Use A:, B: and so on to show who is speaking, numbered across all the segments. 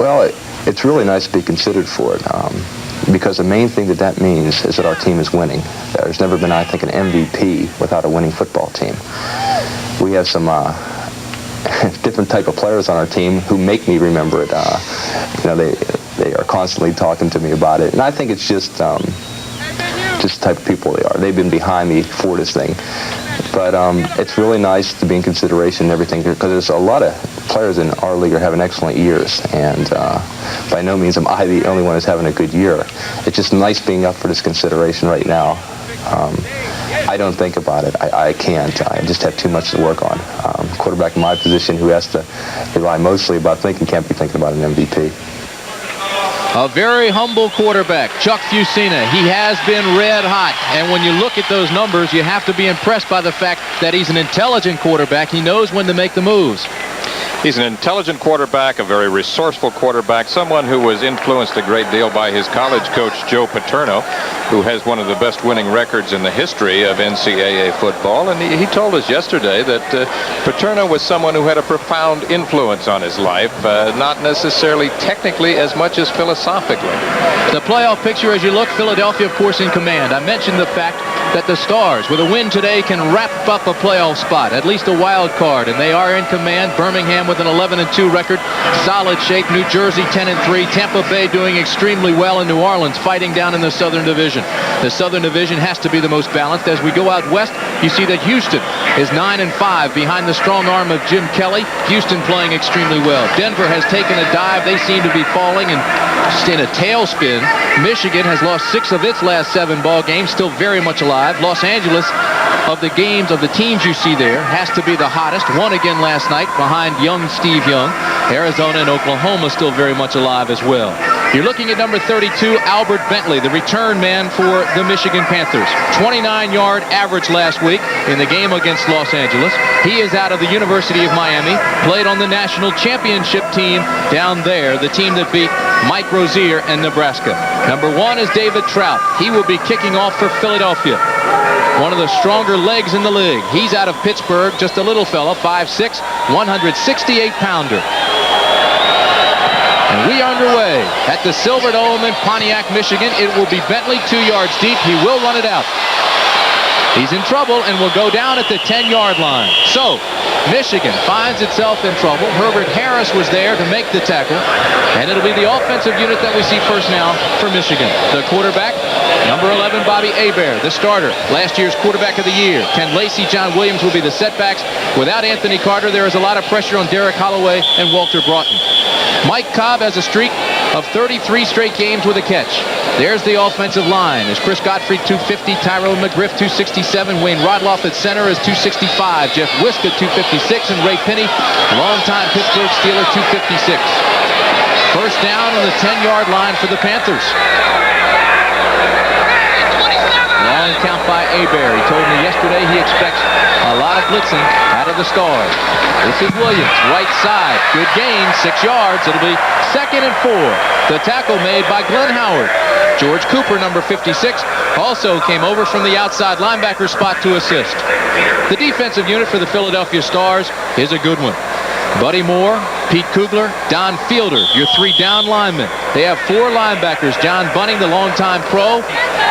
A: Well, it's really nice to be considered for it. Because the main thing that means is that our team is winning. There's never been, I think, an MVP without a winning football team. We have some different type of players on our team who make me remember it. They are constantly talking to me about it, and I think it's just the type of people they are. They've been behind me for this thing. But it's really nice to be in consideration and everything, because there's a lot of players in our league are having excellent years, and by no means am I the only one who's having a good year. It's just nice being up for this consideration right now. I don't think about it. I can't. I just have too much to work on. Quarterback in my position who has to rely mostly about thinking can't be thinking about an MVP.
B: A very humble quarterback, Chuck Fusina. He has been red hot. And when you look at those numbers, you have to be impressed by the fact that he's an intelligent quarterback. He knows when to make the moves.
C: He's an intelligent quarterback, a very resourceful quarterback, someone who was influenced a great deal by his college coach, Joe Paterno, who has one of the best winning records in the history of NCAA football. And he told us yesterday that Paterno was someone who had a profound influence on his life, not necessarily technically as much as philosophically.
B: The playoff picture as you look, Philadelphia, of course, in command. I mentioned the fact that the Stars, with a win today, can wrap up a playoff spot, at least a wild card, and they are in command. Birmingham with an 11-2 record, solid shape. New Jersey 10-3. Tampa Bay doing extremely well, in New Orleans fighting down in the Southern Division. The Southern Division has to be the most balanced. As we go out west, you see that Houston is 9-5 behind the strong arm of Jim Kelly. Houston playing extremely well. Denver has taken a dive. They seem to be falling and in a tailspin. Michigan has lost 6 of its last 7 ball games, still very much alive. Los Angeles, of the games, of the teams you see there, has to be the hottest. Won again last night behind young Steve Young. Arizona and Oklahoma still very much alive as well. You're looking at number 32, Albert Bentley, the return man for the Michigan Panthers. 29-yard average last week in the game against Los Angeles. He is out of the University of Miami, played on the national championship team down there, the team that beat Mike Rozier and Nebraska. Number 1 is David Trout. He will be kicking off for Philadelphia. One of the stronger legs in the league. He's out of Pittsburgh, just a little fella, 5'6", 168-pounder. And we are underway at the Silver Dome in Pontiac, Michigan. It will be Bentley 2 yards deep. He will run it out. He's in trouble and will go down at the 10-yard line. So Michigan finds itself in trouble. Herbert Harris was there to make the tackle. And it'll be the offensive unit that we see first now for Michigan. The quarterback, number 11, Bobby Hebert, the starter, last year's quarterback of the year. Ken Lacey, John Williams will be the setbacks. Without Anthony Carter, there is a lot of pressure on Derek Holloway and Walter Broughton. Mike Cobb has a streak of 33 straight games with a catch. There's the offensive line. There's Chris Godfrey, 250. Tyrone McGriff, 267. Wayne Rodloff at center is 265. Jeff Wiska, 256. And Ray Penny, longtime Pittsburgh Steeler, 256. First down on the 10-yard line for the Panthers. Long count by Hebert. He told me yesterday he expects a lot of blitzing out of the Stars. This is Williams, right side. Good gain, 6 yards. It'll be 2nd and 4. The tackle made by Glenn Howard. George Cooper, number 56, also came over from the outside linebacker spot to assist. The defensive unit for the Philadelphia Stars is a good one. Buddy Moore, Pete Kugler, Don Fielder, your 3 down linemen. They have 4 linebackers. John Bunning, the longtime pro.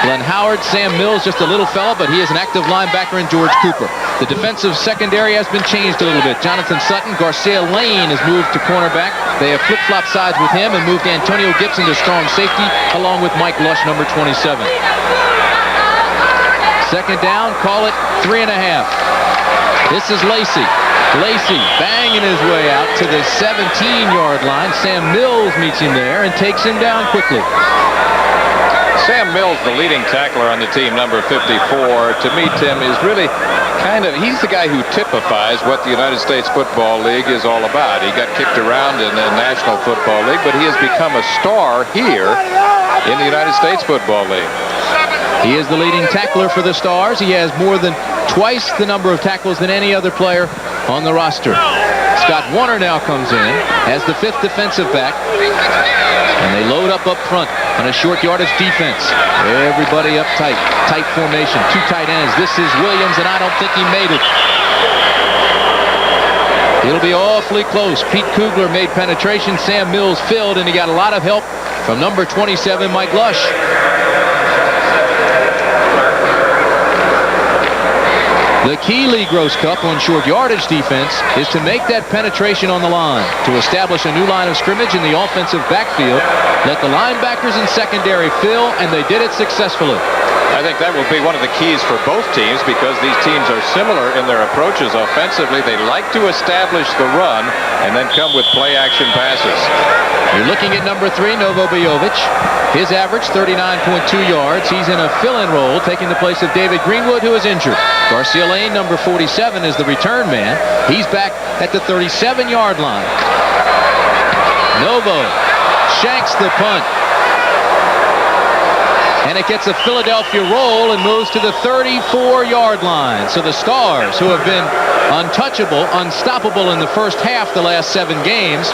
B: Glenn Howard, Sam Mills, just a little fella, but he is an active linebacker, and George Cooper. The defensive secondary has been changed a little bit. Jonathan Sutton, Garcia Lane has moved to cornerback. They have flip-flop sides with him and moved Antonio Gibson to strong safety, along with Mike Lush, number 27. Second down, call it 3.5. This is Lacey. Lacey banging his way out to the 17-yard line. Sam Mills meets him there and takes him down quickly.
C: Sam Mills, the leading tackler on the team, number 54, to me, Tim, is really he's the guy who typifies what the United States Football League is all about. He got kicked around in the National Football League, but he has become a star here in the United States Football League.
B: He is the leading tackler for the Stars. He has more than twice the number of tackles than any other player on the roster. Scott Warner now comes in as the 5th defensive back. And they load up front on a short yardage defense. Everybody up tight. Tight formation. 2 tight ends. This is Williams, and I don't think he made it. It'll be awfully close. Pete Kugler made penetration. Sam Mills filled, and he got a lot of help from number 27, Mike Lush. The key, Lee Gross Cup, on short yardage defense is to make that penetration on the line, to establish a new line of scrimmage in the offensive backfield, let the linebackers and secondary fill, and they did it successfully.
C: I think that will be one of the keys for both teams, because these teams are similar in their approaches offensively. They like to establish the run and then come with play-action passes.
B: You're looking at number 3, Novo Bojovic. His average, 39.2 yards. He's in a fill-in role, taking the place of David Greenwood, who is injured. Garcia Lane, number 47, is the return man. He's back at the 37-yard line. Novo shanks the punt. And it gets a Philadelphia roll and moves to the 34-yard line. So the Stars, who have been untouchable, unstoppable in the first half the last 7 games,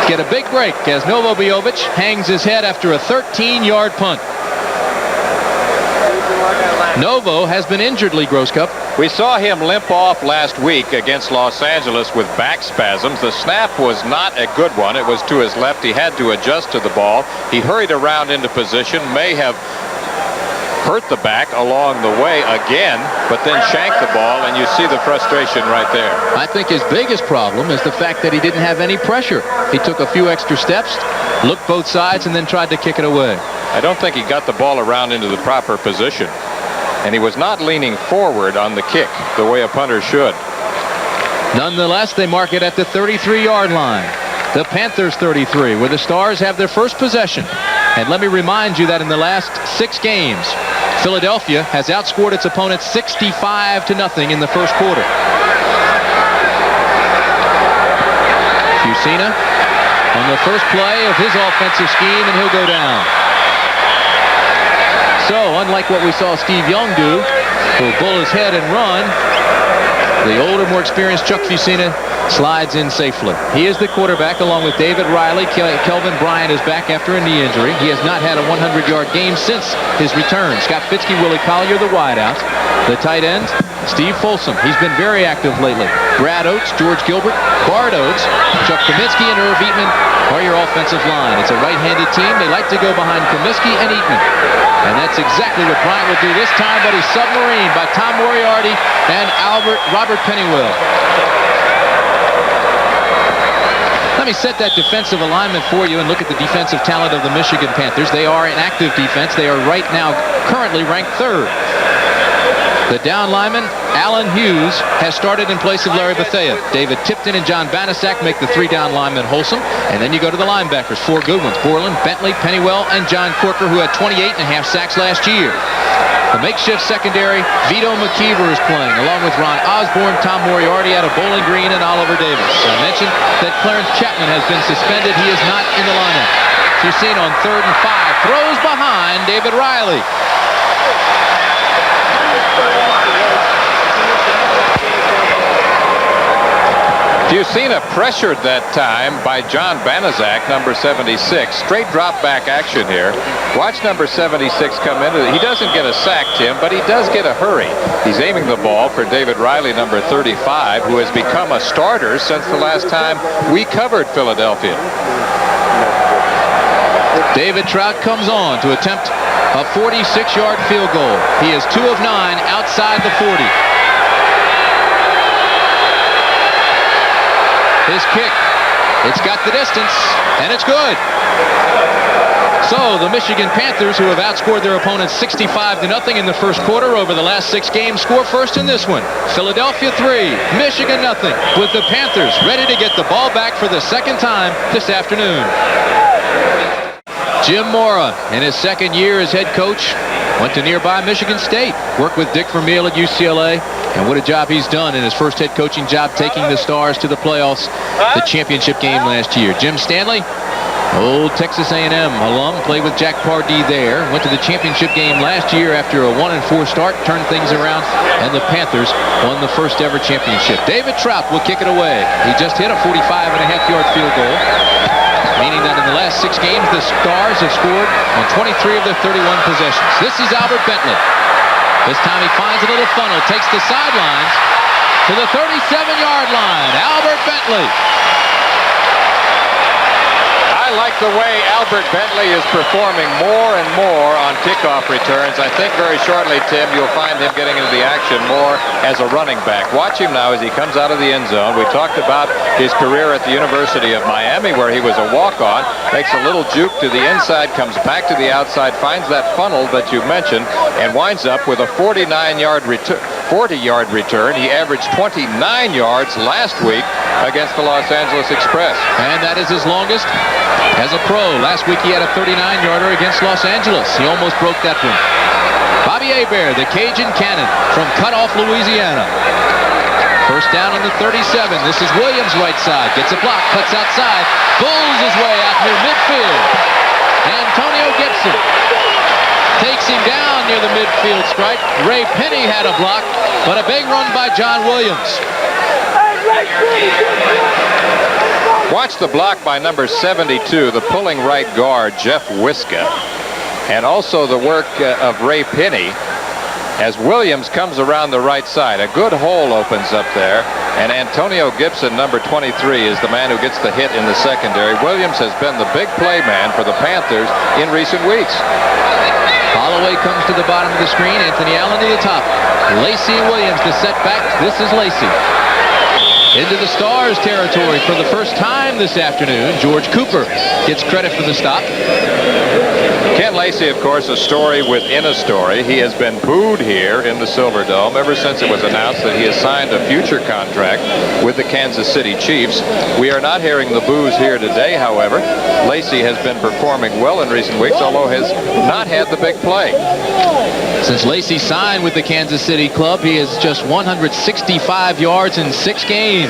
B: get a big break as Novo Bojovic hangs his head after a 13-yard punt. Novo has been injured, Lee Gross Cup.
C: We saw him limp off last week against Los Angeles with back spasms. The snap was not a good one. It was to his left. He had to adjust to the ball. He hurried around into position, may have hurt the back along the way again, but then shanked the ball, and you see the frustration right there.
B: I think his biggest problem is the fact that he didn't have any pressure. He took a few extra steps, looked both sides, and then tried to kick it away.
C: I don't think he got the ball around into the proper position. And he was not leaning forward on the kick the way a punter should.
B: Nonetheless, they mark it at the 33-yard line. The Panthers 33, where the Stars have their first possession. And let me remind you that in the last 6 games, Philadelphia has outscored its opponents 65-0 in the first quarter. Fusina on the first play of his offensive scheme, and he'll go down. So, unlike what we saw Steve Young do, who'll bull his head and run, the older, more experienced Chuck Fusina slides in safely. He is the quarterback along with David Riley. Kelvin Bryant is back after a knee injury. He has not had a 100-yard game since his return. Scott Fitzke, Willie Collier, the wideouts. The tight ends, Steve Folsom. He's been very active lately. Brad Oates, George Gilbert, Bart Oates, Chuck Kaminsky, and Irv Eatman are your offensive line. It's a right-handed team. They like to go behind Kaminsky and Eatman. And that's exactly what Bryant will do this time, but he's submarined by Tom Moriarty and Robert Pennywell. Let me set that defensive alignment for you and look at the defensive talent of the Michigan Panthers. They are an active defense. They are right now currently ranked 3rd. The down lineman, Alan Hughes, has started in place of Larry Bethea. David Tipton and John Banaszak make the 3 down linemen wholesome. And then you go to the linebackers, 4 good ones. Borland, Bentley, Pennywell, and John Corker, who had 28.5 sacks last year. The makeshift secondary, Vito McKeever is playing, along with Ron Osborne, Tom Moriarty out of Bowling Green, and Oliver Davis. I mentioned that Clarence Chapman has been suspended. He is not in the lineup. Fusina on 3rd and 5, throws behind David Riley.
C: Fusina pressured that time by John Banaszak, number 76. Straight drop back action here. Watch number 76 come into it. He doesn't get a sack, Tim, but he does get a hurry. He's aiming the ball for David Riley, number 35, who has become a starter since the last time we covered Philadelphia.
B: David Trout comes on to attempt a 46-yard field goal. He is 2 of 9 outside the 40. His kick, it's got the distance, and it's good. So the Michigan Panthers, who have outscored their opponents 65-0 in the first quarter over the last 6 games, score first in this one. Philadelphia 3, Michigan 0, with the Panthers ready to get the ball back for the 2nd time this afternoon. Jim Mora, in his 2nd year as head coach, went to nearby Michigan State, worked with Dick Vermeil at UCLA, and what a job he's done in his first head coaching job, taking the Stars to the playoffs, the championship game last year. Jim Stanley, old Texas A&M alum, played with Jack Pardee there, went to the championship game last year after a 1-4 start, turned things around, and the Panthers won the first ever championship. David Trout will kick it away. He just hit a 45.5-yard field goal, meaning that in the last 6 games, the Stars have scored on 23 of their 31 possessions. This is Albert Bentley. This time he finds a little funnel, takes the sidelines, to the 37-yard line. Albert Bentley.
C: I like the way Albert Bentley is performing more and more on kickoff returns. I think very shortly, Tim, you'll find him getting into the action more as a running back. Watch him now as he comes out of the end zone. We talked about his career at the University of Miami, where he was a walk-on, makes a little juke to the inside, comes back to the outside, finds that funnel that you mentioned, and winds up with a 40-yard return. He averaged 29 yards last week against the Los Angeles Express.
B: And that is his longest as a pro. Last week he had a 39-yarder against Los Angeles. He almost broke that one. Bobby Hebert, the Cajun cannon from Cutoff, Louisiana. First down on the 37. This is Williams right side. Gets a block, cuts outside, bulls his way out near midfield. Antonio Gibson takes him down near the midfield stripe. Ray Penny had a block, but a big run by John Williams.
C: Watch the block by number 72, the pulling right guard, Jeff Wiska, and also the work of Ray Penny as Williams comes around the right side. A good hole opens up there, and Antonio Gibson, number 23, is the man who gets the hit in the secondary. Williams has been the big play man for the Panthers in recent weeks.
B: Holloway comes to the bottom of the screen. Anthony Allen to the top. Lacey and Williams to set back. This is Lacey. Into the Stars territory for the first time this afternoon. George Cooper gets credit for the stop.
C: Ken Lacey, of course, a story within a story. He has been booed here in the Silverdome ever since it was announced that he has signed a future contract with the Kansas City Chiefs. We are not hearing the boos here today, however. Lacey has been performing well in recent weeks, although has not had the big play.
B: Since Lacey signed with the Kansas City club, he has just 165 yards in 6 games.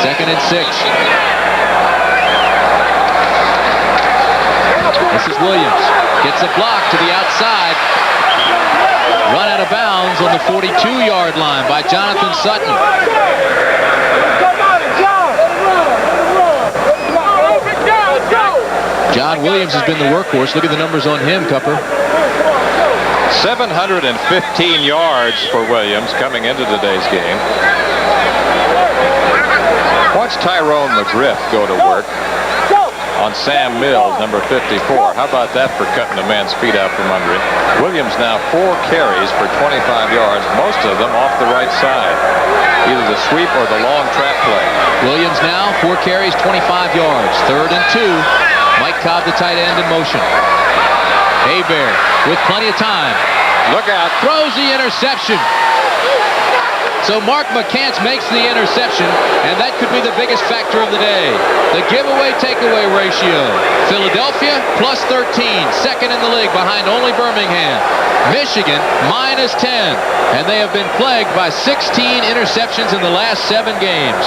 B: 2nd and 6. This is Williams. Gets a block to the outside. Run out of bounds on the 42-yard line by Jonathan Sutton. John Williams has been the workhorse. Look at the numbers on him, Cupper.
C: 715 yards for Williams coming into today's game. Watch Tyrone McGriff go to work on Sam Mills, number 54. How about that for cutting a man's feet out from under him? Williams now 4 carries for 25 yards, most of them off the right side. Either the sweep or the long trap play.
B: Williams now 4 carries, 25 yards. 3rd and 2. Mike Cobb, the tight end, in motion. Hebert with plenty of time.
C: Look out.
B: Throws the interception. So Mark McCants makes the interception, and that could be the biggest factor of the day. The giveaway-takeaway ratio. Philadelphia plus 13, second in the league behind only Birmingham. Michigan minus 10, and they have been plagued by 16 interceptions in the last 7 games.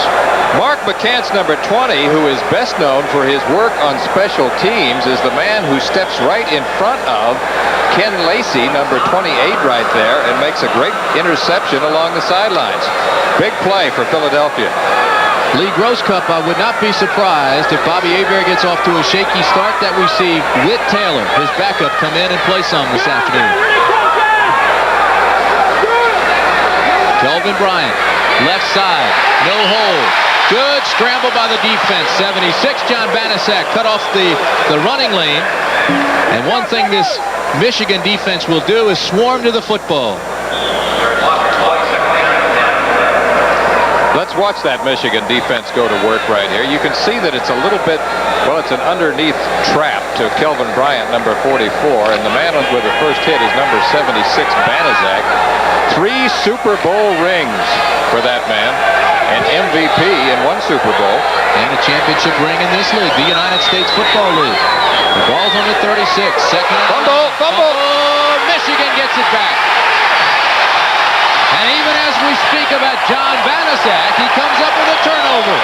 C: Mark McCants, number 20, who is best known for his work on special teams, is the man who steps right in front of Ken Lacey, number 28 right there, and makes a great interception along the sidelines. Big play for Philadelphia.
B: Lee Grosscup, I would not be surprised if Bobby Hebert gets off to a shaky start that we see Whit Taylor, his backup, come in and play some this afternoon. Kelvin Bryant, left side, no hole. Good scramble by the defense. 76, John Banaszak cut off the running lane. And one thing this Michigan defense will do is swarm to the football.
C: Let's watch that Michigan defense go to work right here. You can see that it's a little bit, well, it's an underneath trap to Kelvin Bryant, number 44, and the man with the first hit is number 76, Banaszak. 3 Super Bowl rings for that man, an MVP in 1 Super Bowl.
B: And a championship ring in this league, the United States Football League. The ball's on the 36, second.
C: Fumble!
B: Michigan gets it back. And even as we speak about John Banaszak, he comes up with a turnover.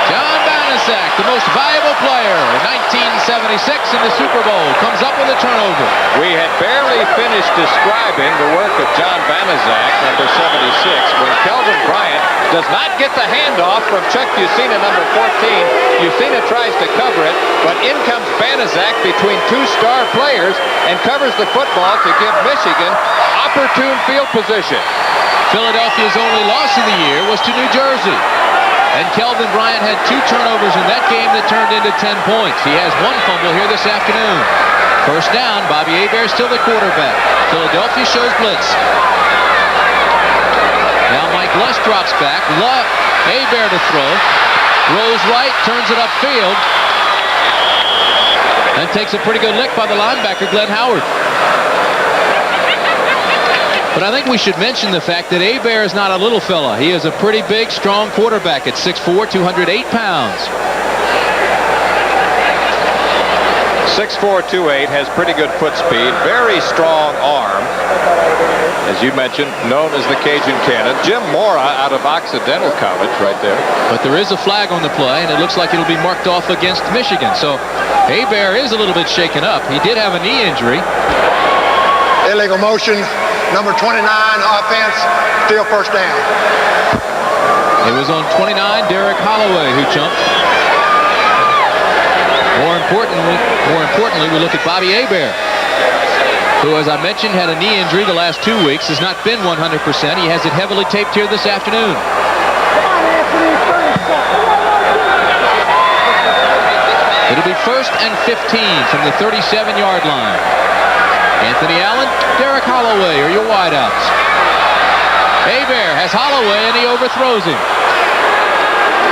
B: John Banaszak, the most valuable player in 1976 in the Super Bowl, comes up with a turnover.
C: We had barely finished describing the work of John Banaszak, number 76, when Kelvin Bryant does not get get the handoff from Chuck Fusina, number 14. Fusina tries to cover it, but in comes Banaszak between two star players and covers the football to give Michigan opportune field position.
B: Philadelphia's only loss of the year was to New Jersey. And Kelvin Bryant had 2 turnovers in that game that turned into 10 points. He has 1 fumble here this afternoon. First down, Bobby Hebert still the quarterback. Philadelphia shows blitz. Now Mike Luss drops back. Hebert to throw. Rolls right, turns it upfield. And takes a pretty good lick by the linebacker, Glenn Howard. But I think we should mention the fact that Hebert is not a little fella. He is a pretty big, strong quarterback at 6'4", 208 pounds.
C: 6'4", 208, has pretty good foot speed, very strong arm. As you mentioned, known as the Cajun Cannon. Jim Mora out of Occidental College right there.
B: But there is a flag on the play, and it looks like it'll be marked off against Michigan. So Hebert is a little bit shaken up. He did have a knee injury.
D: Illegal motion. Number 29, offense, still first down.
B: It was on 29, Derek Holloway, who jumped. More importantly, we look at Bobby Hebert, who, as I mentioned, had a knee injury the last 2 weeks, has not been 100%. He has it heavily taped here this afternoon. It'll be 1st and 15 from the 37-yard line. Anthony Allen, Derek Holloway are your wideouts. Hebert has Holloway, and he overthrows him.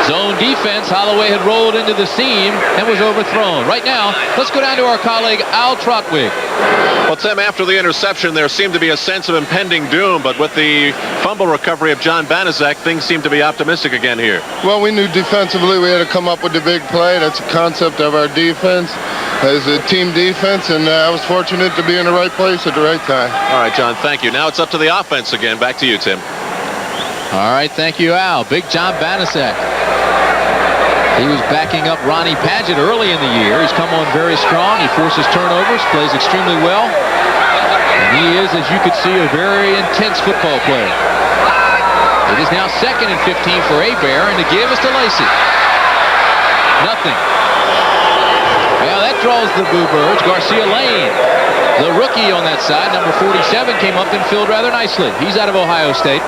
B: Zone defense, Holloway had rolled into the seam and was overthrown. Right now, let's go down to our colleague Al Trotwig.
E: Well, Tim, after the interception, there seemed to be a sense of impending doom, but with the fumble recovery of John Banaszak, things seem to be optimistic again here.
F: Well, we knew defensively we had to come up with the big play. That's a concept of our defense. It's a team defense, and I was fortunate to be in the right place at the right time.
E: All right, John, thank you. Now it's up to the offense again. Back to you, Tim.
B: All right, thank you, Al. Big John Banaszak. He was backing up Ronnie Padgett early in the year. He's come on very strong. He forces turnovers, plays extremely well. And he is, as you could see, a very intense football player. It is now 2nd and 15 for Hebert, and the give is to Lacey. Nothing. Well, that draws the Boo Birds. Garcia Lane, the rookie on that side, number 47, came up and filled rather nicely. He's out of Ohio State.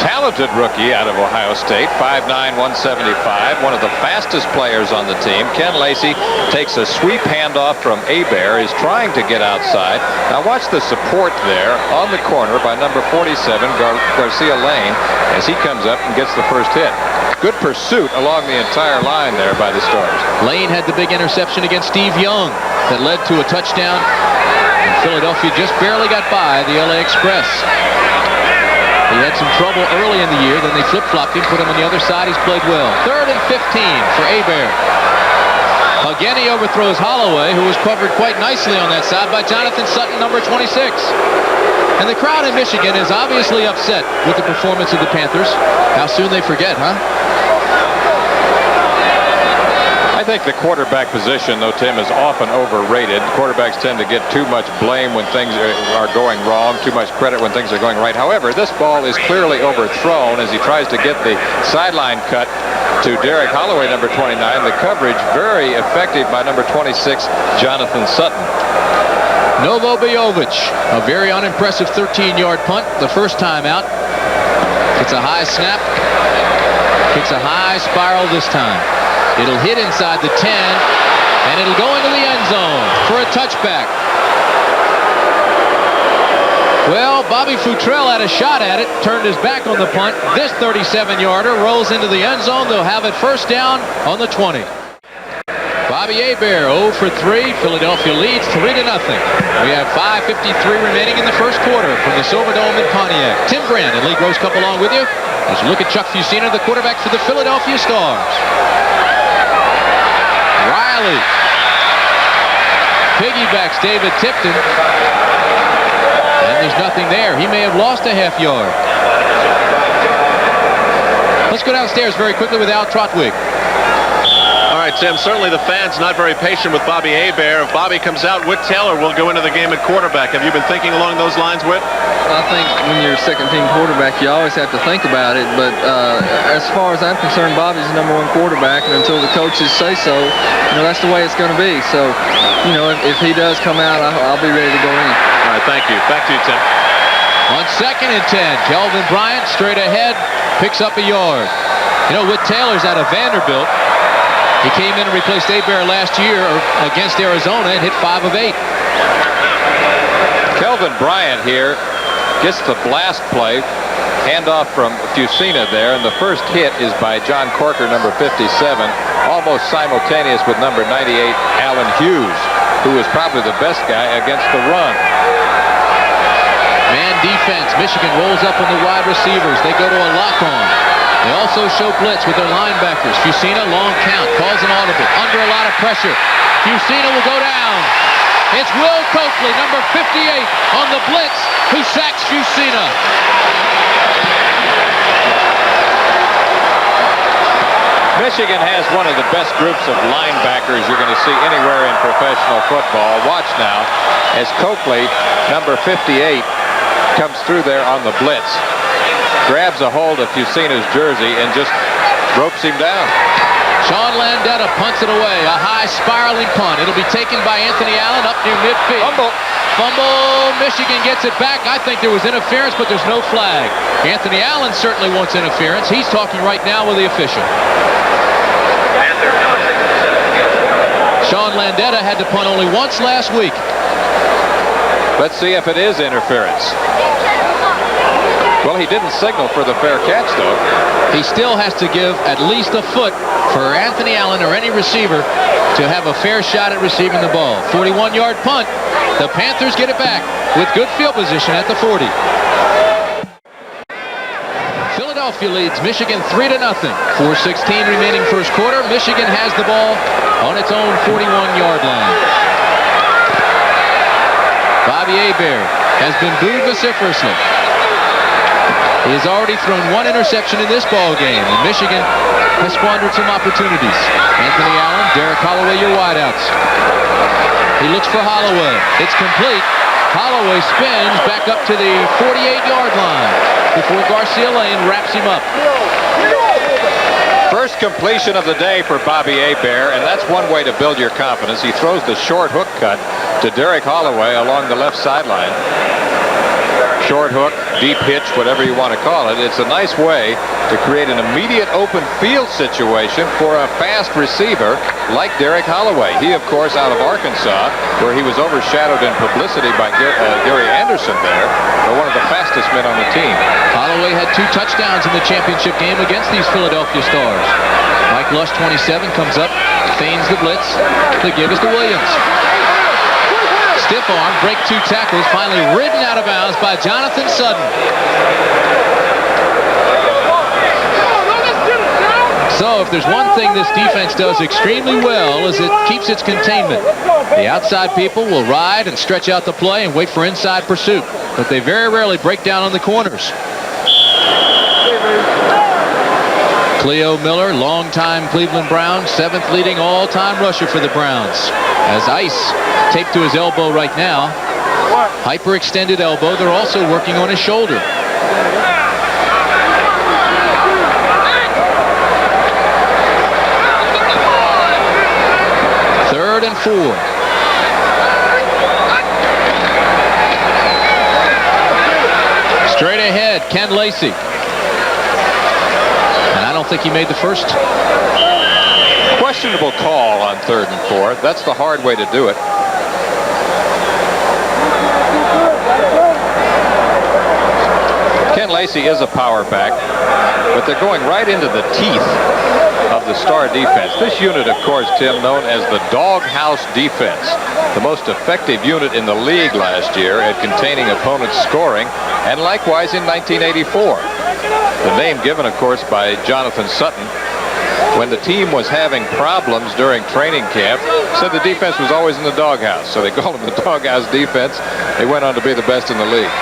C: Talented rookie out of Ohio State, 5'9", 175, one of the fastest players on the team. Ken Lacey takes a sweep handoff from Hebert, is trying to get outside. Now watch the support there on the corner by number 47, Garcia Lane, as he comes up and gets the first hit. Good pursuit along the entire line there by the Stars.
B: Lane had the big interception against Steve Young that led to a touchdown. And Philadelphia just barely got by the LA Express. He had some trouble early in the year, then they flip-flopped him, put him on the other side. He's played well. 3rd and 15 for Hebert. Again, he overthrows Holloway, who was covered quite nicely on that side by Jonathan Sutton, number 26. And the crowd in Michigan is obviously upset with the performance of the Panthers. How soon they forget, huh?
C: I think the quarterback position, though, Tim, is often overrated. Quarterbacks tend to get too much blame when things are going wrong, too much credit when things are going right. However, this ball is clearly overthrown as he tries to get the sideline cut to Derek Holloway, number 29. The coverage very effective by number 26, Jonathan Sutton.
B: Novo Bojovic, a very unimpressive 13-yard punt the first time out. It's a high snap. It's a high spiral this time. It'll hit inside the 10, and it'll go into the end zone for a touchback. Well, Bobby Futrell had a shot at it, turned his back on the punt. This 37-yarder rolls into the end zone. They'll have it first down on the 20. Bobby Hebert, 0 for 3. Philadelphia leads 3-0. We have 5:53 remaining in the first quarter from the Silverdome in Pontiac. Tim Grant and Lee Grosscup along with you as you look at Chuck Fusina, the quarterback for the Philadelphia Stars. Riley piggybacks David Tipton, and there's nothing there. He may have lost a half yard. Let's go downstairs very quickly with Al Trotwig.
E: All right, Tim, certainly the fans not very patient with Bobby Hebert. If Bobby comes out, Whit Taylor will go into the game at quarterback. Have you been thinking along those lines, Whit?
G: I think when you're a second-team quarterback, you always have to think about it. But as far as I'm concerned, Bobby's the #1 quarterback, and until the coaches say so, that's the way it's going to be. So, if he does come out, I'll be ready to go in.
E: All right, thank you. Back to you, Tim.
B: On 2nd and 10, Kelvin Bryant straight ahead, picks up a yard. Whit Taylor's out of Vanderbilt. He came in and replaced Hebert last year against Arizona and hit 5 of 8.
C: Kelvin Bryant here gets the blast play. Handoff from Fusina there, and the first hit is by John Corker, number 57, almost simultaneous with number 98, Alan Hughes, who was probably the best guy against the run.
B: Man defense. Michigan rolls up on the wide receivers. They go to a lock-on. They also show blitz with their linebackers. Fusina, long count, calls an audible, under a lot of pressure. Fusina will go down. It's Will Coakley, number 58, on the blitz, who sacks Fusina.
C: Michigan has one of the best groups of linebackers you're going to see anywhere in professional football. Watch now as Coakley, number 58, comes through there on the blitz, grabs a hold of Fusina's jersey and just ropes him down.
B: Sean Landetta punts it away. A high spiraling punt. It'll be taken by Anthony Allen up near midfield. Fumble. Michigan gets it back. I think there was interference, but there's no flag. Anthony Allen certainly wants interference. He's talking right now with the official. Sean Landetta had to punt only once last week.
C: Let's see if it is interference. Well, he didn't signal for the fair catch, though.
B: He still has to give at least a foot for Anthony Allen or any receiver to have a fair shot at receiving the ball. 41-yard punt. The Panthers get it back with good field position at the 40. Philadelphia leads Michigan 3-0. 4:16 remaining first quarter. Michigan has the ball on its own 41-yard line. Bobby Hebert has been booed vociferously. He has already thrown one interception in this ball game, and Michigan has squandered some opportunities. Anthony Allen, Derek Holloway, your wideouts. He looks for Holloway. It's complete. Holloway spins back up to the 48-yard line before Garcia Lane wraps him up.
C: First completion of the day for Bobby Hebert, and that's one way to build your confidence. He throws the short hook cut to Derek Holloway along the left sideline. Short hook, deep hitch, whatever you want to call it. It's a nice way to create an immediate open field situation for a fast receiver like Derek Holloway. He, of course, out of Arkansas, where he was overshadowed in publicity by Gary Anderson there, but one of the fastest men on the team.
B: Holloway had 2 touchdowns in the championship game against these Philadelphia Stars. Mike Lush, 27, comes up, feigns the blitz. The give is to Williams. Stiff arm, break 2 tackles, finally ridden out of bounds by Jonathan Sutton. So if there's one thing this defense does extremely well is it keeps its containment. The outside people will ride and stretch out the play and wait for inside pursuit, but they very rarely break down on the corners. Cleo Miller, longtime Cleveland Brown, 7th leading all-time rusher for the Browns. As Ice taped to his elbow right now. Hyperextended elbow. They're also working on his shoulder. Third and 4. Straight ahead, Ken Lacey. And I don't think he made the first.
C: Questionable call on 3rd and 4. That's the hard way to do it. Ken Lacey is a power back, but they're going right into the teeth of the Star defense. This unit, of course, Tim, known as the doghouse defense, the most effective unit in the league last year at containing opponents' scoring, and likewise in 1984. The name given, of course, by Jonathan Sutton when the team was having problems during training camp, said the defense was always in the doghouse. So they called them the doghouse defense. They went on to be the best in the league.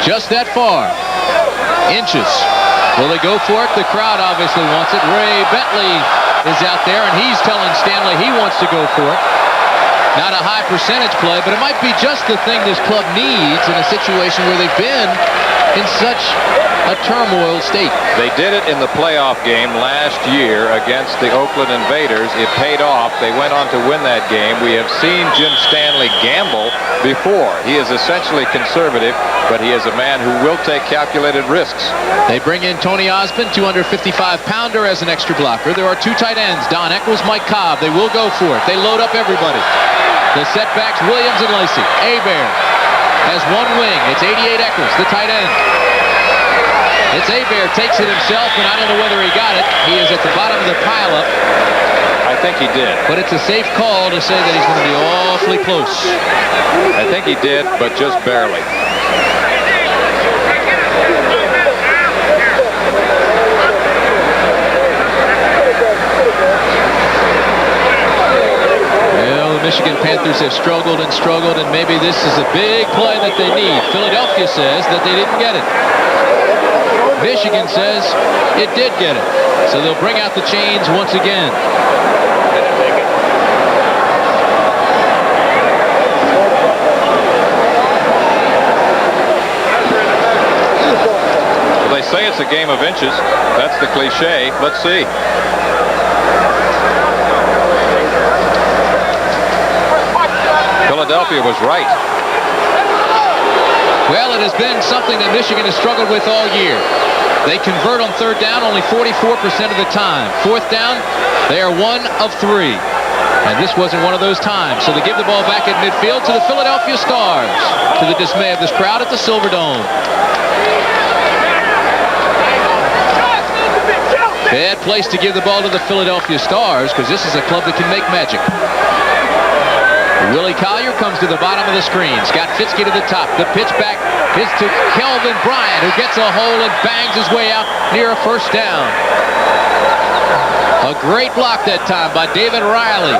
B: Just that far. Inches. Will they go for it? The crowd obviously wants it. Ray Bentley is out there, and he's telling Stanley he wants to go for it. Not a high percentage play, but it might be just the thing this club needs in a situation where they've been in such a turmoil state.
C: They did it in the playoff game last year against the Oakland Invaders. It paid off. They went on to win that game. We have seen Jim Stanley gamble before. He is essentially conservative, but he is a man who will take calculated risks.
B: They bring in Tony Osmond, 255-pounder, as an extra blocker. There are two tight ends, Don Eccles, Mike Cobb. They will go for it. They load up everybody. The setbacks, Williams and Lacey. Hebert has one wing. It's 88 Eccles, the tight end. It's Hebert, takes it himself, and I don't know whether he got it. He is at the bottom of the pileup.
C: I think he did.
B: But it's a safe call to say that he's going to be awfully close.
C: I think he did, but just barely.
B: Well, the Michigan Panthers have struggled and struggled, and maybe this is a big play that they need. Philadelphia says that they didn't get it. Michigan says it did get it. So they'll bring out the chains once again.
C: Well, they say it's a game of inches. That's the cliche. Let's see. Philadelphia was right.
B: Well, it has been something that Michigan has struggled with all year. They convert on third down only 44% of the time. Fourth down, they are 1 of 3. And this wasn't one of those times. So they give the ball back at midfield to the Philadelphia Stars, to the dismay of this crowd at the Silverdome. Bad place to give the ball to the Philadelphia Stars, because this is a club that can make magic. Willie Collier comes to the bottom of the screen. Scott Fitzke to the top. The pitch back is to Kelvin Bryant, who gets a hole and bangs his way out near a first down. A great block that time by David Riley.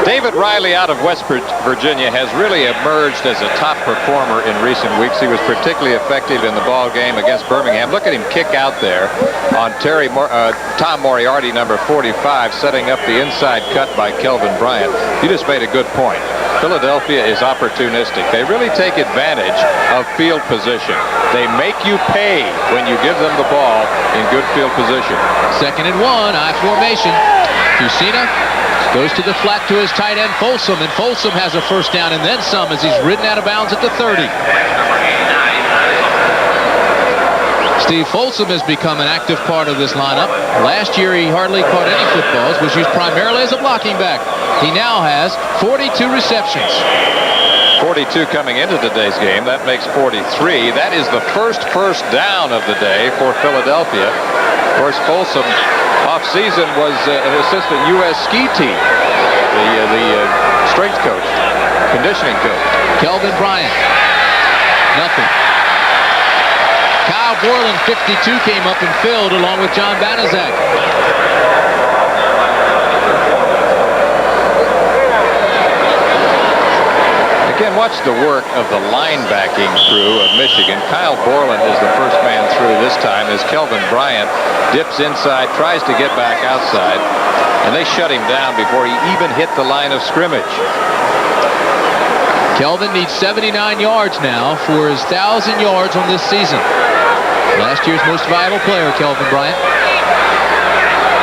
C: David Riley out of West Virginia has really emerged as a top performer in recent weeks. He was particularly effective in the ball game against Birmingham. Look at him kick out there on Tom Moriarty, number 45, setting up the inside cut by Kelvin Bryant. You just made a good point. Philadelphia is opportunistic. They really take advantage of field position. They make you pay when you give them the ball in good field position.
B: 2nd and 1, I formation. Fusina goes to the flat to his tight end, Folsom, and Folsom has a first down and then some as he's ridden out of bounds at the 30. Steve Folsom has become an active part of this lineup. Last year he hardly caught any footballs, was used primarily as a blocking back. He now has 42 receptions.
C: 42 coming into today's game. That makes 43. That is the first down of the day for Philadelphia. Of course, Folsom off-season was an assistant U.S. ski team, the strength coach, conditioning coach.
B: Kelvin Bryant, nothing. Kyle Borland, 52, came up and filled along with John Banaszak.
C: Again, watch the work of the linebacking crew of Michigan. Kyle Borland is the first man through this time as Kelvin Bryant dips inside, tries to get back outside, and they shut him down before he even hit the line of scrimmage.
B: Kelvin needs 79 yards now for his 1,000 yards on this season. Last year's most valuable player, Kelvin Bryant.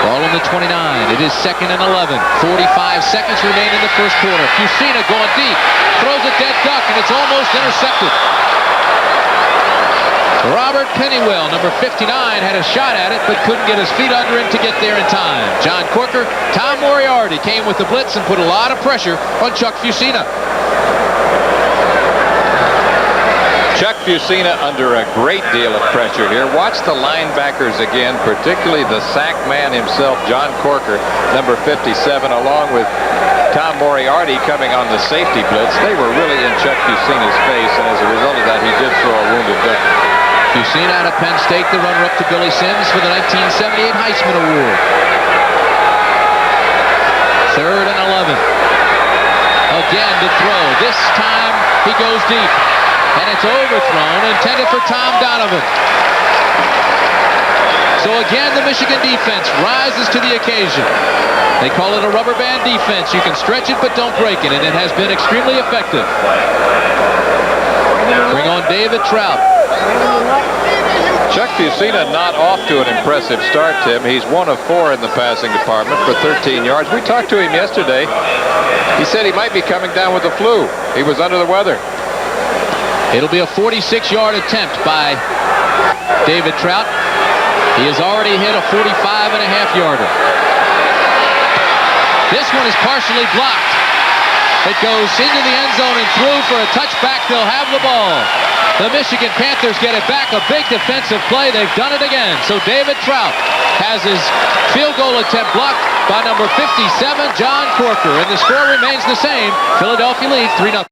B: Ball on the 29. It is 2nd and 11. 45 seconds remain in the first quarter. Fusina going deep. Throws a dead duck, and it's almost intercepted. Robert Pennywell, number 59, had a shot at it, but couldn't get his feet under him to get there in time. John Corker, Tom Moriarty came with the blitz and put a lot of pressure on Chuck Fusina.
C: Chuck Fusina under a great deal of pressure here. Watch the linebackers again, particularly the sack man himself, John Corker, number 57, along with Tom Moriarty coming on the safety blitz. They were really in Chuck Fusina's face, and as a result of that, he did throw a wounded duck.
B: Fusina out of Penn State, the runner-up to Billy Sims for the 1978 Heisman Award. 3rd and 11. Again to throw. This time he goes deep. And it's overthrown, intended for Tom Donovan. So again, the Michigan defense rises to the occasion. They call it a rubber band defense. You can stretch it, but don't break it, and it has been extremely effective. Bring on David Trout.
C: Chuck Fusina not off to an impressive start, Tim. He's 1 of 4 in the passing department for 13 yards. We talked to him yesterday. He said he might be coming down with the flu. He was under the weather.
B: It'll be a 46-yard attempt by David Trout. He has already hit a 45.5-yarder. This one is partially blocked. It goes into the end zone and through for a touchback. They'll have the ball. The Michigan Panthers get it back. A big defensive play. They've done it again. So David Trout has his field goal attempt blocked by number 57, John Corker. And the score remains the same. Philadelphia leads 3-0.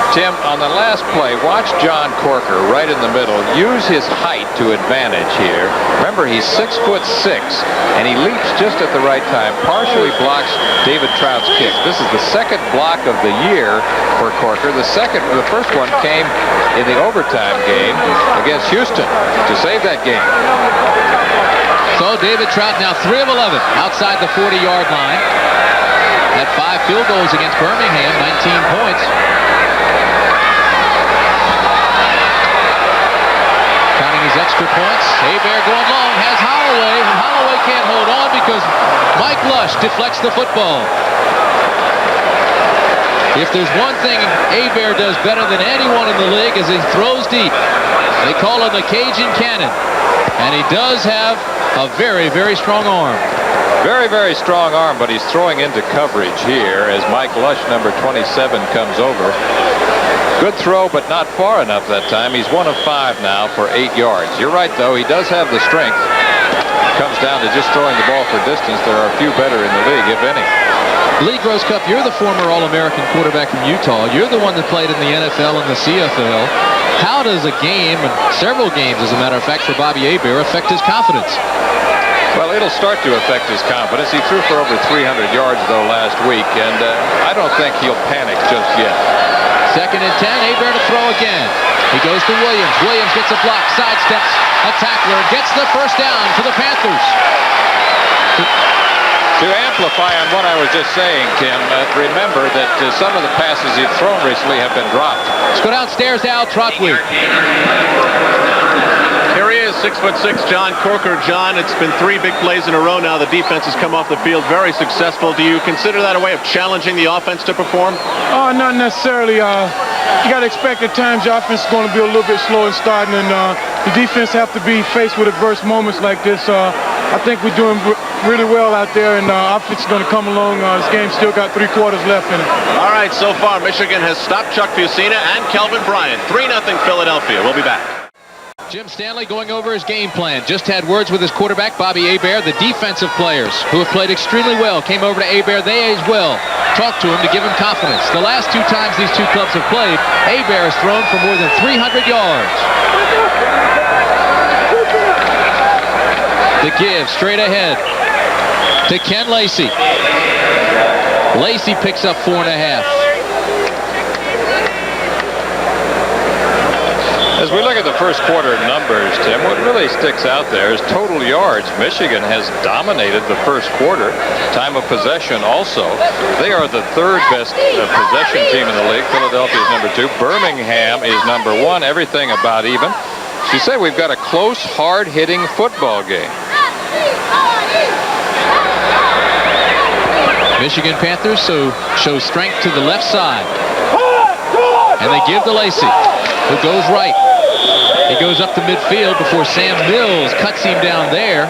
C: Tim, on the last play, watch John Corker right in the middle use his height to advantage here. Remember, he's 6'6", and he leaps just at the right time, partially blocks David Trout's kick. This is the second block of the year for Corker. The first one came in the overtime game against Houston to save that game.
B: So David Trout now 3 of 11 outside the 40-yard line. Had 5 field goals against Birmingham, 19 points. Counting his extra points. Hebert going long, has Holloway, and Holloway can't hold on because Mike Lush deflects the football. If there's one thing Hebert does better than anyone in the league is he throws deep. They call him the Cajun Cannon. And he does have a very, very strong arm.
C: Very, very strong arm, but he's throwing into coverage here as Mike Lush, number 27, comes over. Good throw, but not far enough that time. He's 1 of 5 now for 8 yards. You're right, though. He does have the strength. Comes down to just throwing the ball for distance. There are a few better in the league, if any.
B: Lee Groscup, you're the former All-American quarterback from Utah. You're the one that played in the NFL and the CFL. How does a game, and several games, as a matter of fact, for Bobby Hebert, affect his confidence?
C: Well, it'll start to affect his confidence. He threw for over 300 yards, though, last week, and I don't think he'll panic just yet.
B: 2nd and 10, Hebert to throw again. He goes to Williams. Williams gets a block, sidesteps a tackler, and gets the first down for the Panthers.
C: To amplify on what I was just saying, Tim, remember that some of the passes he's thrown recently have been dropped.
B: Let's go downstairs to Al Trotwood.
E: Here he is, 6'6", John Corker. John, it's been 3 big plays in a row now. The defense has come off the field very successful. Do you consider that a way of challenging the offense to perform?
H: Not necessarily. You got to expect at times the offense is going to be a little bit slow in starting, and the defense have to be faced with adverse moments like this. I think we're doing really well out there, and offense is going to come along. This game's still got 3 quarters left in it.
E: All right, so far Michigan has stopped Chuck Fusina and Kelvin Bryant. 3-0 Philadelphia. We'll be back.
B: Jim Stanley going over his game plan. Just had words with his quarterback, Bobby Hebert. The defensive players who have played extremely well came over to Hebert. They as well talked to him to give him confidence. The last 2 times these 2 clubs have played, Hebert has thrown for more than 300 yards. The give straight ahead to Ken Lacey. Lacey picks up 4.5.
C: As we look at the first quarter numbers, Tim, what really sticks out there is total yards. Michigan has dominated the first quarter. Time of possession also. They are the 3rd best possession team in the league. Philadelphia is number 2. Birmingham is number 1. Everything about even. She said we've got a close, hard-hitting football game.
B: Michigan Panthers show strength to the left side. And they give to Lacey, who goes right. He goes up to midfield before Sam Mills cuts him down there.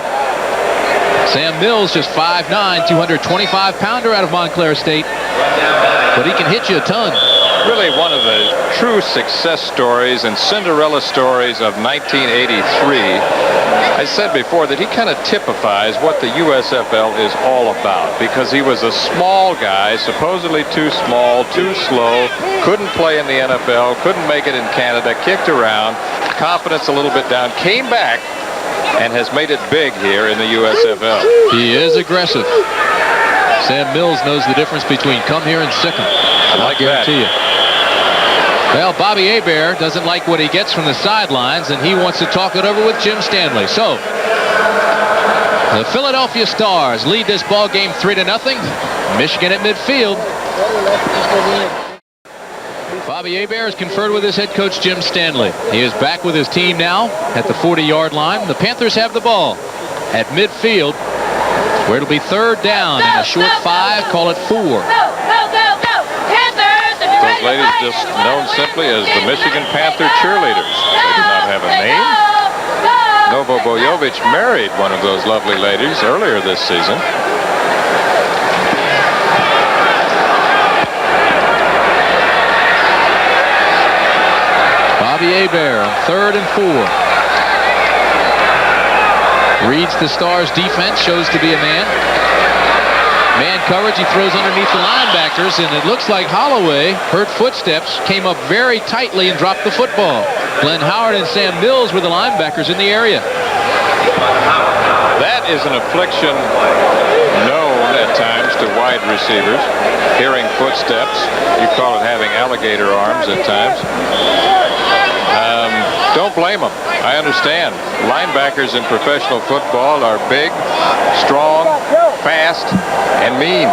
B: Sam Mills, just 5'9", 225-pounder out of Montclair State. But he can hit you a ton.
C: Really one of the true success stories and Cinderella stories of 1983. I said before that he kind of typifies what the USFL is all about, because he was a small guy, supposedly too small, too slow, couldn't play in the NFL, couldn't make it in Canada, kicked around, confidence a little bit down, came back, and has made it big here in the USFL.
B: He is aggressive. Sam Mills knows the difference between come here and sick 'em.
C: I guarantee you.
B: Well, Bobby Hebert doesn't like what he gets from the sidelines, and he wants to talk it over with Jim Stanley. So, The Philadelphia Stars lead this ball game 3-0. Michigan at midfield. Bobby Hebert has conferred with his head coach Jim Stanley. He is back with his team now at the 40-yard line. The Panthers have the ball at midfield, where it'll be third down and a short 5. Call it 4.
C: Those ladies just known simply as the Michigan Panther cheerleaders. They do not have a name. Novo Bojovic married one of those lovely ladies earlier this season.
B: Bobby Hebert on 3rd and 4. Reads the Stars defense, shows to be a man. Man coverage, he throws underneath the linebackers, and it looks like Holloway heard footsteps, came up very tightly and dropped the football. Glenn Howard and Sam Mills were the linebackers in the area.
C: That is an affliction known at times to wide receivers, hearing footsteps. You call it having alligator arms at times. Don't blame them. I understand. Linebackers in professional football are big, strong, fast, and mean.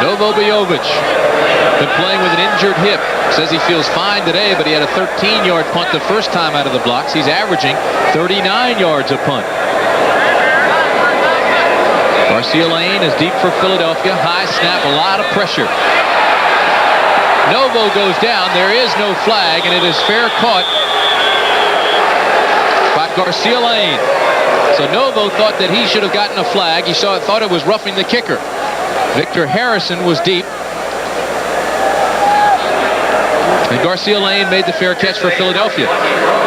B: Novo Bojovic been playing with an injured hip. Says he feels fine today, but he had a 13-yard punt the first time out of the blocks. He's averaging 39 yards a punt. Garcia Lane is deep for Philadelphia. High snap, a lot of pressure. Novo goes down. There is no flag, and it is fair caught by Garcia Lane. So Novo thought that he should have gotten a flag. He thought it was roughing the kicker. Victor Harrison was deep. And Garcia Lane made the fair catch for Philadelphia.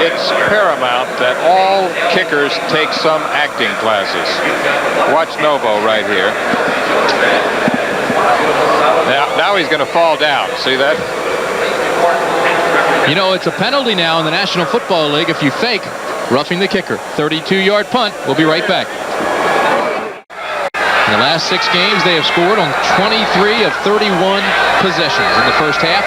C: It's paramount that all kickers take some acting classes. Watch Novo right here. Now he's going to fall down. See that?
B: You know, it's a penalty now in the National Football League if you fake roughing the kicker. 32-yard punt. We'll be right back. In the last 6 games, they have scored on 23 of 31 possessions in the first half.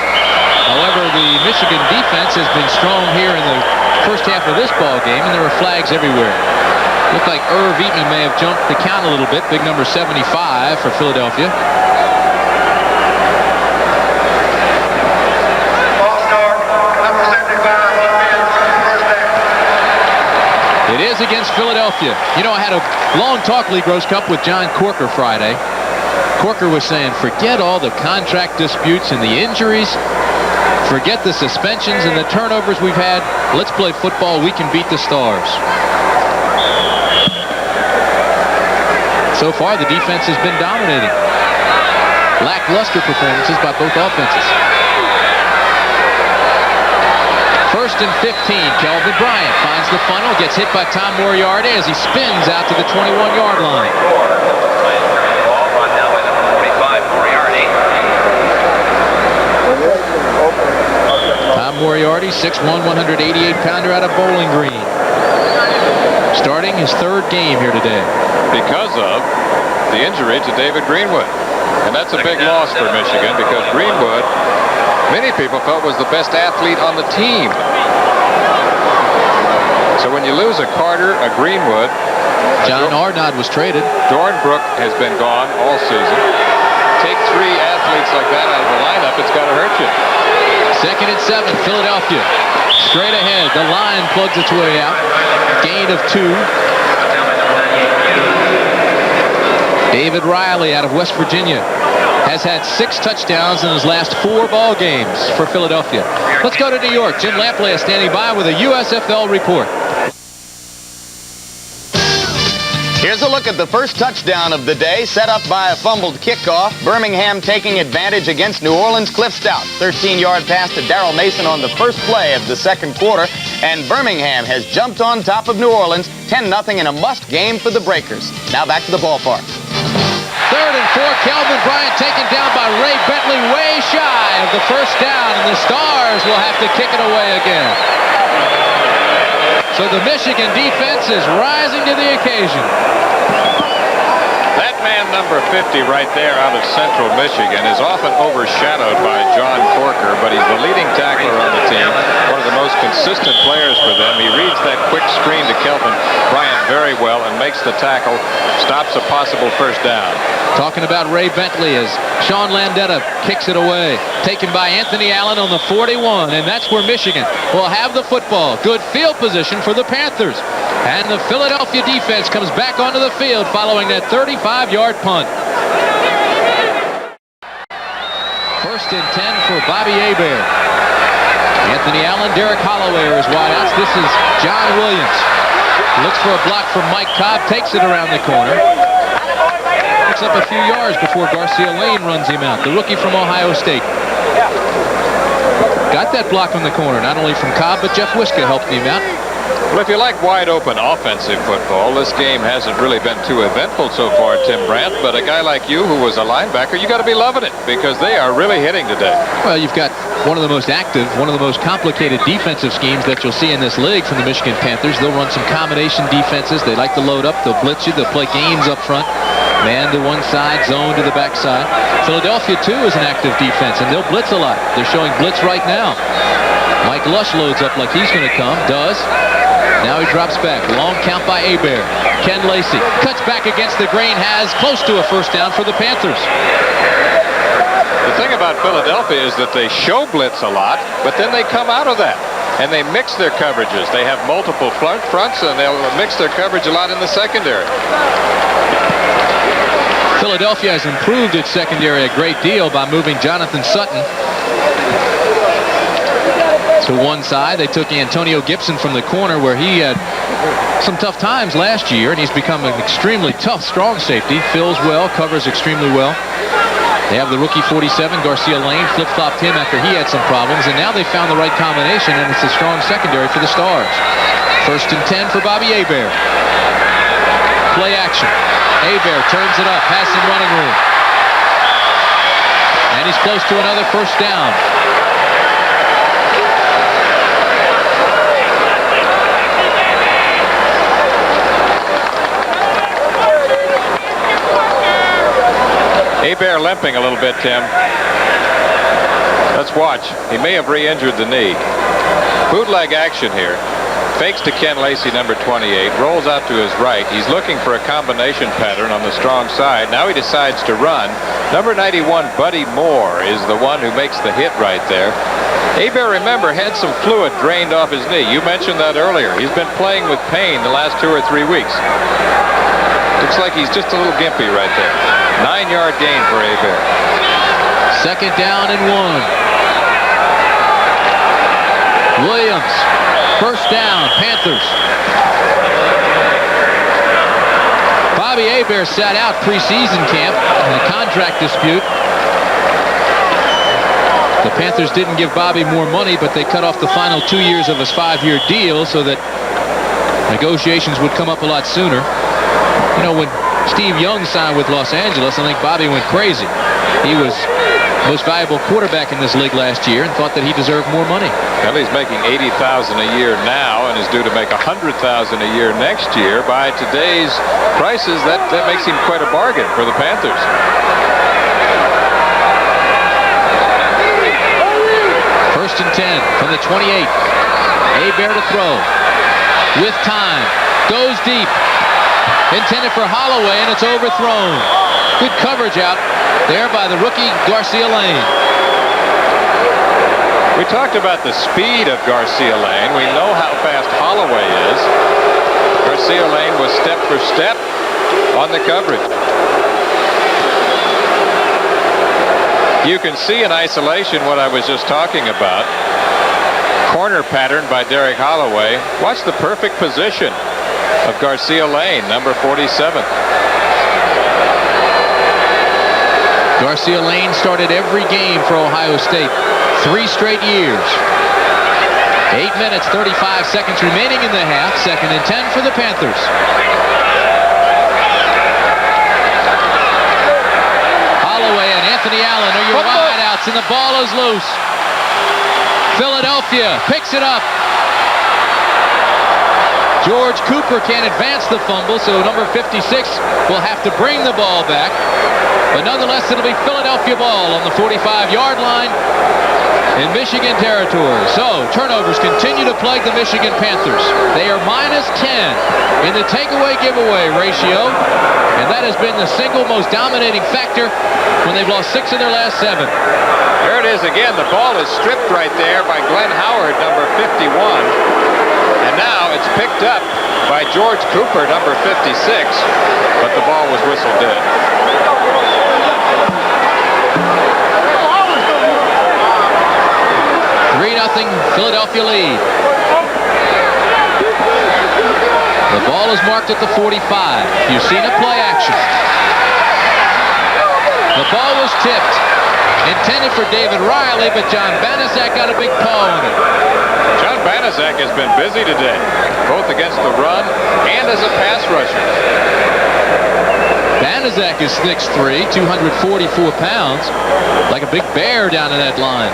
B: However, the Michigan defense has been strong here in the first half of this ball game, and there were flags everywhere. Looked like Irv Eaton may have jumped the count a little bit. Big number 75 for Philadelphia. It is against Philadelphia. You know, I had a long talk League Rose Cup with John Corker Friday. Corker was saying, forget all the contract disputes and the injuries. Forget the suspensions and the turnovers we've had. Let's play football. We can beat the Stars. So far, the defense has been dominating. Lackluster performances by both offenses. 1st and 15. Kelvin Bryant finds the funnel, gets hit by Tom Moriarty as he spins out to the 21-yard line.
I: Ball run down by number 45, Moriarty.
B: Tom Moriarty, 6'1", 188-pounder out of Bowling Green. Starting his 3rd game here today.
C: Because of the injury to David Greenwood. And that's a big loss for Michigan because Greenwood, many people felt, was the best athlete on the team. So when you lose a Carter, a Greenwood...
B: John Arnott was traded.
C: Dornbrook has been gone all season. Take 3 athletes like that out of the lineup, it's got to hurt you.
B: 2nd and 7, Philadelphia. Straight ahead, the line plugs its way out. Gain of 2. David Riley out of West Virginia has had 6 touchdowns in his last 4 ball games for Philadelphia. Let's go to New York. Jim Lampley is standing by with a USFL report.
J: Here's a look at the first touchdown of the day, set up by a fumbled kickoff. Birmingham taking advantage against New Orleans. Cliff Stout, 13-yard pass to Darrell Mason on the first play of the 2nd quarter. And Birmingham has jumped on top of New Orleans, 10-0 in a must game for the Breakers. Now back to the ballpark.
B: 3rd and 4, Kelvin Bryant taken down by Ray Bentley, way shy of the first down, and the Stars will have to kick it away again. So the Michigan defense is rising to the occasion.
C: That man number 50 right there out of Central Michigan is often overshadowed by John Corker, but he's the leading tackler on the team, one of the most consistent players for them. He reads that quick screen to Kelvin Bryant very well and makes the tackle, stops a possible first down.
B: Talking about Ray Bentley as Sean Landetta kicks it away. Taken by Anthony Allen on the 41, and that's where Michigan will have the football. Good field position for the Panthers. And the Philadelphia defense comes back onto the field following that 35-yard punt. First and 10 for Bobby Hebert. Anthony Allen, Derek Holloway are his wideouts. This is John Williams. Looks for a block from Mike Cobb, takes it around the corner. Picks up a few yards before Garcia Lane runs him out, the rookie from Ohio State. Got that block from the corner, not only from Cobb, but Jeff Wiska helped him out.
C: Well, if you like wide open offensive football, this game hasn't really been too eventful so far, Tim Brandt. But a guy like you who was a linebacker, you got to be loving it because they are really hitting today.
B: Well, you've got one of the most active, one of the most complicated defensive schemes that you'll see in this league from the Michigan Panthers. They'll run some combination defenses. They like to load up. They'll blitz you. They'll play games up front. Man to one side, zone to the backside. Philadelphia, too, is an active defense, and they'll blitz a lot. They're showing blitz right now. Mike Lush loads up like he's going to come. Does. Now he drops back. Long count by Hebert. Ken Lacey cuts back against the grain, has close to a first down for the Panthers.
C: The thing about Philadelphia is that they show blitz a lot, but then they come out of that. And they mix their coverages. They have multiple fronts, and they'll mix their coverage a lot in the secondary.
B: Philadelphia has improved its secondary a great deal by moving Jonathan Sutton to one side. They took Antonio Gibson from the corner where he had some tough times last year, and he's become an extremely tough, strong safety. Fills well, covers extremely well. They have the rookie 47, Garcia Lane, flip-flopped him after he had some problems, and now they found the right combination, and it's a strong secondary for the Stars. First and 10 for Bobby Hebert. Play action. Hebert turns it up, has some running room. And he's close to another first down.
C: Hebert limping a little bit, Tim. Let's watch. He may have re-injured the knee. Bootleg action here. Fakes to Ken Lacey, number 28. Rolls out to his right. He's looking for a combination pattern on the strong side. Now he decides to run. Number 91, Buddy Moore, is the one who makes the hit right there. Hebert, remember, had some fluid drained off his knee. You mentioned that earlier. He's been playing with pain the last 2 or 3 weeks. Looks like he's just a little gimpy right there. 9-yard gain for Hebert.
B: Second down and 1. Williams. First down, Panthers. Bobby Hebert sat out preseason camp in a contract dispute. The Panthers didn't give Bobby more money, but they cut off the final 2 years of his 5-year deal so that negotiations would come up a lot sooner. You know, when Steve Young signed with Los Angeles, I think Bobby went crazy. He was the most valuable quarterback in this league last year and thought that he deserved more money.
C: Well, he's making $80,000 a year now and is due to make $100,000 a year next year. By today's prices, that makes him quite a bargain for the Panthers.
B: First and 10 from the 28. Hebert to throw. With time. Goes deep. Intended for Holloway, and it's overthrown. Good coverage out there by the rookie Garcia Lane.
C: We talked about the speed of Garcia Lane. We know how fast Holloway is. Garcia Lane was step for step on the coverage. You can see in isolation what I was just talking about. Corner pattern by Derek Holloway. Watch the perfect position of Garcia Lane, number 47.
B: Garcia Lane started every game for Ohio State. 3 straight years. 8 minutes, 35 seconds remaining in the half. Second and 10 for the Panthers. Holloway and Anthony Allen are your wideouts, and the ball is loose. Philadelphia picks it up. George Cooper can't advance the fumble, so number 56 will have to bring the ball back. But nonetheless, it'll be Philadelphia ball on the 45-yard line. in Michigan territory. So turnovers continue to plague the Michigan Panthers. They are -10 in the takeaway giveaway ratio, and that has been the single most dominating factor when they've lost 6 of their last 7.
C: There it is again. The ball is stripped right there by Glenn Howard, number 51. And now it's picked up by George Cooper, number 56. But the ball was whistled dead.
B: 3-0 Philadelphia lead. The ball is marked at the 45. You've seen a play action. The ball was tipped. Intended for David Riley, but John Banaszak got a big paw on it.
C: John Banaszak has been busy today, both against the run and as a pass rusher.
B: Banaszak is 6'3", 244 pounds, like a big bear down in that line.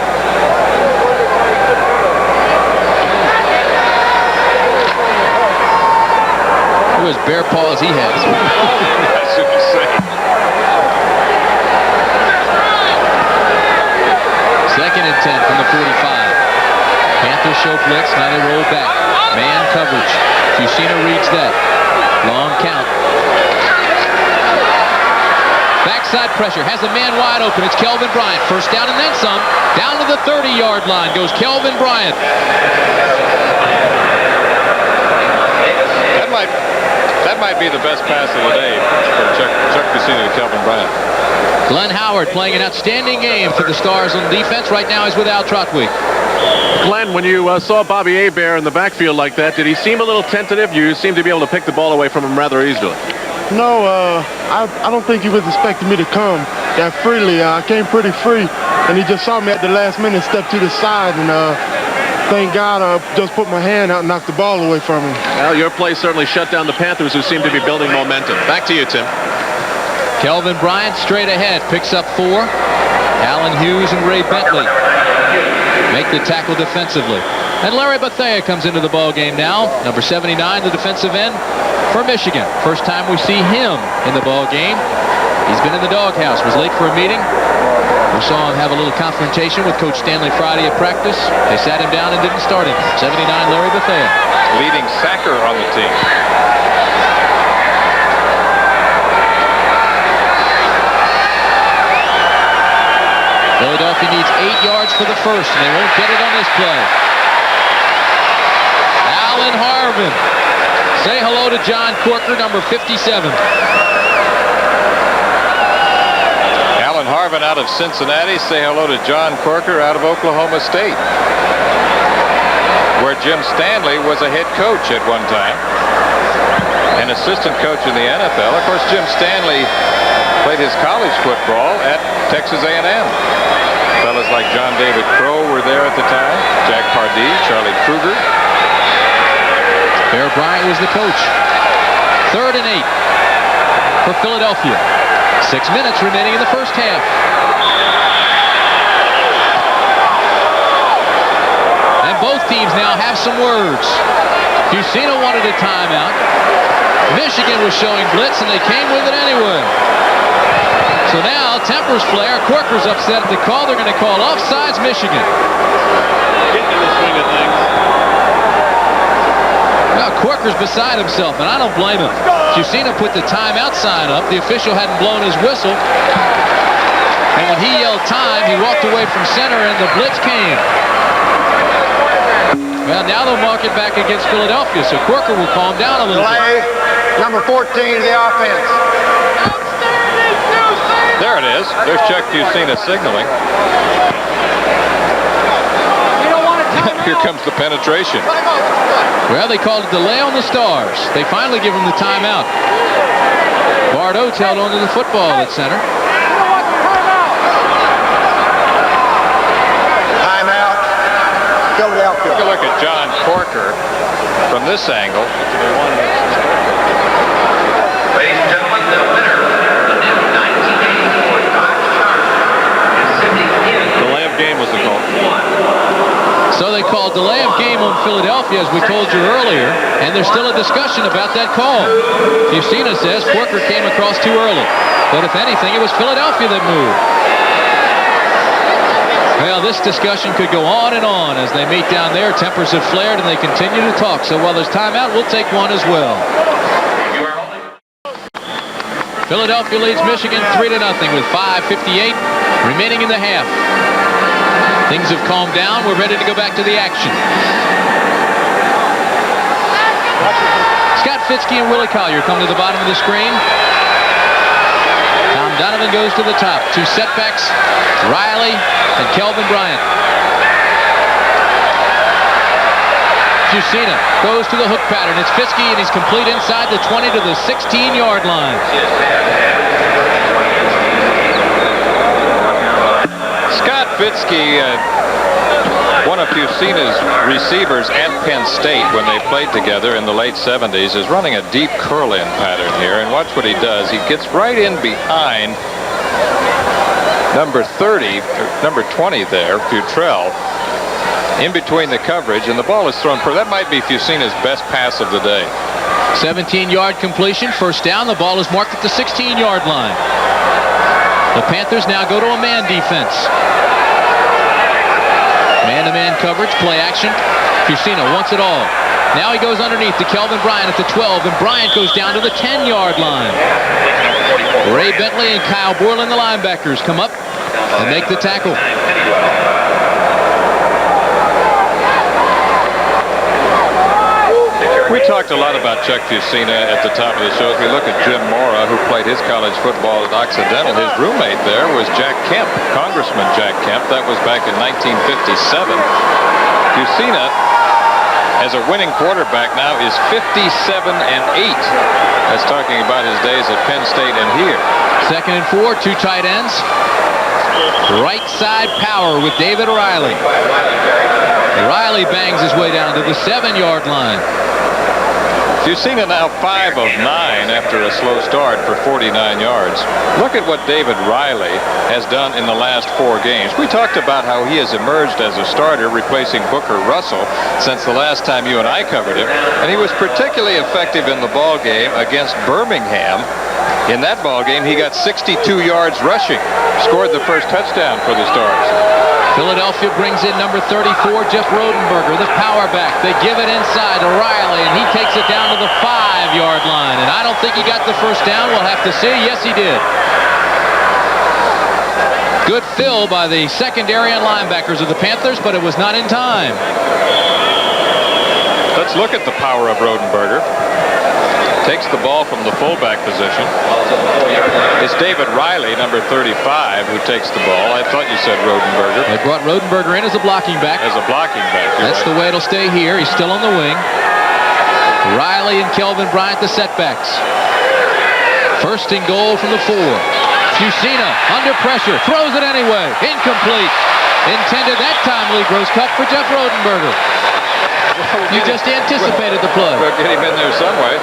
B: Look at his bear paws he has.
C: That's what you say.
B: Second and 10 from the 45. Panthers show blitz, now they roll back. Man coverage. Fusina reads that. Long count. Backside pressure, has a man wide open. It's Kelvin Bryant. First down and then some. Down to the 30-yard line goes Kelvin Bryant.
C: That might be the best pass of the day from Chuck Fusina to Kelvin Bryant.
B: Glenn Howard playing an outstanding game for the Stars on defense. Right now he's with Al Trotweek.
E: Glenn, when you saw Bobby Hebert in the backfield like that, did he seem a little tentative? You seem to be able to pick the ball away from him rather easily.
H: No, I don't think he was expecting me to come that freely. I came pretty free, and he just saw me at the last minute, step to the side, and thank God I just put my hand out and knocked the ball away from him.
E: Well, your play certainly shut down the Panthers, who seem to be building momentum. Back to you, Tim.
B: Kelvin Bryant straight ahead, picks up 4. Allen Hughes and Ray Bentley make the tackle defensively. And Larry Bethea comes into the ball game now. Number 79, the defensive end for Michigan. First time we see him in the ball game. He's been in the doghouse, was late for a meeting. We saw him have a little confrontation with Coach Stanley Friday at practice. They sat him down and didn't start him. 79, Larry Bethea.
C: Leading sacker on the team.
B: Philadelphia needs 8 yards for the first, and they won't get it on this play. Alan Harvin. Say hello to John Corker, number 57.
C: Alan Harvin out of Cincinnati. Say hello to John Corker out of Oklahoma State, where Jim Stanley was a head coach at one time, an assistant coach in the NFL. Of course, Jim Stanley played his college football at Texas A&M. Fellas like John David Crow were there at the time. Jack Pardee, Charlie Kruger.
B: Bear Bryant was the coach. 3rd and 8 for Philadelphia. 6 minutes remaining in the first half. And both teams now have some words. Fusina wanted a timeout. Michigan was showing blitz, and they came with it anyway. So now, tempers flare. Corker's upset at the call. They're going to call offsides Michigan.
E: Getting in the swing of things.
B: Now, Corker's beside himself, and I don't blame him. Fusina put the timeout sign up. The official hadn't blown his whistle. And when he yelled time, he walked away from center, and the blitz came. Well, now they'll mark it back against Philadelphia, so Corker will calm down a little
D: Delay, number 14 of the offense.
C: There it is. There's Chuck Fusina signaling. Here comes the penetration.
B: Well, they called a delay on the Stars. They finally give him the timeout. Bart Oates held on to the football at center.
D: Timeout, Philadelphia.
C: Take a look at John Corker from this angle.
I: Ladies and gentlemen, the winner of the new 1984 Dodge Charger is Cindy Kim.
E: Delay of game was the call.
B: So they called delay of game on Philadelphia, as we told you earlier, and there's still a discussion about that call. Fusina says Corker came across too early, but if anything, it was Philadelphia that moved. Well, this discussion could go on and on as they meet down there. Tempers have flared and they continue to talk. So while there's timeout, we'll take one as well. Philadelphia leads Michigan 3-0 with 5:58 remaining in the half. Things have calmed down. We're ready to go back to the action. Scott Fitzke and Willie Collier come to the bottom of the screen. Tom Donovan goes to the top. Two setbacks, Riley and Kelvin Bryant. Fusina goes to the hook pattern. It's Fitzke, and he's complete inside the 20 to the 16-yard line.
C: Scott Fitzke, one of Fusina's receivers at Penn State when they played together in the late 70s, is running a deep curl-in pattern here. And watch what he does. He gets right in behind number 30, or number 20 there, Futrell, in between the coverage, and the ball is thrown for. That might be Fusina's best pass of the day.
B: 17-yard completion, first down. The ball is marked at the 16-yard line. The Panthers now go to a man defense. Man-to-man coverage, play action. Fusina wants it all. Now he goes underneath to Kelvin Bryant at the 12, and Bryant goes down to the 10-yard line. Ray Bentley and Kyle Borland, the linebackers, come up and make the tackle.
C: We talked a lot about Chuck Fusina at the top of the show. If we look at Jim Mora, who played his college football at Occidental, his roommate there was Jack Kemp, Congressman Jack Kemp. That was back in 1957. Fusina, as a winning quarterback now, is 57-8. That's talking about his days at Penn State and here.
B: 2nd and 4, two tight ends. Right side power with David Riley. Riley bangs his way down to the 7-yard line.
C: Fusina now 5 of 9 after a slow start for 49 yards. Look at what David Riley has done in the last 4 games. We talked about how he has emerged as a starter, replacing Booker Russell since the last time you and I covered him. And he was particularly effective in the ball game against Birmingham. In that ball game, he got 62 yards rushing, scored the first touchdown for the Stars.
B: Philadelphia brings in number 34, Jeff Rodenberger, the power back. They give it inside to Riley, and he takes it down to the 5-yard line. And I don't think he got the first down. We'll have to see. Yes, he did. Good fill by the secondary and linebackers of the Panthers, but it was not in time.
C: Let's look at the power of Rodenberger. Takes the ball from the fullback position. It's David Riley, number 35, who takes the ball. I thought you said Rodenberger.
B: They brought Rodenberger in as a blocking back.
C: As a blocking back.
B: That's right. The way it'll stay here. He's still on the wing. Riley and Kelvin Bryant, the setbacks. 1st and goal from the 4. Fusina under pressure, throws it anyway. Incomplete. Intended that time, Lee Grosscup, for Jeff Rodenberger. You just anticipated the play.
C: We'll get him in there some way.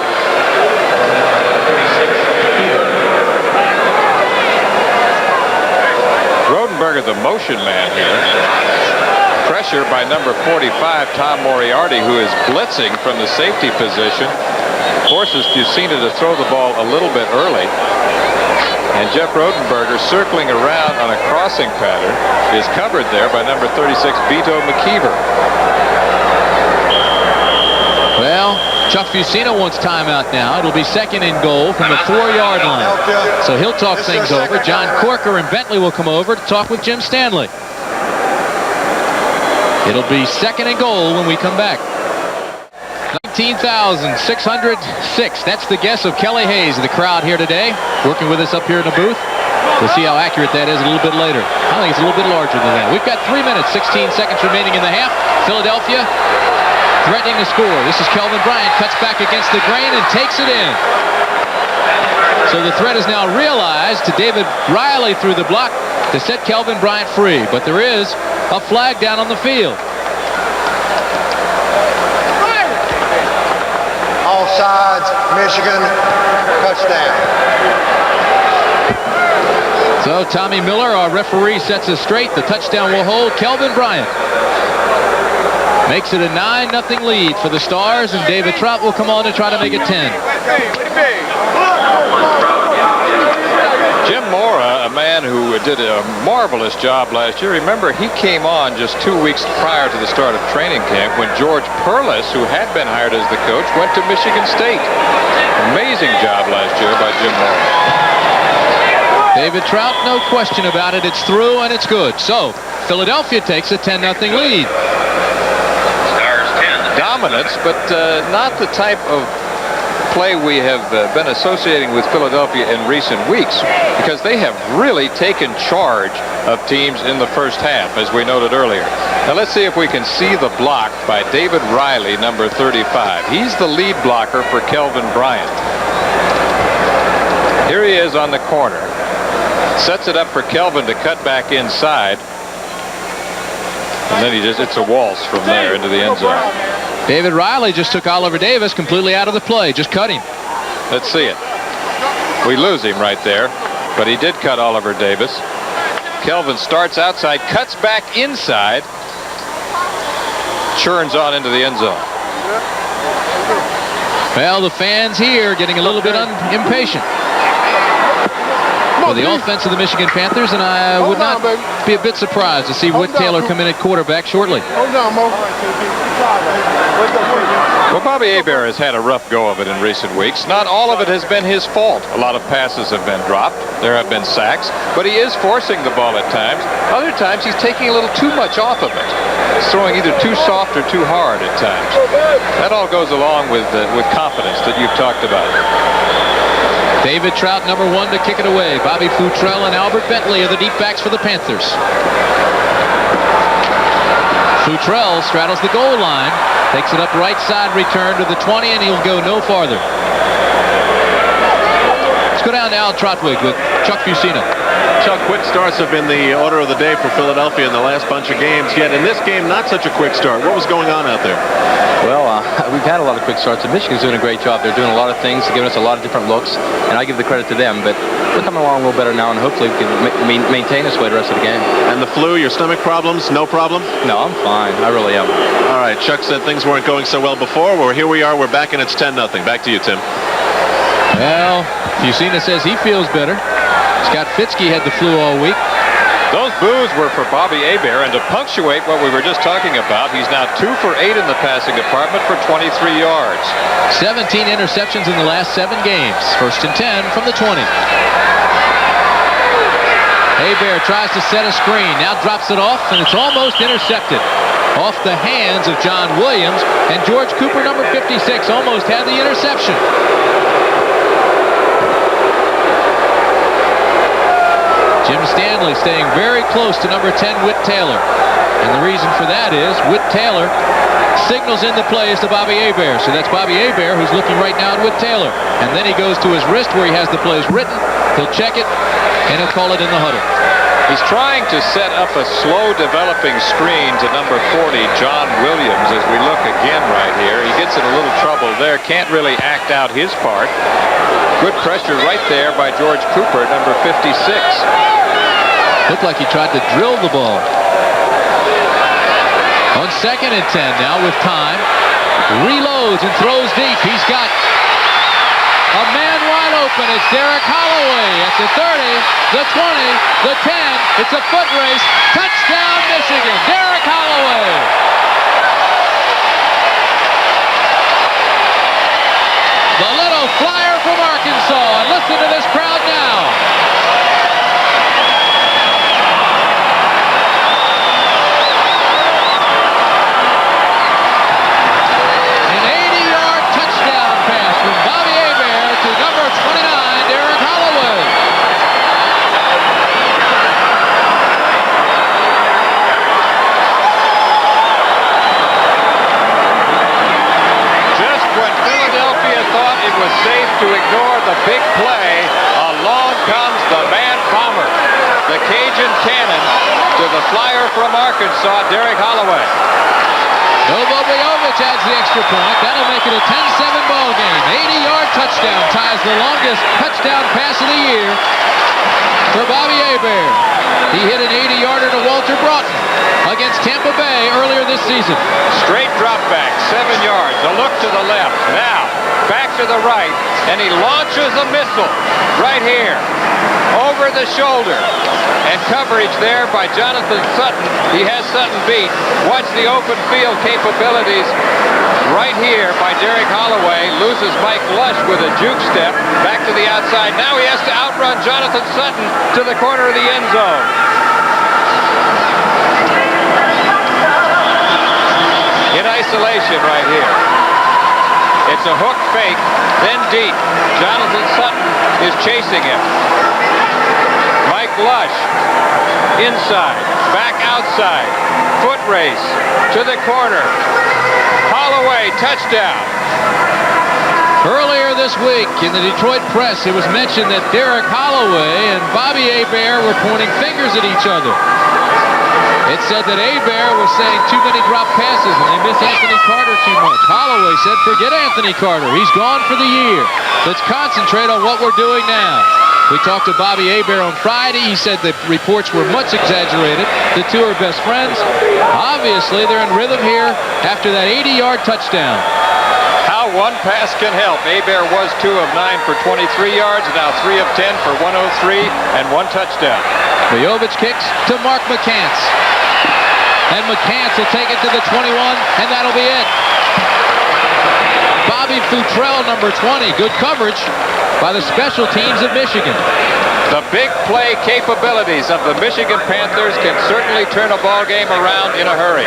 C: Rodenberger, the motion man here. Pressure by number 45, Tom Moriarty, who is blitzing from the safety position. Forces Fusina to throw the ball a little bit early. And Jeff Rodenberger, circling around on a crossing pattern, is covered there by number 36, Vito McKeever.
B: Well, Chuck Fusina wants timeout now. It'll be 2nd and goal from the 4-yard line. So he'll talk things over. John Corker and Bentley will come over to talk with Jim Stanley. It'll be 2nd and goal when we come back. 19,606. That's the guess of Kelly Hayes, the crowd here today, working with us up here in the booth. We'll see how accurate that is a little bit later. I think it's a little bit larger than that. We've got 3 minutes, 16 seconds remaining in the half. Philadelphia threatening to score. This is Kelvin Bryant, cuts back against the grain and takes it in. So the threat is now realized to David Riley through the block to set Kelvin Bryant free. But there is a flag down on the field.
D: Offsides, Michigan, touchdown.
B: So Tommy Miller, our referee, sets us straight. The touchdown will hold. Kelvin Bryant makes it a 9-0 lead for the Stars, and David Trout will come on to try to make it 10.
C: Jim Mora, a man who did a marvelous job last year. Remember, he came on just 2 weeks prior to the start of training camp when George Perlis, who had been hired as the coach, went to Michigan State. Amazing job last year by Jim Mora.
B: David Trout, no question about it. It's through and it's good. So Philadelphia takes a 10-0 lead.
C: Dominance, but not the type of play we have been associating with Philadelphia in recent weeks, because they have really taken charge of teams in the first half, as we noted earlier. Now let's see if we can see the block by David Riley, number 35. He's the lead blocker for Kelvin Bryant. Here he is on the corner. Sets it up for Kelvin to cut back inside. And then it's a waltz from there into the end zone.
B: David Riley just took Oliver Davis completely out of the play. Just cut him.
C: Let's see it. We lose him right there, but he did cut Oliver Davis. Kelvin starts outside, cuts back inside, churns on into the end zone.
B: Well, the fans here getting a little bit impatient for the offense of the Michigan Panthers, and I would not be a bit surprised to see Whit Taylor come in at quarterback shortly.
C: Well, Bobby Hebert has had a rough go of it in recent weeks. Not all of it has been his fault. A lot of passes have been dropped. There have been sacks, but he is forcing the ball at times. Other times he's taking a little too much off of it. He's throwing either too soft or too hard at times. That all goes along with confidence that you've talked about.
B: David Trout, number 1, to kick it away. Bobby Futrell and Albert Bentley are the deep backs for the Panthers. Futrell straddles the goal line, takes it up right side, return to the 20, and he'll go no farther. Let's go down to Al Trotwig with Chuck Fusina.
E: Chuck, quick starts have been the order of the day for Philadelphia in the last bunch of games, yet in this game, not such a quick start. What was going on out there?
K: Well, we've had a lot of quick starts, and Michigan's doing a great job. They're doing a lot of things, giving us a lot of different looks, and I give the credit to them. But we're coming along a little better now, and hopefully we can maintain this way the rest of the game.
E: And the flu, your stomach problems, no problem?
K: No, I'm fine. I really am.
E: All right, Chuck said things weren't going so well before. Well, here we are. We're back, and it's 10-0. Back to you, Tim.
B: Well, Fusina says he feels better. Scott Fitzke had the flu all week.
C: Those boos were for Bobby Hebert, and to punctuate what we were just talking about, he's now 2 for 8 in the passing department for 23 yards.
B: 17 interceptions in the last 7 games. 1st and 10 from the 20. Hebert tries to set a screen, now drops it off, and it's almost intercepted. Off the hands of John Williams, and George Cooper, number 56, almost had the interception. Jim Stanley staying very close to number 10, Whit Taylor. And the reason for that is Whit Taylor signals in the plays to Bobby Hebert. So that's Bobby Hebert who's looking right now at Whit Taylor. And then he goes to his wrist where he has the plays written. He'll check it, and he'll call it in the huddle.
C: He's trying to set up a slow developing screen to number 40, John Williams, as we look again right here. He gets in a little trouble there. Can't really act out his part. Good pressure right there by George Cooper, number 56.
B: Looked like he tried to drill the ball. On 2nd and 10 now with time. Reloads and throws deep. He's got a man wide open. It's Derek Holloway at the 30, the 20, the 10. It's a foot race. Touchdown, Michigan. Derek Holloway. The little flyer from Arkansas. And listen to this crowd now.
C: Safe to ignore the big play. Along comes the man bomber, the Cajun cannon, to the flyer from Arkansas, Derek Holloway.
B: Novo Bojovic adds the extra point. That'll make it a 10-7 ball game. 80-yard touchdown ties the longest touchdown pass of the year for Bobby Hebert. He hit an 80-yarder to Walter Broughton against Tampa Bay earlier this season.
C: Straight drop back, 7 yards. A look to the left. Now back to the right, and he launches a missile right here over the shoulder. And coverage there by Jonathan Sutton. He has Sutton beat. Watch the open field capabilities right here by Derek Holloway. Loses Mike Lush with a juke step. Back to the outside. Now he has to outrun Jonathan Sutton to the corner of the end zone. In isolation right here. It's a hook fake, then deep. Jonathan Sutton is chasing him. Mike Lush, inside, back outside, foot race to the corner. Holloway, touchdown.
B: Earlier this week in the Detroit press, it was mentioned that Derek Holloway and Bobby Hebert were pointing fingers at each other. It said that Hebert was saying too many drop passes and they miss Anthony Carter too much. Holloway said, forget Anthony Carter. He's gone for the year. Let's concentrate on what we're doing now. We talked to Bobby Hebert on Friday. He said the reports were much exaggerated. The two are best friends. Obviously, they're in rhythm here after that 80-yard touchdown.
C: How one pass can help. Hebert was 2 of 9 for 23 yards, now 3 of 10 for 103 and 1 touchdown.
B: Bojovic kicks to Mark McCants. And McCants will take it to the 21, and that'll be it. Bobby Futrell, number 20. Good coverage by the special teams of Michigan.
C: The big play capabilities of the Michigan Panthers can certainly turn a ball game around in a hurry.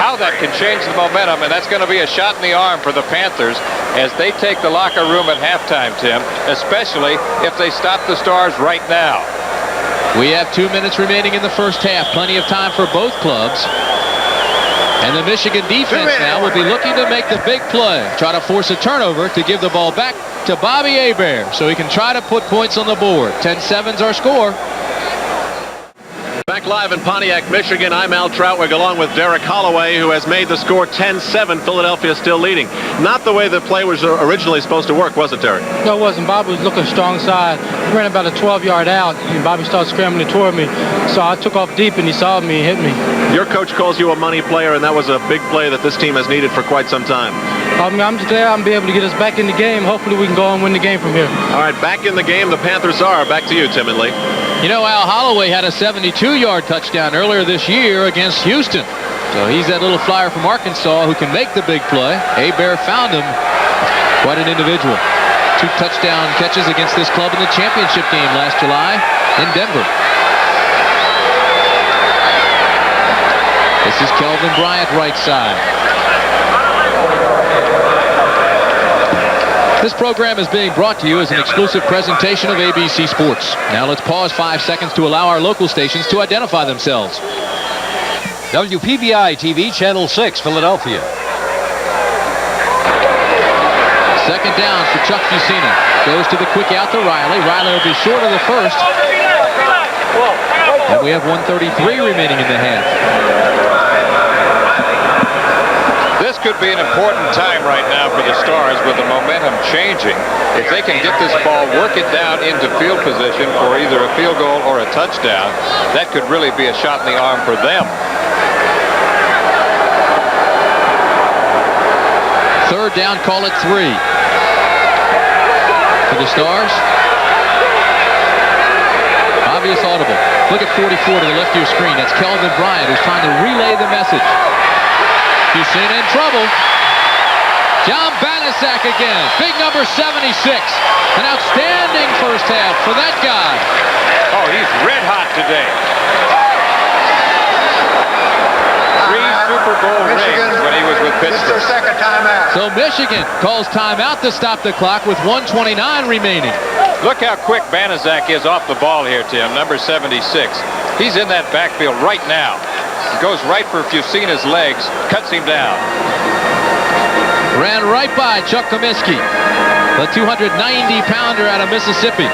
C: How that can change the momentum, and that's going to be a shot in the arm for the Panthers as they take the locker room at halftime, Tim, especially if they stop the Stars right now.
B: We have 2 minutes remaining in the first half. Plenty of time for both clubs. And the Michigan defense now will be looking to make the big play. Try to force a turnover to give the ball back to Bobby Hebert so he can try to put points on the board. 10-7's our score.
E: Back live in Pontiac, Michigan, I'm Al Troutwig along with Derek Holloway, who has made the score 10-7. Philadelphia still leading. Not the way the play was originally supposed to work, was it, Derek?
H: No, it wasn't. Bobby was looking strong side. He ran about a 12-yard out, and Bobby started scrambling toward me. So I took off deep, and he saw me and hit me.
E: Your coach calls you a money player, and that was a big play that this team has needed for quite some time.
H: I'm just glad I'm be able to get us back in the game. Hopefully we can go and win the game from here.
E: All right, back in the game, the Panthers are. Back to you, Tim and Lee.
B: You know, Al Holloway had a 72-yard touchdown earlier this year against Houston. So he's that little flyer from Arkansas who can make the big play. Hebert found him. Quite an individual. 2 touchdown catches against this club in the championship game last July in Denver. This is Kelvin Bryant, right side. This program is being brought to you as an exclusive presentation of ABC Sports. Now let's pause 5 seconds to allow our local stations to identify themselves.
L: WPBI TV, Channel 6, Philadelphia.
B: Second down for Chuck Fusina. Goes to the quick out to Riley. Riley will be short of the first. And we have 1:33 remaining in the half.
C: This could be an important time right now for the Stars with the momentum changing. If they can get this ball, work it down into field position for either a field goal or a touchdown, that could really be a shot in the arm for them.
B: Third down, call it 3. For the Stars. Obvious audible. Look at 44 to the left of your screen. That's Kelvin Bryant who's trying to relay the message. Fusina in trouble. John Banaszak again. Big number 76. An outstanding first half for that guy.
C: Oh, he's red hot today. 3 Super Bowl rings when he was with Pittsburgh.
D: Second timeout.
B: So Michigan calls timeout to stop the clock with 1:29 remaining.
C: Look how quick Banaszak is off the ball here, Tim. Number 76. He's in that backfield right now. Goes right for Fusina's legs, cuts him down.
B: Ran right by Chuck Comiskey, the 290-pounder out of Mississippi.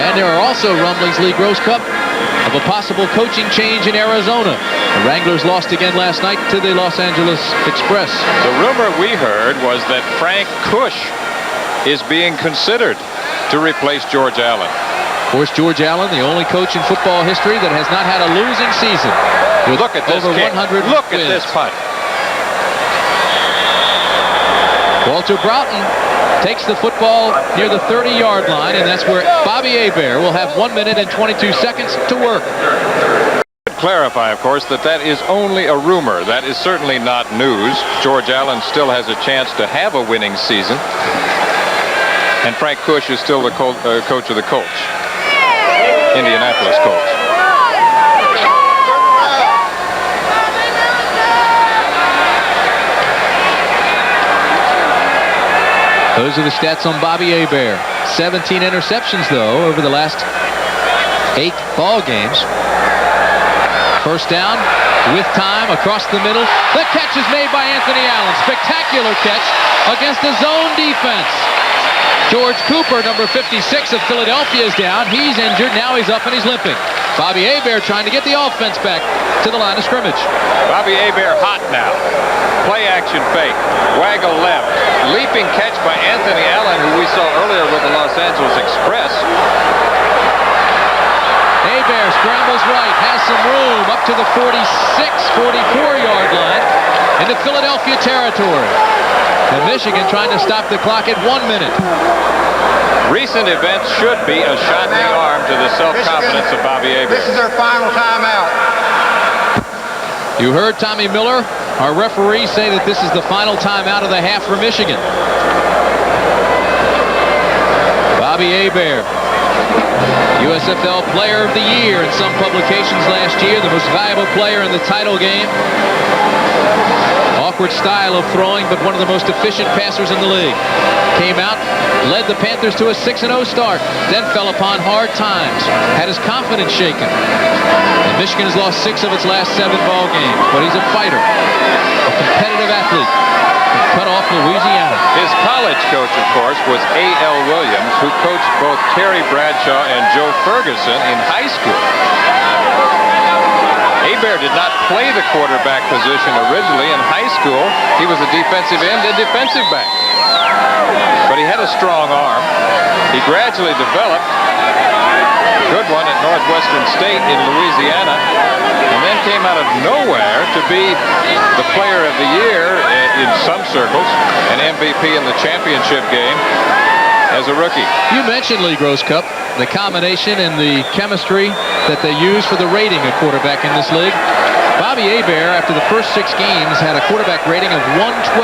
B: And there are also rumblings, Lee Grosscup, of a possible coaching change in Arizona. The Wranglers lost again last night to the Los Angeles Express.
C: The rumor we heard was that Frank Kush is being considered to replace George Allen.
B: Of course, George Allen, the only coach in football history that has not had a losing season.
C: Look at this
B: over
C: kick.
B: 100
C: Look
B: wins.
C: at this punt.
B: Walter Broughton takes the football near the 30-yard line, and that's where Bobby Hebert will have 1 minute and 22 seconds to work.
C: Clarify, of course, that is only a rumor. That is certainly not news. George Allen still has a chance to have a winning season. And Frank Kush is still the coach of the Colts. Indianapolis Colts.
B: Those are the stats on Bobby Hebert. 17 interceptions, though, over the last 8 ball games. First down, with time, across the middle. The catch is made by Anthony Allen. Spectacular catch against the zone defense. George Cooper, number 56 of Philadelphia, is down. He's injured. Now he's up and he's limping. Bobby Hebert trying to get the offense back to the line of scrimmage.
C: Bobby Hebert hot now. Play action fake. Waggle left. Leaping catch by Anthony Allen, who we saw earlier with the Los Angeles Express.
B: Hebert scrambles right, has some room up to the 46, 44-yard line into Philadelphia territory. And Michigan trying to stop the clock at 1 minute.
C: Recent events should be a shot in the arm to the self-confidence of Bobby Hebert.
D: This is their final timeout.
B: You heard Tommy Miller, our referee, say that this is the final timeout of the half for Michigan. Bobby Hebert, USFL Player of the Year in some publications last year, the most valuable player in the title game. Awkward style of throwing, but one of the most efficient passers in the league. Came out, led the Panthers to a 6-0 start, then fell upon hard times, had his confidence shaken. And Michigan has lost 6 of its last 7 ball games, but he's a fighter, a competitive athlete, cut off Louisiana.
C: His college coach, of course, was A.L. Williams, who coached both Terry Bradshaw and Joe Ferguson in high school. Hebert did not play the quarterback position originally in high school. He was a defensive end and defensive back. But he had a strong arm. He gradually developed a good one at Northwestern State in Louisiana, and then came out of nowhere to be the player of the year in some circles, an MVP in the championship game as a rookie.
B: You mentioned Lee Gross Cup, the combination and the chemistry that they use for the rating of quarterback in this league. Bobby Hebert, after the first 6 games, had a quarterback rating of 112.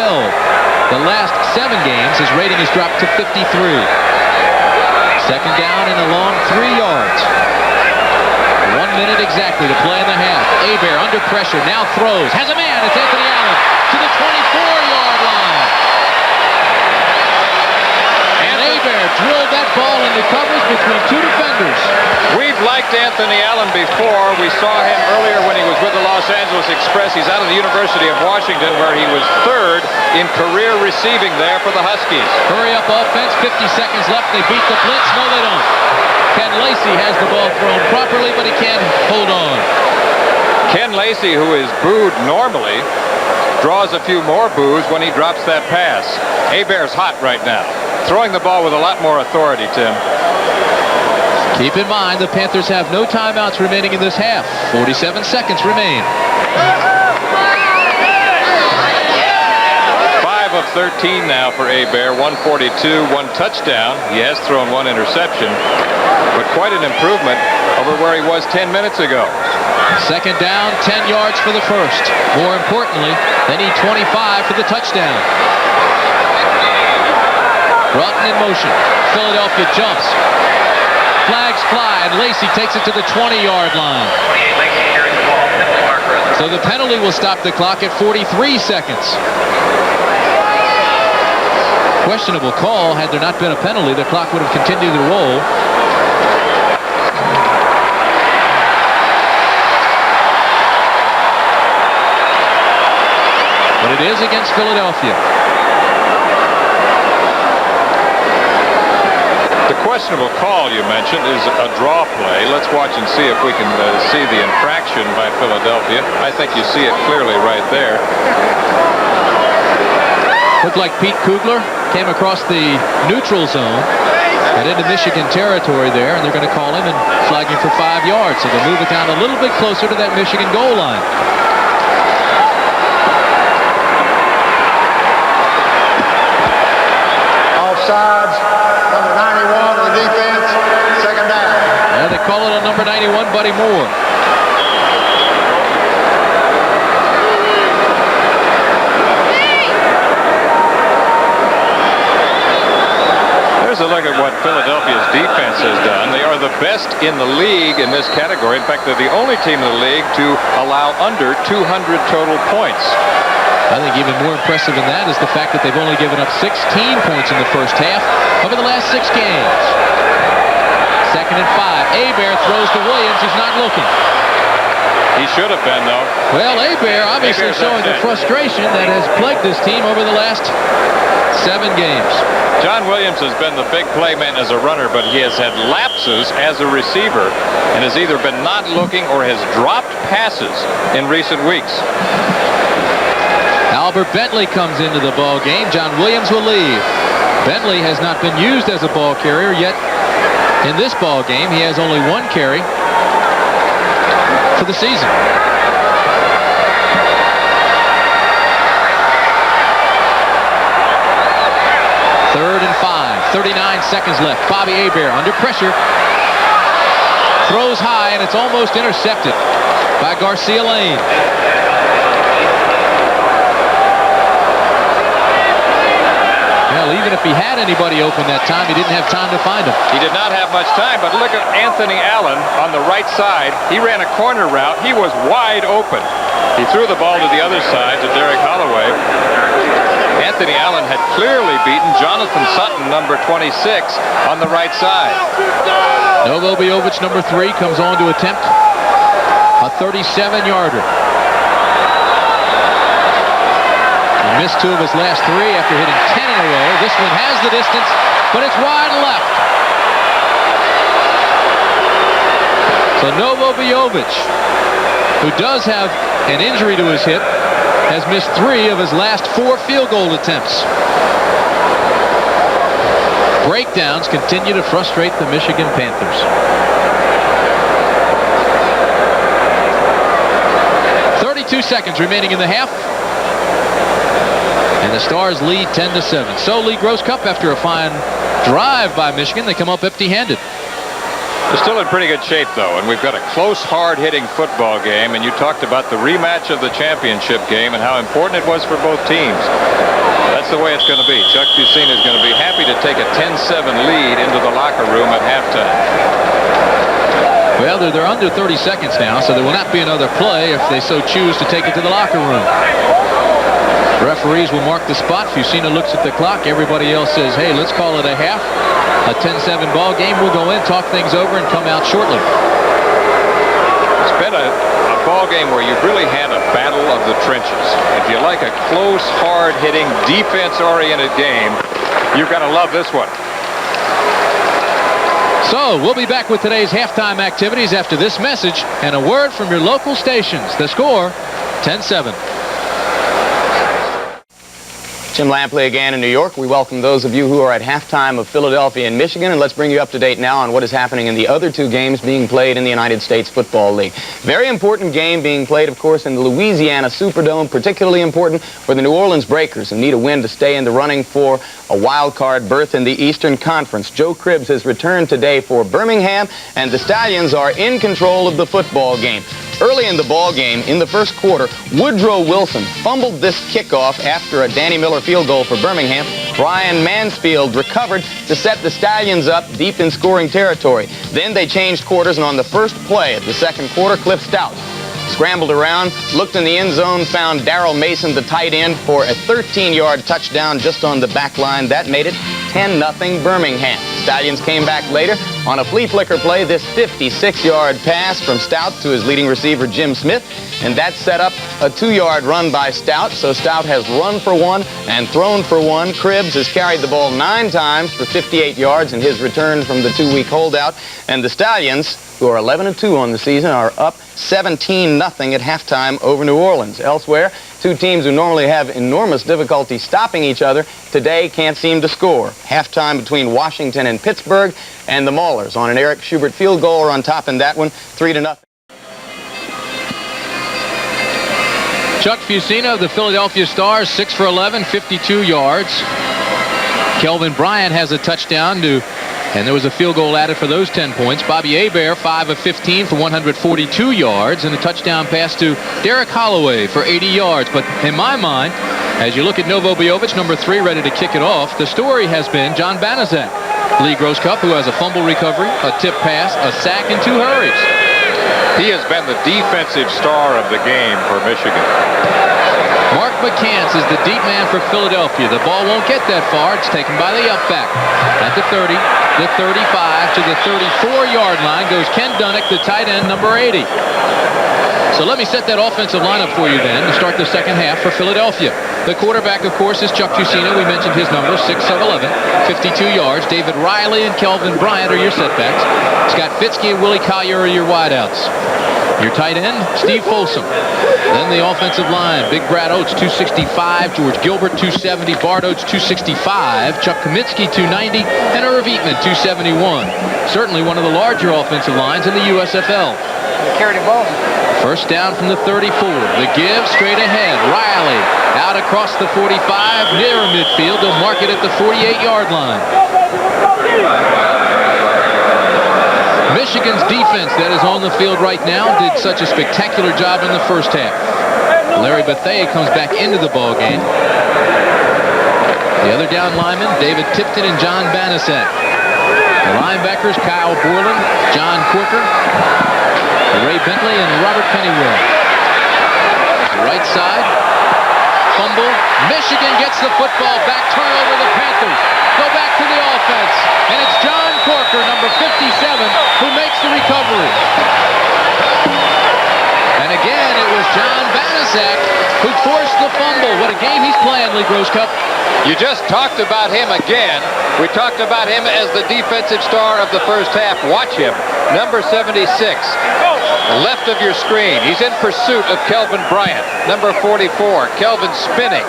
B: The last 7 games, his rating has dropped to 53. Second down and a long 3 yards. 1 minute exactly to play in the half. Hebert under pressure, now throws, has a man, it's Anthony Allen to the 24-yard line. And Hebert drilled that ball into coverage between 2 defenders.
C: We've liked Anthony Allen before. We saw him earlier when he was with the Los Angeles Express. He's out of the University of Washington, where he was 3rd in career receiving there for the Huskies.
B: Hurry up offense, 50 seconds left. They beat the blitz. No, they don't. Ken Lacey has the ball thrown properly, but he can't hold on.
C: Ken Lacey, who is booed normally, draws a few more boos when he drops that pass. Hebert's hot right now, throwing the ball with a lot more authority, Tim.
B: Keep in mind, the Panthers have no timeouts remaining in this half. 47 seconds remain.
C: 5 of 13 now for Hebert, 142, 1 touchdown. He has thrown 1 interception, but quite an improvement over where he was 10 minutes ago.
B: Second down, 10 yards for the first. More importantly, they need 25 for the touchdown. Broughton in motion. Philadelphia jumps. Flags fly, and Lacey takes it to the 20-yard line. So the penalty will stop the clock at 43 seconds. Questionable call. Had there not been a penalty, the clock would have continued to roll. But it is against Philadelphia.
C: The questionable call you mentioned is a draw play. Let's watch and see if we can see the infraction by Philadelphia. I think you see it clearly right there.
B: Looked like Pete Kugler came across the neutral zone and into Michigan territory there, and they're going to call him and flag him for 5 yards. So they'll move it down a little bit closer to that Michigan goal line.
D: sides, number 91 of the defense, second down.
B: Yeah, they call it on number 91, Buddy Moore.
C: Here's a look at what Philadelphia's defense has done. They are the best in the league in this category. In fact, they're the only team in the league to allow under 200 total points.
B: I think even more impressive than that is the fact that they've only given up 16 points in the first half over the last 6 games. 2nd and 5. Hebert throws to Williams. He's not looking.
C: He should have been, though.
B: Well, Hebert obviously showing the frustration that has plagued this team over the last 7 games.
C: John Williams has been the big playman as a runner, but he has had lapses as a receiver and has either been not looking or has dropped passes in recent weeks.
B: Albert Bentley comes into the ball game. John Williams will leave. Bentley has not been used as a ball carrier yet. In this ball game, he has only 1 carry for the season. Third and 5. 39 seconds left. Bobby Hebert under pressure. Throws high, and it's almost intercepted by Garcia Lane. Well, even if he had anybody open that time, he didn't have time to find him.
C: He did not have much time, but look at Anthony Allen on the right side. He ran a corner route. He was wide open. He threw the ball to the other side to Derek Holloway. Anthony Allen had clearly beaten Jonathan Sutton, number 26, on the right side.
B: Novo Bojovic, number 3, comes on to attempt a 37-yarder. He missed 2 of his last 3 after hitting 10 in a row. This one has the distance, but it's wide left. So Novo Bojovic, who does have an injury to his hip, has missed 3 of his last 4 field goal attempts. Breakdowns continue to frustrate the Michigan Panthers. 32 seconds remaining in the half. And the Stars lead 10-7. So Lee Gross Cup, after a fine drive by Michigan, they come up empty-handed.
C: They're still in pretty good shape, though, and we've got a close, hard-hitting football game, and you talked about the rematch of the championship game and how important it was for both teams. That's the way it's going to be. Chuck Fusina is going to be happy to take a 10-7 lead into the locker room at halftime.
B: Well, they're under 30 seconds now, so there will not be another play if they so choose to take it to the locker room. Referees will mark the spot. Fusina looks at the clock. Everybody else says, hey, let's call it a half. A 10-7 ball game. We'll go in, talk things over, and come out shortly.
C: It's been a ball game where you've really had a battle of the trenches. If you like a close, hard-hitting, defense-oriented game, you've got to love this one.
B: So we'll be back with today's halftime activities after this message and a word from your local stations. The score, 10-7.
J: Jim Lampley again in New York. We welcome those of you who are at halftime of Philadelphia and Michigan, and let's bring you up to date now on what is happening in the other 2 games being played in the United States Football League. Very important game being played, of course, in the Louisiana Superdome, particularly important for the New Orleans Breakers, who need a win to stay in the running for a wild card berth in the Eastern Conference. Joe Cribbs has returned today for Birmingham, and the Stallions are in control of the football game. Early in the ball game, in the first quarter, Woodrow Wilson fumbled this kickoff after a Danny Miller field goal for Birmingham. Brian Mansfield recovered to set the Stallions up deep in scoring territory. Then they changed quarters, and on the first play of the second quarter, Cliff Stout scrambled around, looked in the end zone, found Darrell Mason, the tight end, for a 13-yard touchdown just on the back line. That made it 10-0 Birmingham. Stallions came back later on a flea flicker play, this 56-yard pass from Stout to his leading receiver, Jim Smith, and that set up a 2-yard run by Stout. So Stout has run for 1 and thrown for 1. Cribbs has carried the ball 9 times for 58 yards in his return from the 2-week holdout, and the Stallions, who are 11-2 on the season, are up 17-0 at halftime over New Orleans. Elsewhere, 2 teams who normally have enormous difficulty stopping each other today can't seem to score. Halftime between Washington and Pittsburgh, and the Maulers on an Eric Schubert field goal are on top in that one, 3-0. Chuck
B: Fusina of the Philadelphia Stars, 6 for 11, 52 yards. Kelvin Bryant has a touchdown and there was a field goal added for those 10 points. Bobby Hebert, 5 of 15 for 142 yards, and a touchdown pass to Derek Holloway for 80 yards. But in my mind, as you look at Novo Bojovic, number 3, ready to kick it off, the story has been John Banaszak, Lee Gross Cup, who has a fumble recovery, a tip pass, a sack, and 2 hurries.
C: He has been the defensive star of the game for Michigan.
B: Mark McCants is the deep man for Philadelphia. The ball won't get that far. It's taken by the upback. At the 30, the 35, to the 34-yard line goes Ken Dunnick, the tight end, number 80. So let me set that offensive lineup for you then to start the second half for Philadelphia. The quarterback, of course, is Chuck Jusino. We mentioned his number, 6 of 11, 52 yards. David Riley and Kelvin Bryant are your setbacks. Scott Fitzke and Willie Collier are your wideouts. Your tight end, Steve Folsom. Then the offensive line, Big Brad Oates, 265. George Gilbert, 270. Bart Oates, 265. Chuck Kaminsky, 290. And Irv Eatman, 271. Certainly one of the larger offensive lines in the USFL.
M: Carry the ball.
B: First down from the 34. The give straight ahead. Riley out across the 45, near midfield. They'll mark it at the 48-yard line. Michigan's defense that is on the field right now did such a spectacular job in the first half. Larry Bethea comes back into the ball game. The other down linemen, David Tipton and John Banaszak. The linebackers, Kyle Borland, John Corker, Ray Bentley, and Robert Pennywell. The right side, fumble. Michigan gets the football back. Turnover the Panthers. Go back to the offense. And it's John Corker, number 57, who makes the recovery. And again, it was John Banaszak who forced the fumble. What a game he's playing, Lee Gross Cup.
C: You just talked about him again. We talked about him as the defensive star of the first half. Watch him. Number 76. Left of your screen. He's in pursuit of Kelvin Bryant. Number 44. Kelvin spinning.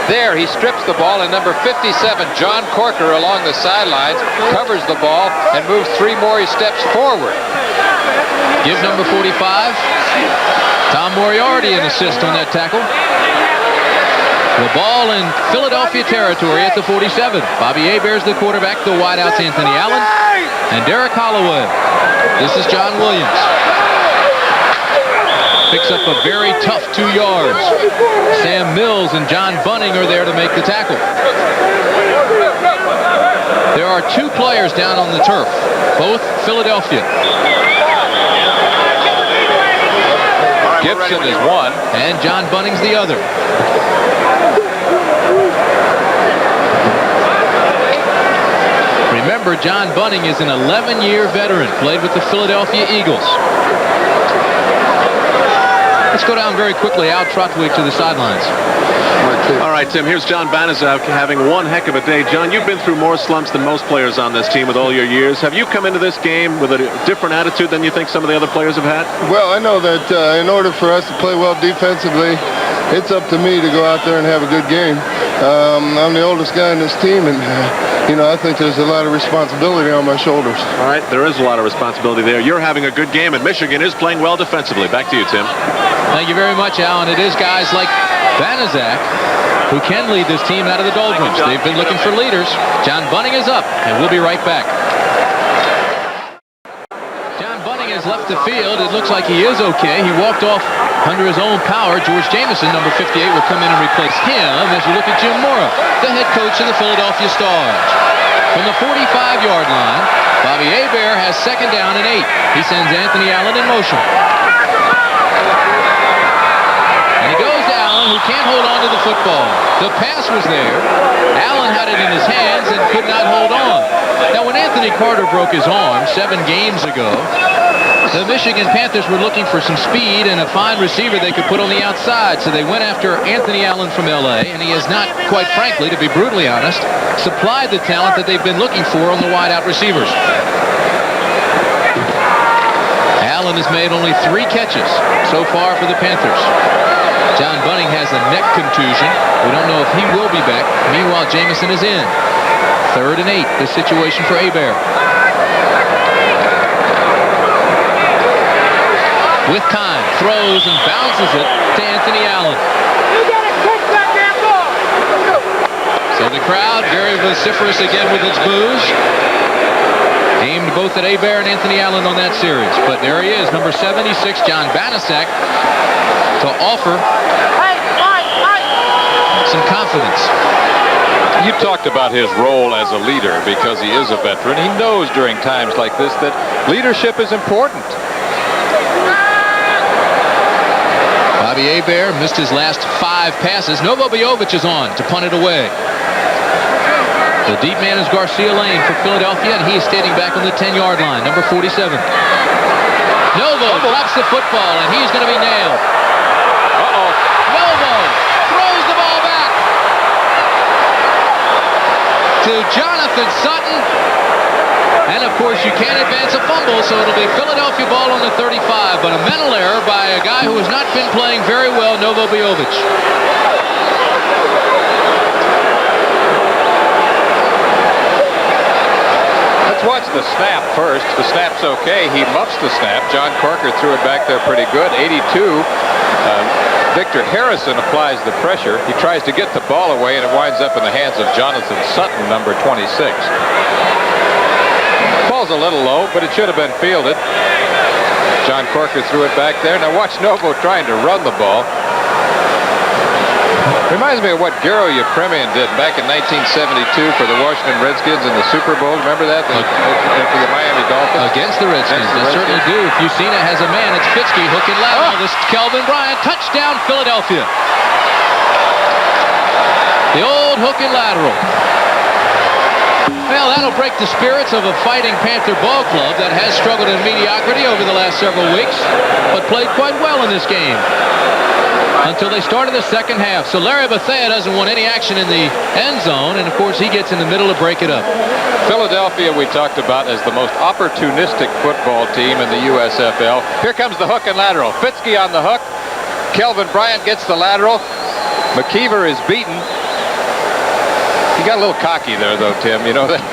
C: There, he strips the ball, and number 57, John Corker, along the sidelines, covers the ball and moves 3 more steps forward.
B: Give number 45, Tom Moriarty, an assist on that tackle. The ball in Philadelphia territory at the 47. Bobby Hebert's the quarterback, the wideouts Anthony Allen and Derek Holloway. This is John Williams. Picks up a very tough 2 yards. Sam Mills and John Bunning are there to make the tackle. There are 2 players down on the turf, both Philadelphia.
C: Gibson is one,
B: and John Bunning's the other. Remember, John Bunning is an 11-year veteran, played with the Philadelphia Eagles. Let's go down very quickly. Al Trotwick to the sidelines.
E: All right, Tim, here's John Banaszak having one heck of a day. John, you've been through more slumps than most players on this team with all your years. Have you come into this game with a different attitude than you think some of the other players have had?
F: Well, I know that in order for us to play well defensively, it's up to me to go out there and have a good game. I'm the oldest guy in this team, and I think there's a lot of responsibility on my shoulders.
E: All right, there is a lot of responsibility there. You're having a good game, and Michigan is playing well defensively. Back to you, Tim.
B: Thank you very much, Alan. It is guys like Banaszak who can lead this team out of the doldrums. They've been looking for leaders. John Bunning is up, and we'll be right back. John Bunning has left the field. It looks like he is okay. He walked off under his own power. George Jameson, number 58, will come in and replace him as we look at Jim Mora, the head coach of the Philadelphia Stars. From the 45-yard line, Bobby Hebert has second down and 8. He sends Anthony Allen in motion. And he goes to Allen, who can't hold on to the football. The pass was there. Allen had it in his hands and could not hold on. Now, when Anthony Carter broke his arm 7 games ago, the Michigan Panthers were looking for some speed and a fine receiver they could put on the outside, so they went after Anthony Allen from L.A., and he has not, quite frankly, to be brutally honest, supplied the talent that they've been looking for on the wideout receivers. Allen has made only 3 catches so far for the Panthers. John Bunning has a neck contusion. We don't know if he will be back. Meanwhile, Jameson is in. 3rd and 8, this situation for Hebert. With time, throws and bounces it to Anthony Allen. So the crowd very vociferous again with its boos. Aimed both at Hebert and Anthony Allen on that series. But there he is, number 76, John Banaszak, to offer some confidence.
C: You talked about his role as a leader because he is a veteran. He knows during times like this that leadership is important.
B: Bobby Hebert missed his last 5 passes. Novo Bojovic is on to punt it away. The deep man is Garcia Lane for Philadelphia, and he is standing back on the 10-yard line, number 47. Novo drops the football, and he's going to be nailed. Novo throws the ball back to Jonathan Sutton. And, of course, you can't advance a fumble, so it'll be Philadelphia ball on the 35. But a mental error by a guy who has not been playing very well, Novo Bojovic.
C: Let's watch the snap first. The snap's okay. He muffs the snap. John Corker threw it back there pretty good. 82. Victor Harrison applies the pressure. He tries to get the ball away, and it winds up in the hands of Jonathan Sutton, number 26. Ball's a little low, but it should have been fielded. John Corker threw it back there. Now watch Novo trying to run the ball. Reminds me of what Garo Yepremian did back in 1972 for the Washington Redskins in the Super Bowl. Remember that? For the Miami Dolphins?
B: Against the Redskins. They certainly do. If Fusina has a man, it's Fitzke, hook and lateral. This Kelvin Bryant, touchdown Philadelphia. The old hook and lateral. Well, that'll break the spirits of a fighting Panther ball club that has struggled in mediocrity over the last several weeks, but played quite well in this game until they started the second half. So Larry Bethea doesn't want any action in the end zone, and of course he gets in the middle to break it up.
C: Philadelphia we talked about as the most opportunistic football team in the USFL. Here comes the hook and lateral. Fitzke on the hook. Kelvin Bryant gets the lateral. McKeever is beaten. He got a little cocky there, though, Tim. You know that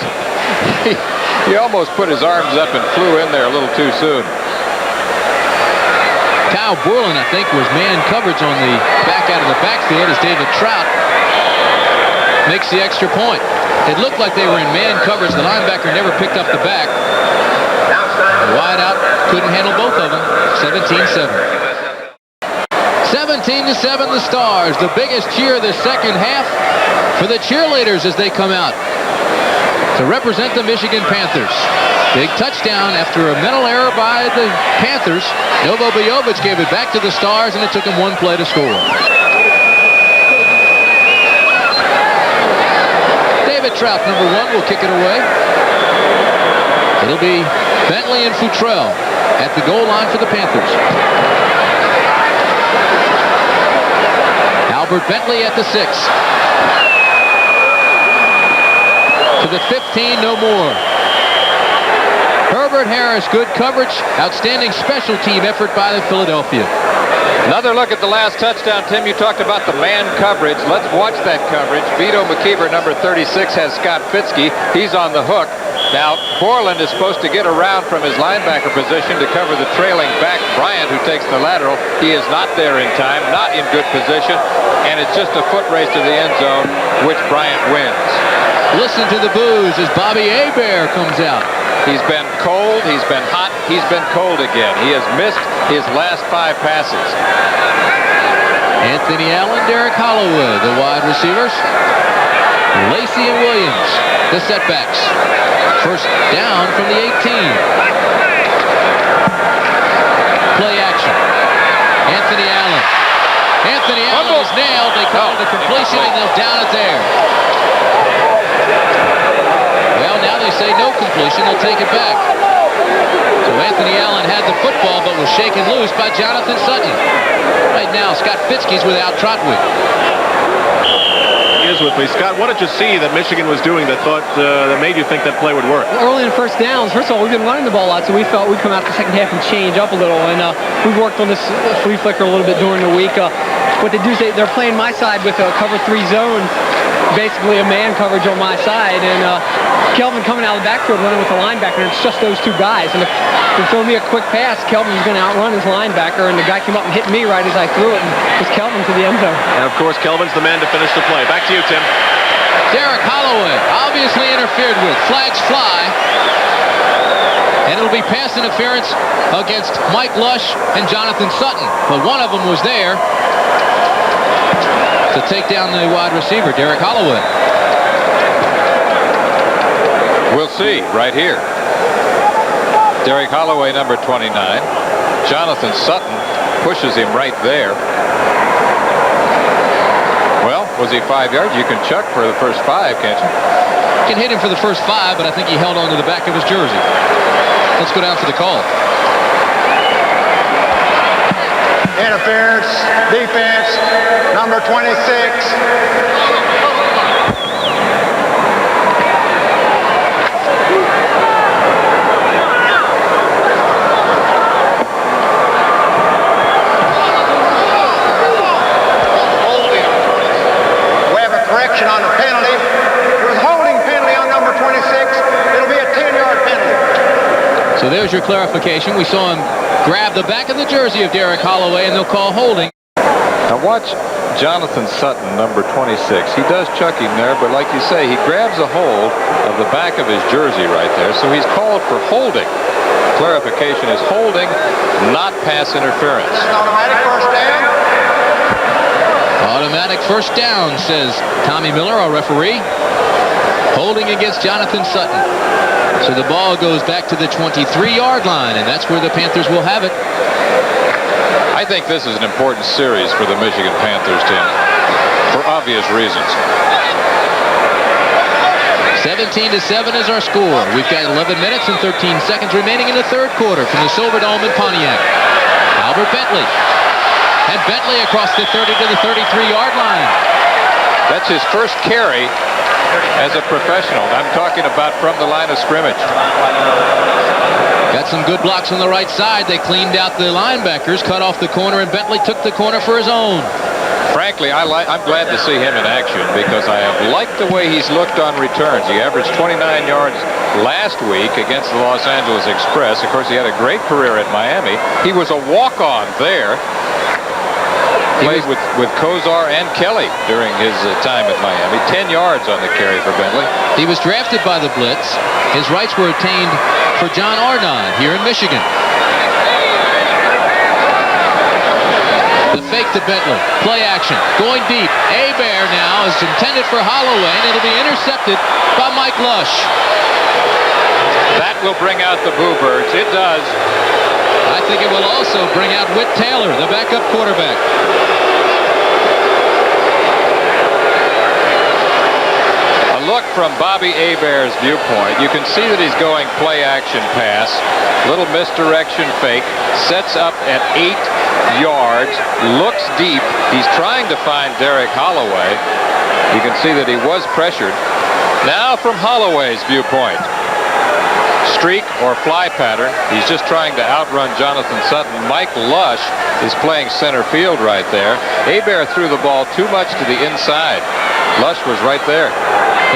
C: he almost put his arms up and flew in there a little too soon.
B: Kyle Borland, I think, was man coverage on the back out of the backfield as David Trout makes the extra point. It looked like they were in man coverage. The linebacker never picked up the back. The wide out couldn't handle both of them. 17-7. 17-7 the Stars. The biggest cheer of the second half for the cheerleaders as they come out to represent the Michigan Panthers. Big touchdown after a mental error by the Panthers. Novo Bojovic gave it back to the Stars, and it took him 1 play to score. David Trout, number 1, will kick it away. It'll be Bentley and Futrell at the goal line for the Panthers. Albert Bentley at the 6. To the 15, no more. Herbert Harris, good coverage. Outstanding special team effort by the Philadelphia.
C: Another look at the last touchdown, Tim. You talked about the man coverage. Let's watch that coverage. Vito McKeever, number 36, has Scott Fitzke. He's on the hook. Now, Borland is supposed to get around from his linebacker position to cover the trailing back Bryant, who takes the lateral. He is not there in time, not in good position, and it's just a foot race to the end zone, which Bryant wins.
B: Listen to the boos as Bobby Hebert comes out.
C: He's been cold, he's been hot, he's been cold again. He has missed his last 5 passes.
B: Anthony Allen, Derek Holloway, the wide receivers. Lacey and Williams, the setbacks. First down from the 18. Play action. Anthony Allen. Anthony Allen is nailed. They call it a completion, and they'll down it there. Well, now they say no completion. They'll take it back. So Anthony Allen had the football, but was shaken loose by Jonathan Sutton. Right now, Scott Fitzke's without Trotwick.
E: He is with me. Scott, what did you see that Michigan was doing that that made you think that play would work?
M: Well, early in the first downs, first of all, we've been running the ball a lot, so we felt we'd come out the second half and change up a little. And we've worked on this flea flicker a little bit during the week. What they do is they're playing my side with a cover 3 zone, basically a man coverage on my side, and Kelvin coming out of the backfield running with the linebacker, and it's just those 2 guys. And if they throw me a quick pass, Kelvin's going to outrun his linebacker, and the guy came up and hit me right as I threw it, and it was Kelvin to the end zone.
E: And of course, Kelvin's the man to finish the play. Back to you, Tim.
B: Derek Holloway, obviously interfered with. Flags fly. And it'll be pass interference against Mike Lush and Jonathan Sutton. But one of them was there to take down the wide receiver, Derek Holloway.
C: We'll see right here. Derek Holloway, number 29. Jonathan Sutton pushes him right there. Well, was he 5 yards? You can chuck for the first 5, can't you?
B: You can hit him for the first 5, but I think he held on to the back of his jersey. Let's go down for the call.
D: Interference, defense, number 26. On the penalty. It was holding penalty on number 26. It'll be a 10-yard penalty.
B: So there's your clarification. We saw him grab the back of the jersey of Derek Holloway, and they'll call holding.
C: Now watch Jonathan Sutton, number 26. He does chuck him there, but like you say, he grabs a hold of the back of his jersey right there, so he's called for holding. Clarification is holding, not pass interference.
D: Automatic first down.
B: Automatic first down, says Tommy Miller, our referee. Holding against Jonathan Sutton. So the ball goes back to the 23-yard line, and that's where the Panthers will have it.
C: I think this is an important series for the Michigan Panthers team, for obvious reasons.
B: 17-7 is our score. We've got 11 minutes and 13 seconds remaining in the third quarter from the Silverdome in Pontiac. Albert Bentley. And Bentley across the 30 to the 33-yard line.
C: That's his first carry as a professional. I'm talking about from the line of scrimmage.
B: Got some good blocks on the right side. They cleaned out the linebackers, cut off the corner, and Bentley took the corner for his own.
C: Frankly, I'm glad to see him in action because I have liked the way he's looked on returns. He averaged 29 yards last week against the Los Angeles Express. Of course, he had a great career at Miami. He was a walk-on there. Played with Kozar and Kelly during his time at Miami. 10 yards on the carry for Bentley.
B: He was drafted by the Blitz. His rights were obtained for John Arnott here in Michigan. The fake to Bentley. Play action. Going deep. Hebert now is intended for Holloway, and it'll be intercepted by Mike Lush.
C: That will bring out the Boo Birds. It does.
B: I think it will also bring out Whit Taylor, the backup quarterback.
C: A look from Bobby Hebert's viewpoint. You can see that he's going play action pass. Little misdirection fake. Sets up at 8 yards. Looks deep. He's trying to find Derek Holloway. You can see that he was pressured. Now from Holloway's viewpoint. Streak or fly pattern. He's just trying to outrun Jonathan Sutton. Mike Lush is playing center field right there. Hebert threw the ball too much to the inside. Lush was right there.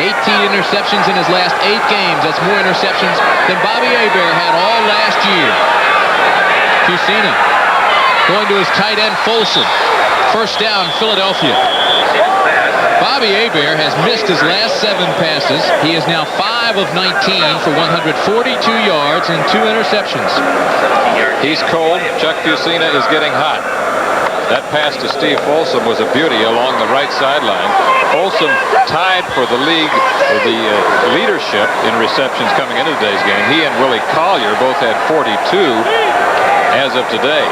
B: 18 interceptions in his last 8 games. That's more interceptions than Bobby Hebert had all last year. Fusina going to his tight end Folsom. First down, Philadelphia. Bobby Hebert has missed his last 7 passes. He is now 5 of 19 for 142 yards and 2 interceptions.
C: He's cold. Chuck Fusina is getting hot. That pass to Steve Folsom was a beauty along the right sideline. Folsom tied for the league, the leadership in receptions coming into today's game. He and Willie Collier both had 42 as of today.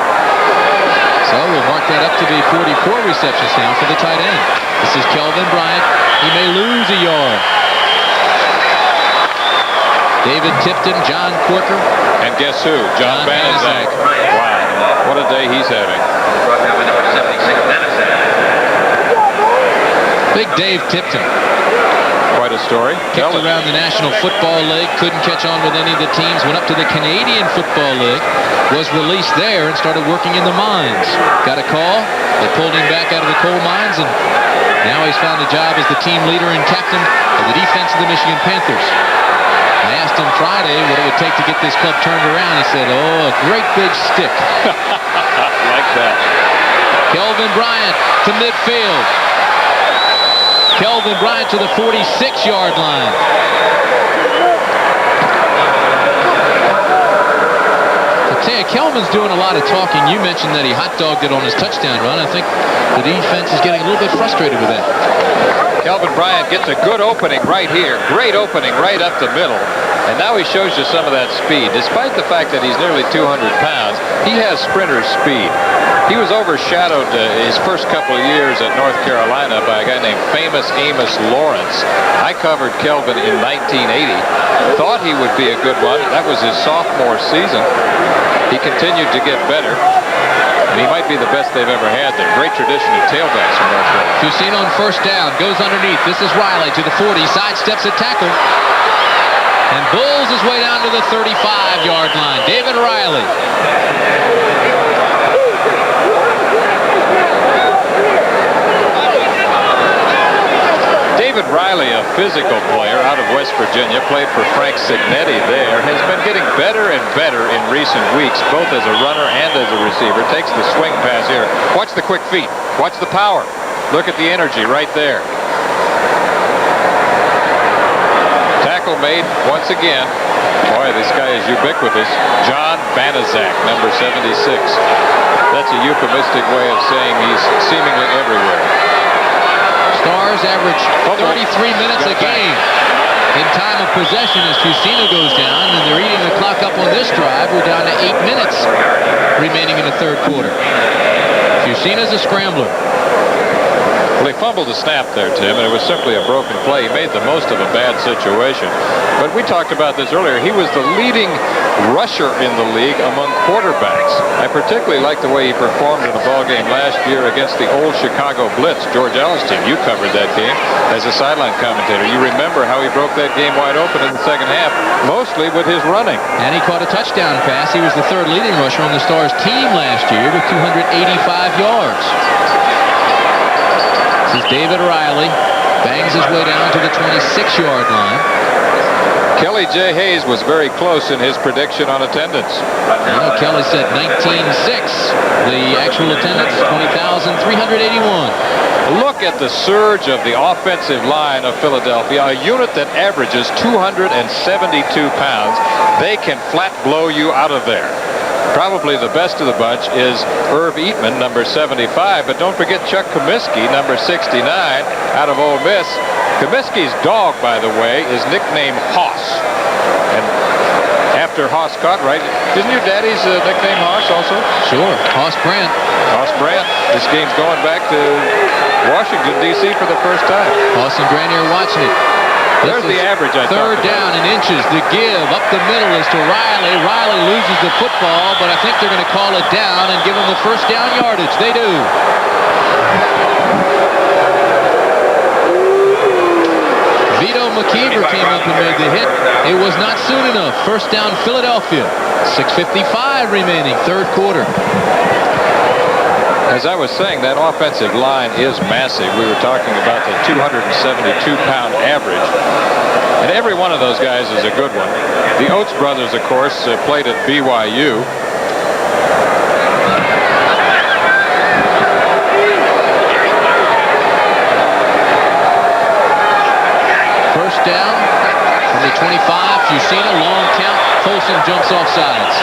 B: So we'll mark that up to be 44 receptions now for the tight end. This is Kelvin Bryant. He may lose a yard. David Tipton, John Corker.
C: And guess who? John Banaszak. Wow, what a day he's having.
B: Big Dave Tipton.
C: Quite a story.
B: Kicked around the National Football League, couldn't catch on with any of the teams, went up to the Canadian Football League, was released there and started working in the mines. Got a call, they pulled him back out of the coal mines, and now he's found a job as the team leader and captain of the defense of the Michigan Panthers. I asked him Friday what it would take to get this club turned around. He said, oh, a great big stick.
C: Like that.
B: Kelvin Bryant to midfield. Kelvin Bryant to the 46-yard line. I tell you, Kelvin's doing a lot of talking. You mentioned that he hot-dogged it on his touchdown run. I think the defense is getting a little bit frustrated with that.
C: Kelvin Bryant gets a good opening right here. Great opening right up the middle. And now he shows you some of that speed. Despite the fact that he's nearly 200 pounds, he has sprinter speed. He was overshadowed his first couple of years at North Carolina by a guy named Famous Amos Lawrence. I covered Kelvin in 1980. Thought he would be a good one. That was his sophomore season. He continued to get better. And he might be the best they've ever had there. Great tradition of tailbacks from North Carolina.
B: Fusino on first down. Goes underneath. This is Riley to the 40. Sidesteps a tackle. And bulls his way down to the 35-yard line. David Riley.
C: David Riley, a physical player out of West Virginia, played for Frank Signetti there, has been getting better and better in recent weeks, both as a runner and as a receiver. Takes the swing pass here. Watch the quick feet. Watch the power. Look at the energy right there. Tackle made once again. Boy, this guy is ubiquitous. John Banaszak, number 76. That's a euphemistic way of saying he's seemingly everywhere.
B: Stars average 33 minutes a game in time of possession as Fusino goes down, and they're eating the clock up on this drive. We're down to 8 minutes remaining in the third quarter. Fusino's a scrambler.
C: Well, he fumbled the snap there, Tim, and it was simply a broken play. He made the most of a bad situation. But we talked about this earlier. He was the leading rusher in the league among quarterbacks. I particularly like the way he performed in a ball game last year against the old Chicago Blitz, George Allen's team. You covered that game as a sideline commentator. You remember how he broke that game wide open in the second half, mostly with his running.
B: And he caught a touchdown pass. He was the third leading rusher on the Stars team last year with 285 yards. This is David Riley. Bangs his way down to the 26-yard line.
C: Kelly J. Hayes was very close in his prediction on attendance.
B: Kelly said 19,600. The actual attendance, 20,381.
C: Look at the surge of the offensive line of Philadelphia, a unit that averages 272 pounds. They can flat blow you out of there. Probably the best of the bunch is Irv Eatman, number 75, but don't forget Chuck Comiskey, number 69, out of Ole Miss. Comiskey's dog, by the way, is nicknamed Hoss. And after Hoss caught, right? Isn't your daddy's nickname Hoss also?
B: Sure, Hoss Brandt.
C: Hoss Brandt. This game's going back to Washington, D.C. for the first time.
B: Hoss and Granny are watching it.
C: There's the average I talked about.
B: Third down in inches. The give up the middle is to Riley. Riley loses the football, but I think they're going to call it down and give him the first down yardage. They do. Vito McKeever came up and made the hit. It was not soon enough. First down Philadelphia. 6:55 remaining, third quarter.
C: As I was saying, that offensive line is massive. We were talking about the 272-pound average. And every one of those guys is a good one. The Oates brothers, of course, played at BYU.
B: First down from the 25. Fusino, long count. Folsom jumps off sides.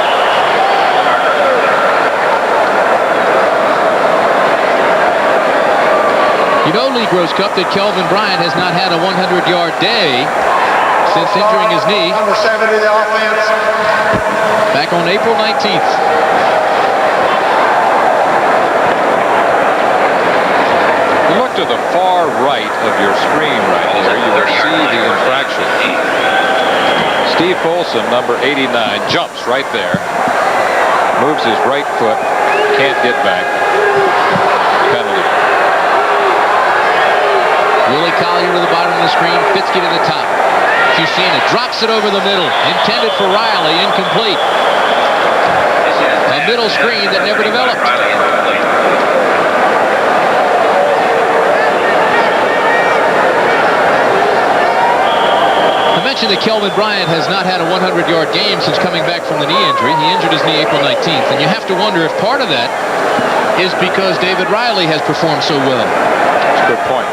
B: You know, Lee Grosscup, that Kelvin Bryant has not had a 100-yard day since injuring his knee.
D: Number 70, the offense.
B: Back on April 19th.
C: Look to the far right of your screen right here. You will see the infraction. Steve Folsom, number 89, jumps right there. Moves his right foot. Can't get back. Penalty.
B: Willie Collier to the bottom of the screen. Fitzke to the top. Fusina drops it over the middle. Intended for Riley. Incomplete. A middle screen that never developed. I mentioned that Kelvin Bryant has not had a 100-yard game since coming back from the knee injury. He injured his knee April 19th. And you have to wonder if part of that is because David Riley has performed so well.
C: That's a good point.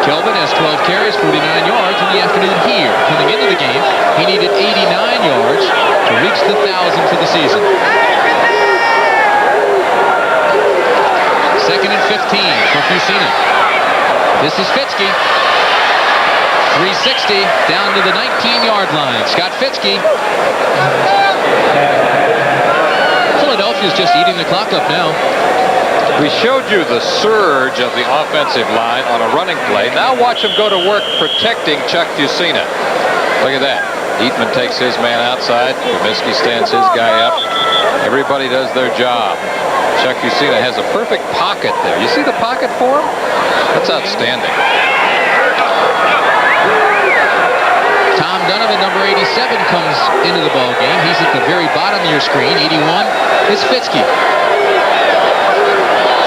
B: Kelvin has 12 carries, 49 yards in the afternoon here. Coming into the game, he needed 89 yards to reach the 1,000 for the season. 2nd and 15 for Fusina. This is Fitzke. 360 down to the 19-yard line. Scott Fitzke. Philadelphia's just eating the clock up now.
C: We showed you the surge of the offensive line on a running play. Now watch him go to work protecting Chuck Fusina. Look at that. Eatman takes his man outside. Comiskey stands his guy up. Everybody does their job. Chuck Fusina has a perfect pocket there. You see the pocket for him? That's outstanding.
B: Tom Donovan, number 87, comes into the ball game. He's at the very bottom of your screen. 81 is Fitzke.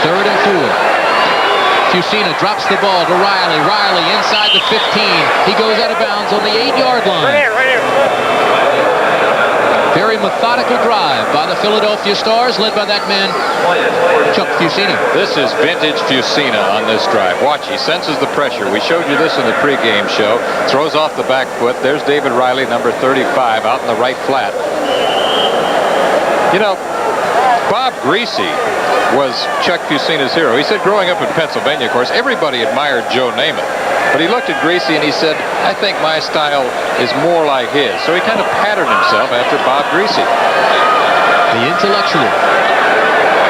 B: 3rd and 4. Fusina drops the ball to Riley. Riley inside the 15. He goes out of bounds on the 8-yard line.
D: Right here.
B: Very methodical drive by the Philadelphia Stars, led by that man, Chuck Fusina.
C: This is vintage Fusina on this drive. Watch, he senses the pressure. We showed you this in the pregame show. Throws off the back foot. There's David Riley, number 35, out in the right flat. You know, Bob Greasy was Chuck Fusina's hero. He said growing up in Pennsylvania, of course, everybody admired Joe Namath. But he looked at Greasy and he said, I think my style is more like his. So he kind of patterned himself after Bob Greasy.
B: The intellectual.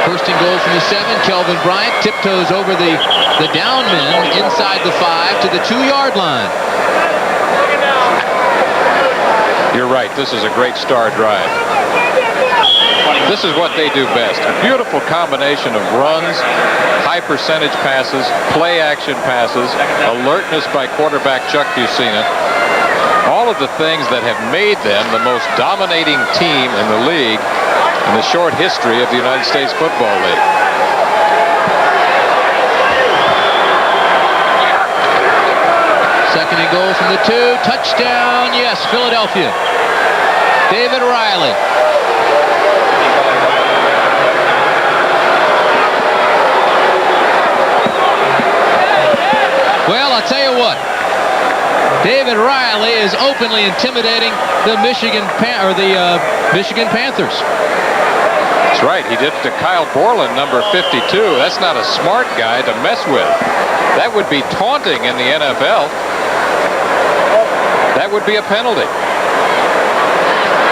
B: 1st and goal from the 7. Kelvin Bryant tiptoes over the down men inside the 5 to the 2-yard line.
C: You're right. This is a great star drive. This is what they do best. A beautiful combination of runs, high percentage passes, play action passes, alertness by quarterback Chuck Fusina. All of the things that have made them the most dominating team in the league in the short history of the United States Football League.
B: Second and goal from the 2. Touchdown, yes, Philadelphia. David Riley. Well, I'll tell you what. David Riley is openly intimidating the Michigan Panthers.
C: That's right. He did it to Kyle Borland, number 52. That's not a smart guy to mess with. That would be taunting in the NFL. That would be a penalty.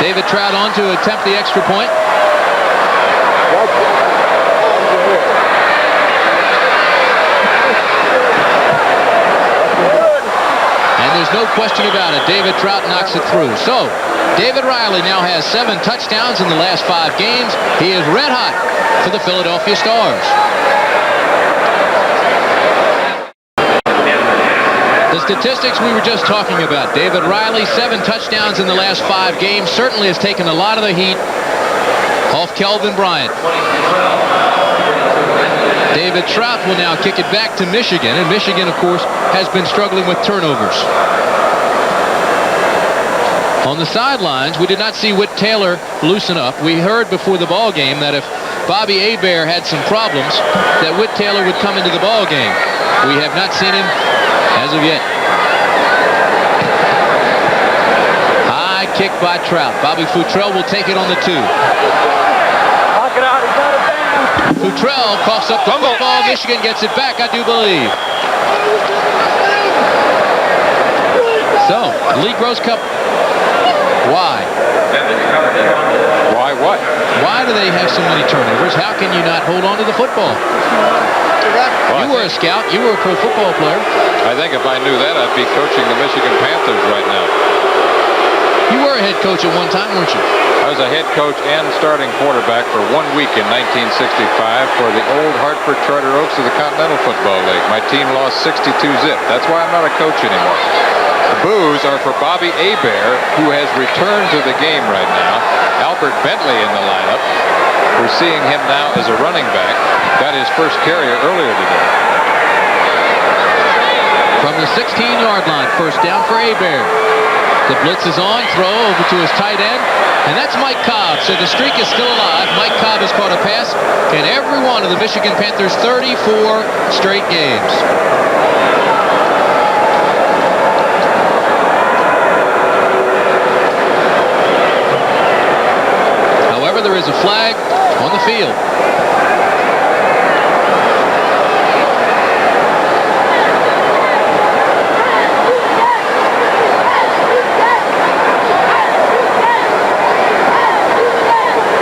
B: David Trout on to attempt the extra point. There's no question about it. David Trout knocks it through. So, David Riley now has 7 touchdowns in the last 5 games. He is red hot for the Philadelphia Stars. The statistics we were just talking about. David Riley, 7 touchdowns in the last 5 games. Certainly has taken a lot of the heat off Kelvin Bryant. David Trout will now kick it back to Michigan, and Michigan, of course, has been struggling with turnovers. On the sidelines, we did not see Whit Taylor loosen up. We heard before the ball game that if Bobby Hebert had some problems, that Whit Taylor would come into the ball game. We have not seen him as of yet. High kick by Trout. Bobby Futrell will take it on the 2. Futrell coughs up the football. Michigan gets it back, I do believe. So, League Rose Cup. Why?
C: Why what?
B: Why do they have so many turnovers? How can you not hold on to the football? You were a scout. You were a pro football player.
C: I think if I knew that, I'd be coaching the Michigan Panthers right now.
B: You were a head coach at one time, weren't you?
C: I was a head coach and starting quarterback for 1 week in 1965 for the old Hartford Charter Oaks of the Continental Football League. My team lost 62-zip. That's why I'm not a coach anymore. The boos are for Bobby Hebert, who has returned to the game right now. Albert Bentley in the lineup. We're seeing him now as a running back. Got his first carrier earlier today.
B: From the 16-yard line, first down for Hebert. The blitz is on, throw over to his tight end, and that's Mike Cobb. So the streak is still alive. Mike Cobb has caught a pass in every one of the Michigan Panthers' 34 straight games. there is a flag on the field.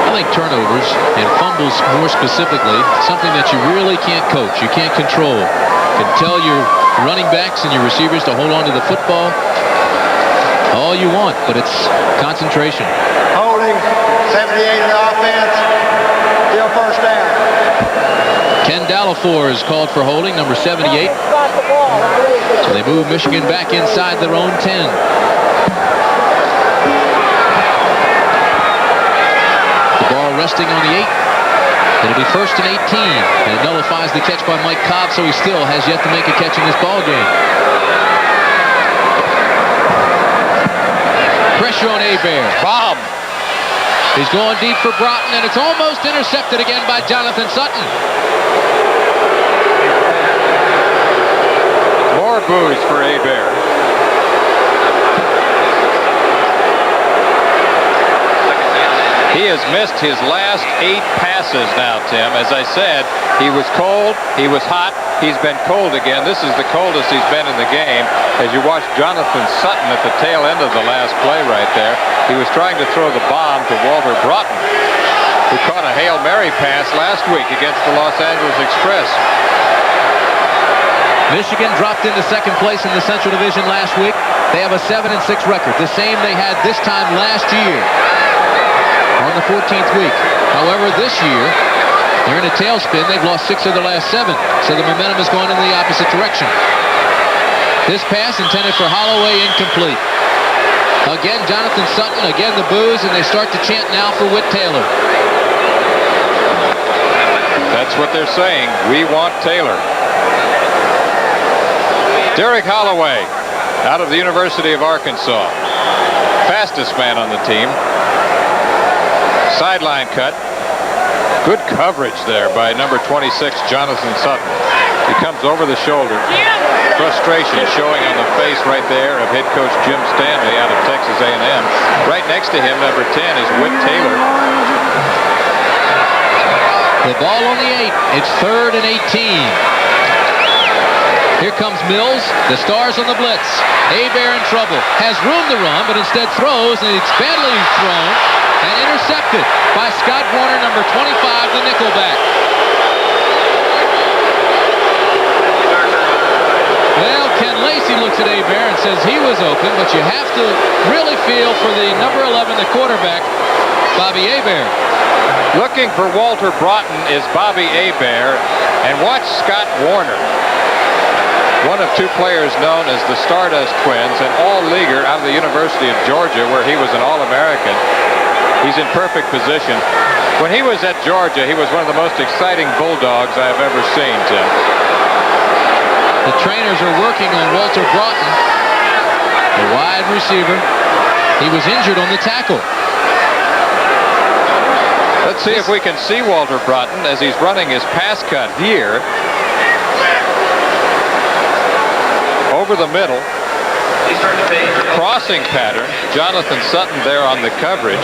B: I think turnovers and fumbles more specifically, something that you really can't coach. You can't control. You can tell your running backs and your receivers to hold on to the football all you want, but it's concentration.
D: Holding, 78 in the offense, still first down.
B: Ken Dallafor is called for holding, number 78. So they move Michigan back inside their own 10. Ball resting on the 8. It'll be 1st and 18. And it nullifies the catch by Mike Cobb, so he still has yet to make a catch in this ball game. Pressure on Hebert.
C: Bomb.
B: He's going deep for Broughton, and it's almost intercepted again by Jonathan Sutton.
C: More boos for Hebert. He has missed his last 8 passes now, Tim. As I said, he was cold, he was hot, he's been cold again. This is the coldest he's been in the game. As you watch Jonathan Sutton at the tail end of the last play right there, he was trying to throw the bomb to Walter Broughton, who caught a Hail Mary pass last week against the Los Angeles Express.
B: Michigan dropped into second place in the Central Division last week. They have a 7-6 record, the same they had this time last year on the 14th week. However, this year, they're in a tailspin. They've lost 6 of their last 7, so the momentum is going in the opposite direction. This pass intended for Holloway, incomplete. Again, Jonathan Sutton, again the boos, and they start to chant now for Whit Taylor.
C: That's what they're saying. We want Taylor. Derek Holloway, out of the University of Arkansas. Fastest man on the team. Sideline cut. Good coverage there by number 26, Jonathan Sutton. He comes over the shoulder. Frustration showing on the face right there of head coach Jim Stanley out of Texas A&M. Right next to him, number 10, is Whit Taylor.
B: The ball on the 8. It's 3rd and 18. Here comes Mills. The Stars on the blitz. Hebert in trouble. Has room to run, but instead throws, and it's badly thrown and intercepted by Scott Warner, number 25, the nickelback. Well, Ken Lacey looks at Hebert and says he was open, but you have to really feel for the number 11, the quarterback, Bobby Hebert.
C: Looking for Walter Broughton is Bobby Hebert, and watch Scott Warner, one of 2 players known as the Stardust Twins, an all-leaguer out of the University of Georgia, where he was an All-American. He's in perfect position. When he was at Georgia, he was one of the most exciting Bulldogs I have ever seen, Tim.
B: The trainers are working on Walter Broughton, the wide receiver. He was injured on the tackle.
C: Let's see if we can see Walter Broughton as he's running his pass cut here. Over the middle. Crossing pattern. Jonathan Sutton there on the coverage.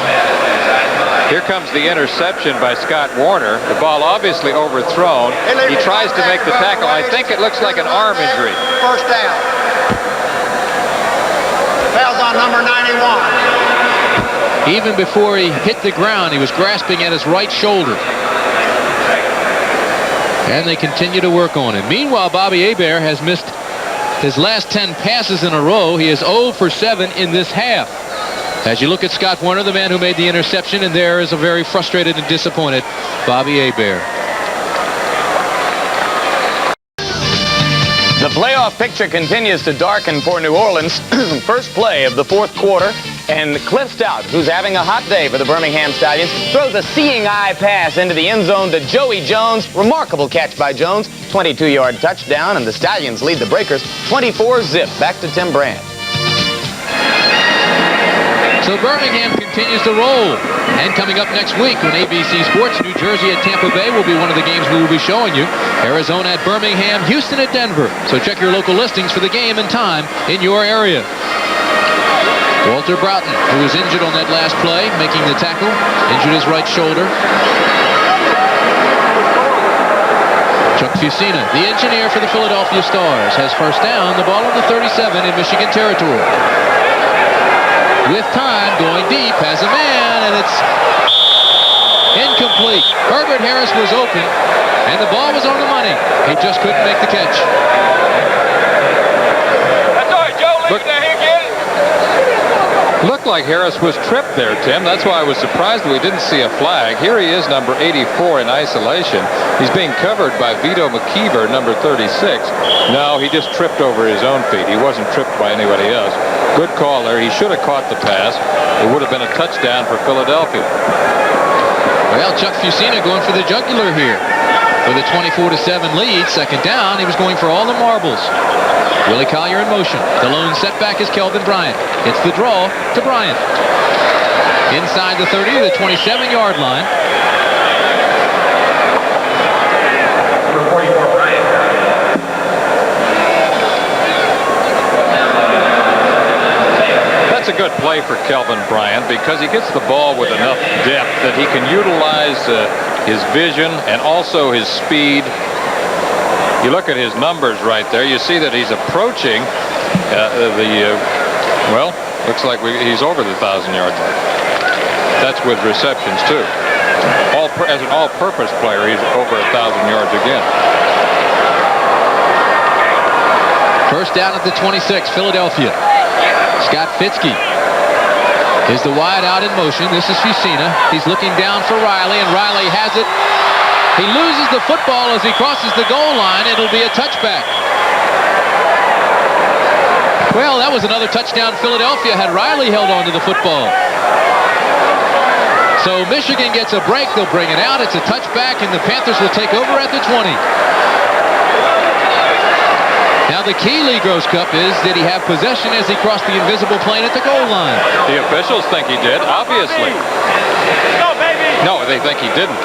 C: Here comes the interception by Scott Warner. The ball obviously overthrown. He tries to make the tackle. I think it looks like an arm injury.
D: First down. Foul's on number 91.
B: Even before he hit the ground, he was grasping at his right shoulder. And they continue to work on him. Meanwhile, Bobby Hebert has missed his last 10 passes in a row. He is 0 for 7 in this half. As you look at Scott Warner, the man who made the interception, and there is a very frustrated and disappointed Bobby Hebert.
J: The playoff picture continues to darken for New Orleans. First play of the 4th quarter, and Cliff Stout, who's having a hot day for the Birmingham Stallions, throws a seeing eye pass into the end zone to Joey Jones. Remarkable catch by Jones. 22-yard touchdown, and the Stallions lead the Breakers 24-zip. Back to Tim Brand.
B: So Birmingham continues to roll. And coming up next week on ABC Sports, New Jersey at Tampa Bay will be one of the games we will be showing you. Arizona at Birmingham, Houston at Denver. So check your local listings for the game and time in your area. Walter Broughton, who was injured on that last play, making the tackle, injured his right shoulder. Chuck Fusina, the engineer for the Philadelphia Stars, has first down, the ball on the 37 in Michigan territory. With time, going deep, has a man, and it's incomplete. Herbert Harris was open, and the ball was on the money. He just couldn't make the catch.
C: That's all right, Joe. Leave it here again. Looked like Harris was tripped there, Tim. That's why I was surprised we didn't see a flag. Here he is, number 84 in isolation. He's being covered by Vito McKeever, number 36. No, he just tripped over his own feet. He wasn't tripped by anybody else. Good call there. He should have caught the pass. It would have been a touchdown for Philadelphia.
B: Well, Chuck Fusina going for the jugular here. With a 24-7 lead, second down, he was going for all the marbles. Willie Collier in motion. The lone setback is Kelvin Bryant. It's the draw to Bryant. Inside the 30 to the 27-yard line.
I: Number 44, Bryant.
C: That's a good play for Kelvin Bryant because he gets the ball with enough depth that he can utilize his vision and also his speed. You look at his numbers right there, you see that he's approaching well, looks like he's over the 1,000-yard mark. That's with receptions too. As an all-purpose player, he's over 1,000 yards again.
B: First down at the 26, Philadelphia. Scott Fitzke is the wide out in motion. This is Fusina. He's looking down for Riley, and Riley has it. He loses the football as he crosses the goal line. It'll be a touchback. Well, that was another touchdown Philadelphia had Riley held on to the football. So Michigan gets a break. They'll bring it out. It's a touchback, and the Panthers will take over at the 20. Now the key Lee Gross Cup is, did he have possession as he crossed the invisible plane at the goal line?
C: The officials think he did, obviously. No, they think he didn't.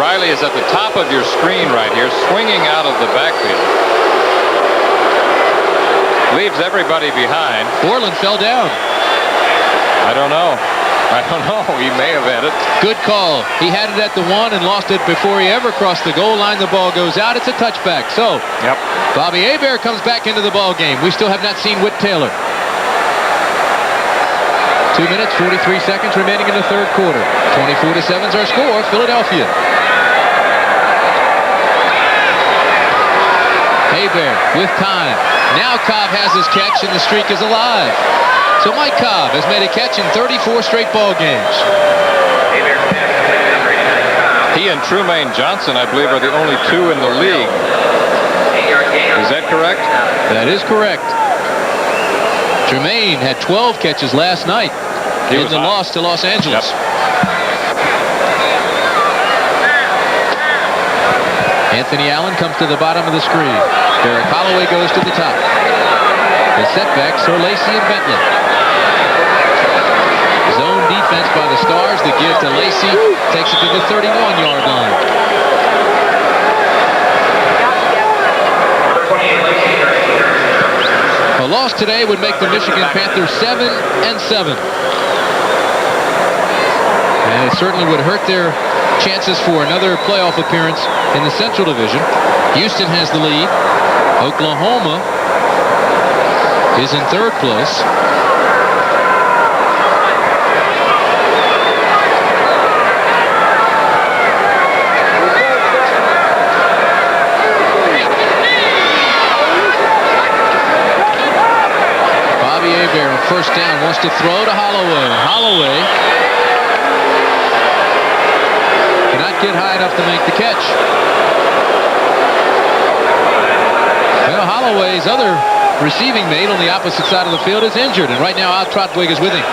C: Riley is at the top of your screen right here, swinging out of the backfield. Leaves everybody behind.
B: Borland fell down.
C: I don't know. He may have had it.
B: Good call. He had it at the 1 and lost it before he ever crossed the goal line. The ball goes out. It's a touchback. So, Bobby Hebert comes back into the ball game. We still have not seen Whit Taylor. 2 minutes, 43 seconds remaining in the third quarter. 24-7 is our score. Philadelphia. Hebert with time. Now Cobb has his catch, and the streak is alive. So Mike Cobb has made a catch in 34 straight ball games.
C: He and Trumaine Johnson, I believe, are the only two in the league. Is that correct?
B: That is correct. Trumaine had 12 catches last night in the loss to Los Angeles. Anthony Allen comes to the bottom of the screen. Derek Holloway goes to the top. The setbacks are Lacey and Bentley. Zone defense by the Stars. The give to Lacey takes it to the 31-yard line. A loss today would make the Michigan Panthers 7-7. And it certainly would hurt their chances for another playoff appearance in the Central Division. Houston has the lead. Oklahoma is in third place. Bobby Hebert on first down wants to throw to Holloway. Holloway cannot get high enough to make the catch. Well, Holloway's other receiving mate on the opposite side of the field is injured, and right now Al Trotwig is with him.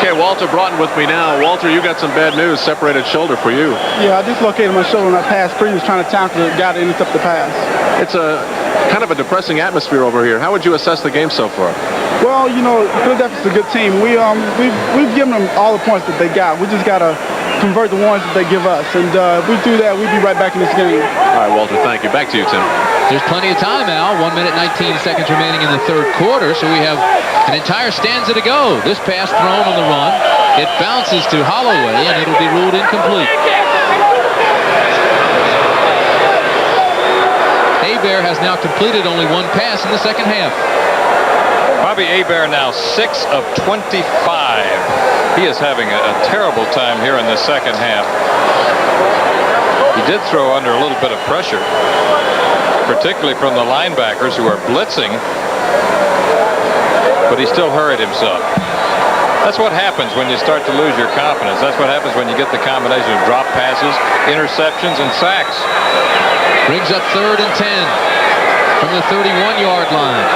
E: Okay, Walter Broughton with me now. Walter, you got some bad news. Separated shoulder for you.
N: Yeah, I dislocated my shoulder when I passed free. He was trying to tackle the guy that ended up the pass.
E: It's a kind of a depressing atmosphere over here. How would you assess the game so far?
N: Well, you know, Philadelphia's a good team. We've given them all the points that they got. We just got to convert the ones that they give us. And if we do that, we'll be right back in this game.
E: All right, Walter, thank you. Back to you, Tim.
B: There's plenty of time, Al. 1 minute, 19 seconds remaining in the third quarter, so we have an entire stanza to go. This pass thrown on the run. It bounces to Holloway, and it'll be ruled incomplete. Hebert has now completed only one pass in the second half.
C: Bobby Hebert now 6 of 25. He is having a terrible time here in the second half. He did throw under a little bit of pressure, particularly from the linebackers who are blitzing, but he still hurried himself. That's what happens when you start to lose your confidence. That's what happens when you get the combination of drop passes, interceptions, and sacks.
B: Brings up 3rd and 10 from the 31-yard line.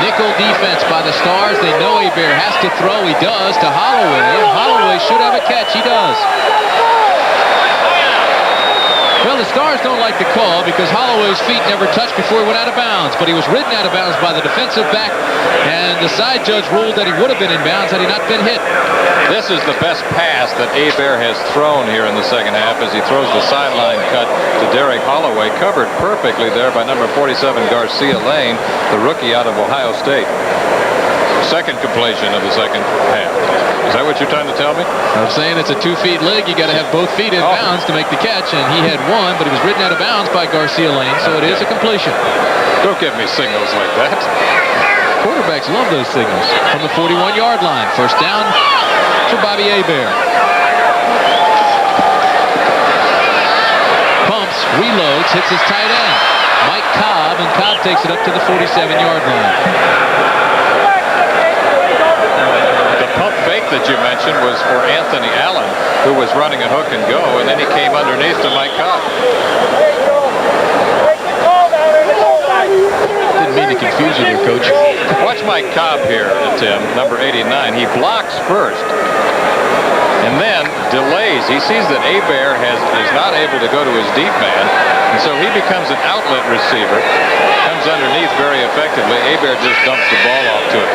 B: Nickel defense by the Stars. They know Hebert has to throw. He does to Holloway. Holloway should have a catch. He does. Well, the Stars don't like the call because Holloway's feet never touched before he went out of bounds, but he was ridden out of bounds by the defensive back, and the side judge ruled that he would have been in bounds had he not been hit.
C: This is the best pass that Hebert has thrown here in the second half as he throws the sideline cut to Derek Holloway, covered perfectly there by number 47 Garcia Lane, the rookie out of Ohio State. Second completion of the second half. Is that what you're trying to tell me?
B: I'm saying it's a 2-feet leg. You got to have both feet in bounds to make the catch, and he had one, but he was ridden out of bounds by Garcia Lane, so it is a completion.
C: Don't give me signals like that.
B: Quarterbacks love those signals. From the 41-yard line, first down for Bobby Hebert. Pumps, reloads, hits his tight end, Mike Cobb, and Cobb takes it up to the 47-yard line.
C: Pump fake that you mentioned was for Anthony Allen, who was running a hook and go, and then he came underneath to Mike Cobb.
B: Didn't mean to confuse you there, Coach.
C: Watch Mike Cobb here, Tim, number 89. He blocks first and then delays. He sees that Hebert is not able to go to his deep man, and so he becomes an outlet receiver. Comes underneath very effectively. Hebert just dumps the ball off to it.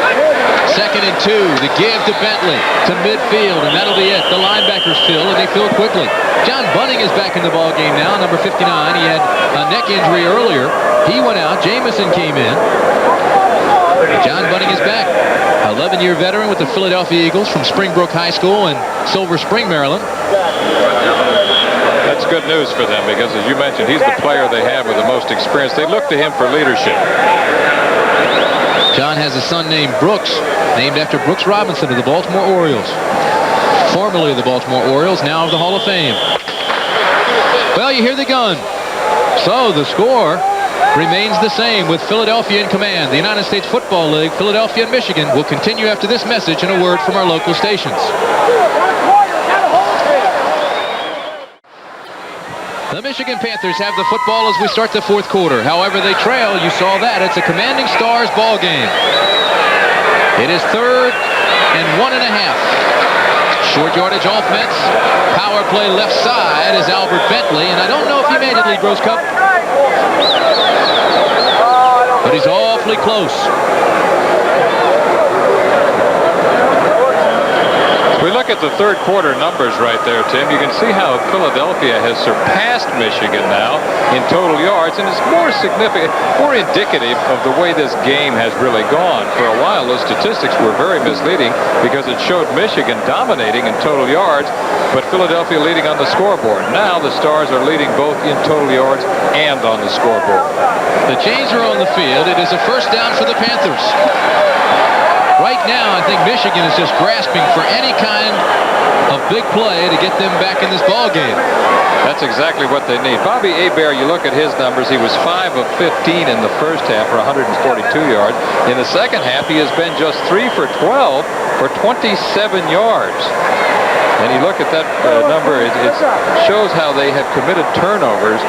B: 2nd and 2. The give to Bentley to midfield, and that'll be it. The linebackers fill, and they fill quickly. John Bunning is back in the ball game now, number 59. He had a neck injury earlier. He went out. Jamison came in. John Bunning is back. 11-year veteran with the Philadelphia Eagles from Springbrook High School in Silver Spring, Maryland.
C: That's good news for them because, as you mentioned, he's the player they have with the most experience. They look to him for leadership.
B: John has a son named Brooks, named after Brooks Robinson of the Baltimore Orioles. Formerly of the Baltimore Orioles, now of the Hall of Fame. Well, you hear the gun. So the score remains the same with Philadelphia in command. The United States Football League, Philadelphia and Michigan, will continue after this message and a word from our local stations. The Michigan Panthers have the football as we start the fourth quarter. However, they trail. You saw that. It's a commanding Stars ball game. It is 3rd and 1.5. Short yardage offense. Power play left side is Albert Bentley, and I don't know if he made it, Lee Groscup. But he's awfully close.
C: We look at the third quarter numbers right there, Tim. You can see how Philadelphia has surpassed Michigan now in total yards, and it's more significant, more indicative of the way this game has really gone. For a while, those statistics were very misleading because it showed Michigan dominating in total yards, but Philadelphia leading on the scoreboard. Now the Stars are leading both in total yards and on the scoreboard.
B: The chains are on the field. It is a first down for the Panthers. Right now, I think Michigan is just grasping for any kind of big play to get them back in this ball game.
C: That's exactly what they need. Bobby Hebert, you look at his numbers, he was 5 of 15 in the first half for 142 yards. In the second half, he has been just 3 for 12 for 27 yards. And you look at that number, it shows how they have committed turnovers,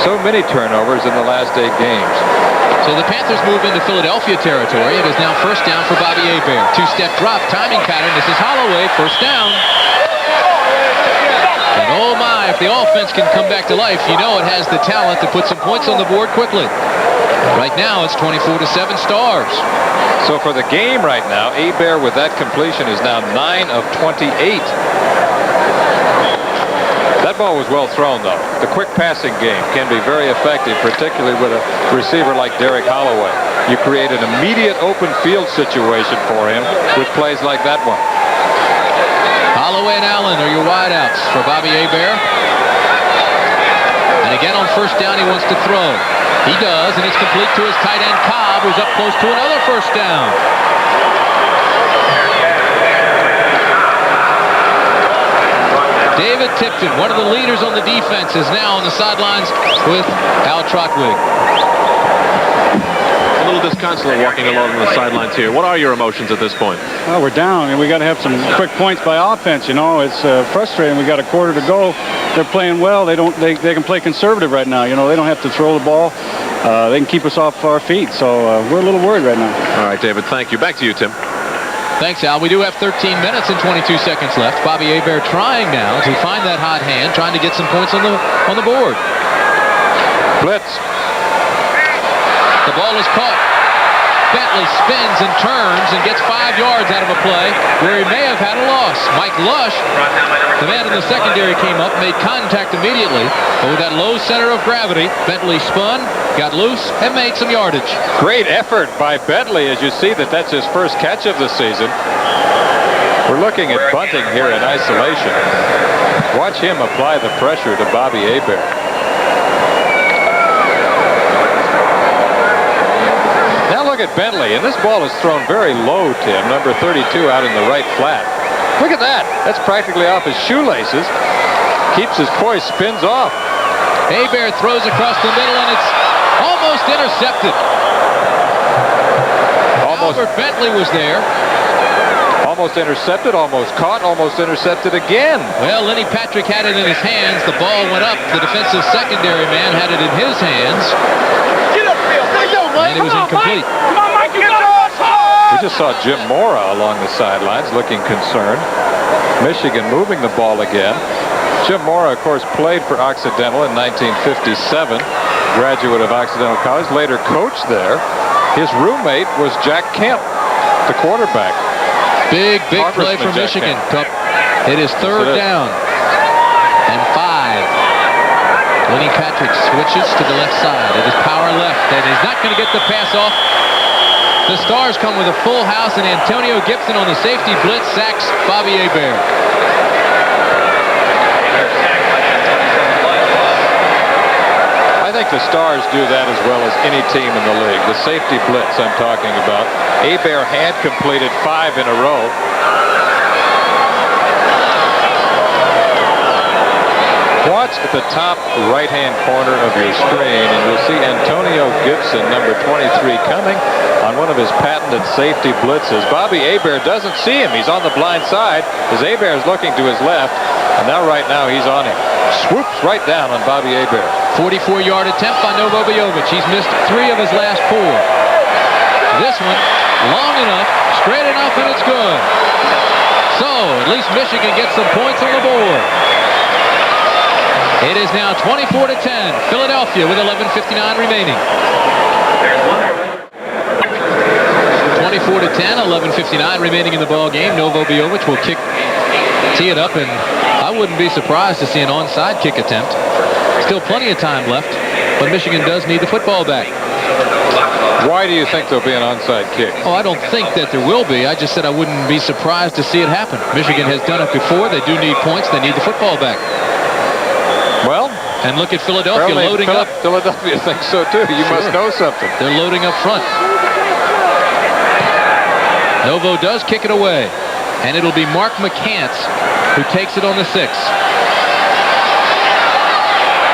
C: so many turnovers in the last 8 games.
B: So the Panthers move into Philadelphia territory. It is now first down for Bobby Hebert. 2-step drop, timing pattern. This is Holloway, first down. And oh my, if the offense can come back to life, you know it has the talent to put some points on the board quickly. Right now, it's 24-7 Stars.
C: So for the game right now, Hebert with that completion is now 9 of 28. That That ball was well thrown, though. The quick passing game can be very effective, particularly with a receiver like Derek Holloway. You create an immediate open field situation for him with plays like that one.
B: Holloway and Allen are your wideouts for Bobby Hebert. And again on first down, he wants to throw. He does, and it's complete to his tight end Cobb, who's up close to another first down. David Tipton, one of the leaders on the defense, is now on the sidelines with Al Trotwig.
E: A little disconsolate walking along on the sidelines here. What are your emotions at this point?
O: Well, we're down, and we got to have some quick points by offense. You know, it's frustrating. We got a quarter to go. They're playing well. They can play conservative right now. You know, they don't have to throw the ball. They can keep us off our feet. So we're a little worried right now.
E: All right, David. Thank you. Back to you, Tim.
B: Thanks, Al. We do have 13 minutes and 22 seconds left. Bobby Hebert trying now to find that hot hand, trying to get some points on the board.
C: Blitz.
B: The ball is caught. Bentley spins and turns and gets 5 yards out of a play where he may have had a loss. Mike Lush, the man in the secondary, came up, made contact immediately, but with that low center of gravity, Bentley spun, got loose, and made some yardage.
C: Great effort by Bentley, as you see that's his first catch of the season. We're looking at bunting here in isolation. Watch him apply the pressure to Bobby Hebert. Now look at Bentley, and this ball is thrown very low, Tim, number 32 out in the right flat. Look at that. That's practically off his shoelaces. Keeps his poise, spins off.
B: Hebert throws across the middle, and it's almost intercepted. Albert Bentley was there.
C: Almost intercepted, almost caught, almost intercepted again.
B: Well, Lenny Patrick had it in his hands. The ball went up. The defensive secondary man had it in his hands. And it was incomplete.
C: We just saw Jim Mora along the sidelines looking concerned. Michigan moving the ball again. Jim Mora, of course, played for Occidental in 1957. Graduate of Occidental College, later coached there. His roommate was Jack Kemp, the quarterback.
B: Big play for Michigan. It is third down and 5. Lenny Patrick switches to the left side. It is power left, and he's not going to get the pass off. The Stars come with a full house, and Antonio Gibson on the safety blitz sacks Bobby Hebert.
C: I think the Stars do that as well as any team in the league. The safety blitz I'm talking about. Hebert had completed 5 in a row. Watch at the top right-hand corner of your screen, and you'll see Antonio Gibson, number 23, coming on one of his patented safety blitzes. Bobby Hebert doesn't see him. He's on the blind side as Hebert is looking to his left, and right now he's on him. Swoops right down on Bobby Hebert.
B: 44-yard attempt by Novo Bojovic. He's missed 3 of his last 4. This one, long enough, straight enough, and it's good. So, at least Michigan gets some points on the board. It is now 24-10. Philadelphia with 11:59 remaining. 24-10, 11:59 remaining in the ball game. Novo Bojovic will tee it up, and I wouldn't be surprised to see an onside kick attempt. Still plenty of time left, but Michigan does need the football back.
C: Why do you think there'll be an onside kick?
B: Oh, I don't think that there will be. I just said I wouldn't be surprised to see it happen. Michigan has done it before. They do need points. They need the football back.
C: Well,
B: and look at Philadelphia loading up.
C: Philadelphia thinks so too. You must know something.
B: They're loading up front. Novo does kick it away, and it'll be Mark McCants who takes it on the 6.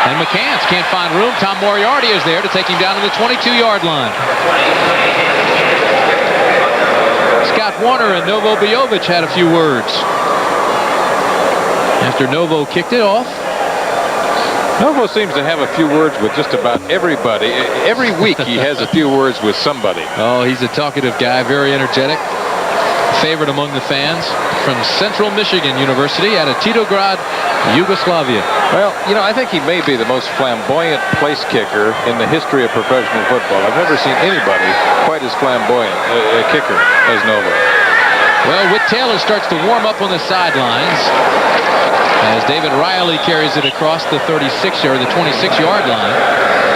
B: And McCants can't find room. Tom Moriarty is there to take him down to the 22-yard line. Scott Warner and Novo Bojovic had a few words after Novo kicked it off.
C: Novo seems to have a few words with just about everybody. Every week he has a few words with somebody.
B: Oh, he's a talkative guy, very energetic. Favorite among the fans from Central Michigan University out of Titograd, Yugoslavia.
C: Well, you know, I think he may be the most flamboyant place kicker in the history of professional football. I've never seen anybody quite as flamboyant a kicker as Novo.
B: Well, Whit Taylor starts to warm up on the sidelines as David Riley carries it across the 26-yard line.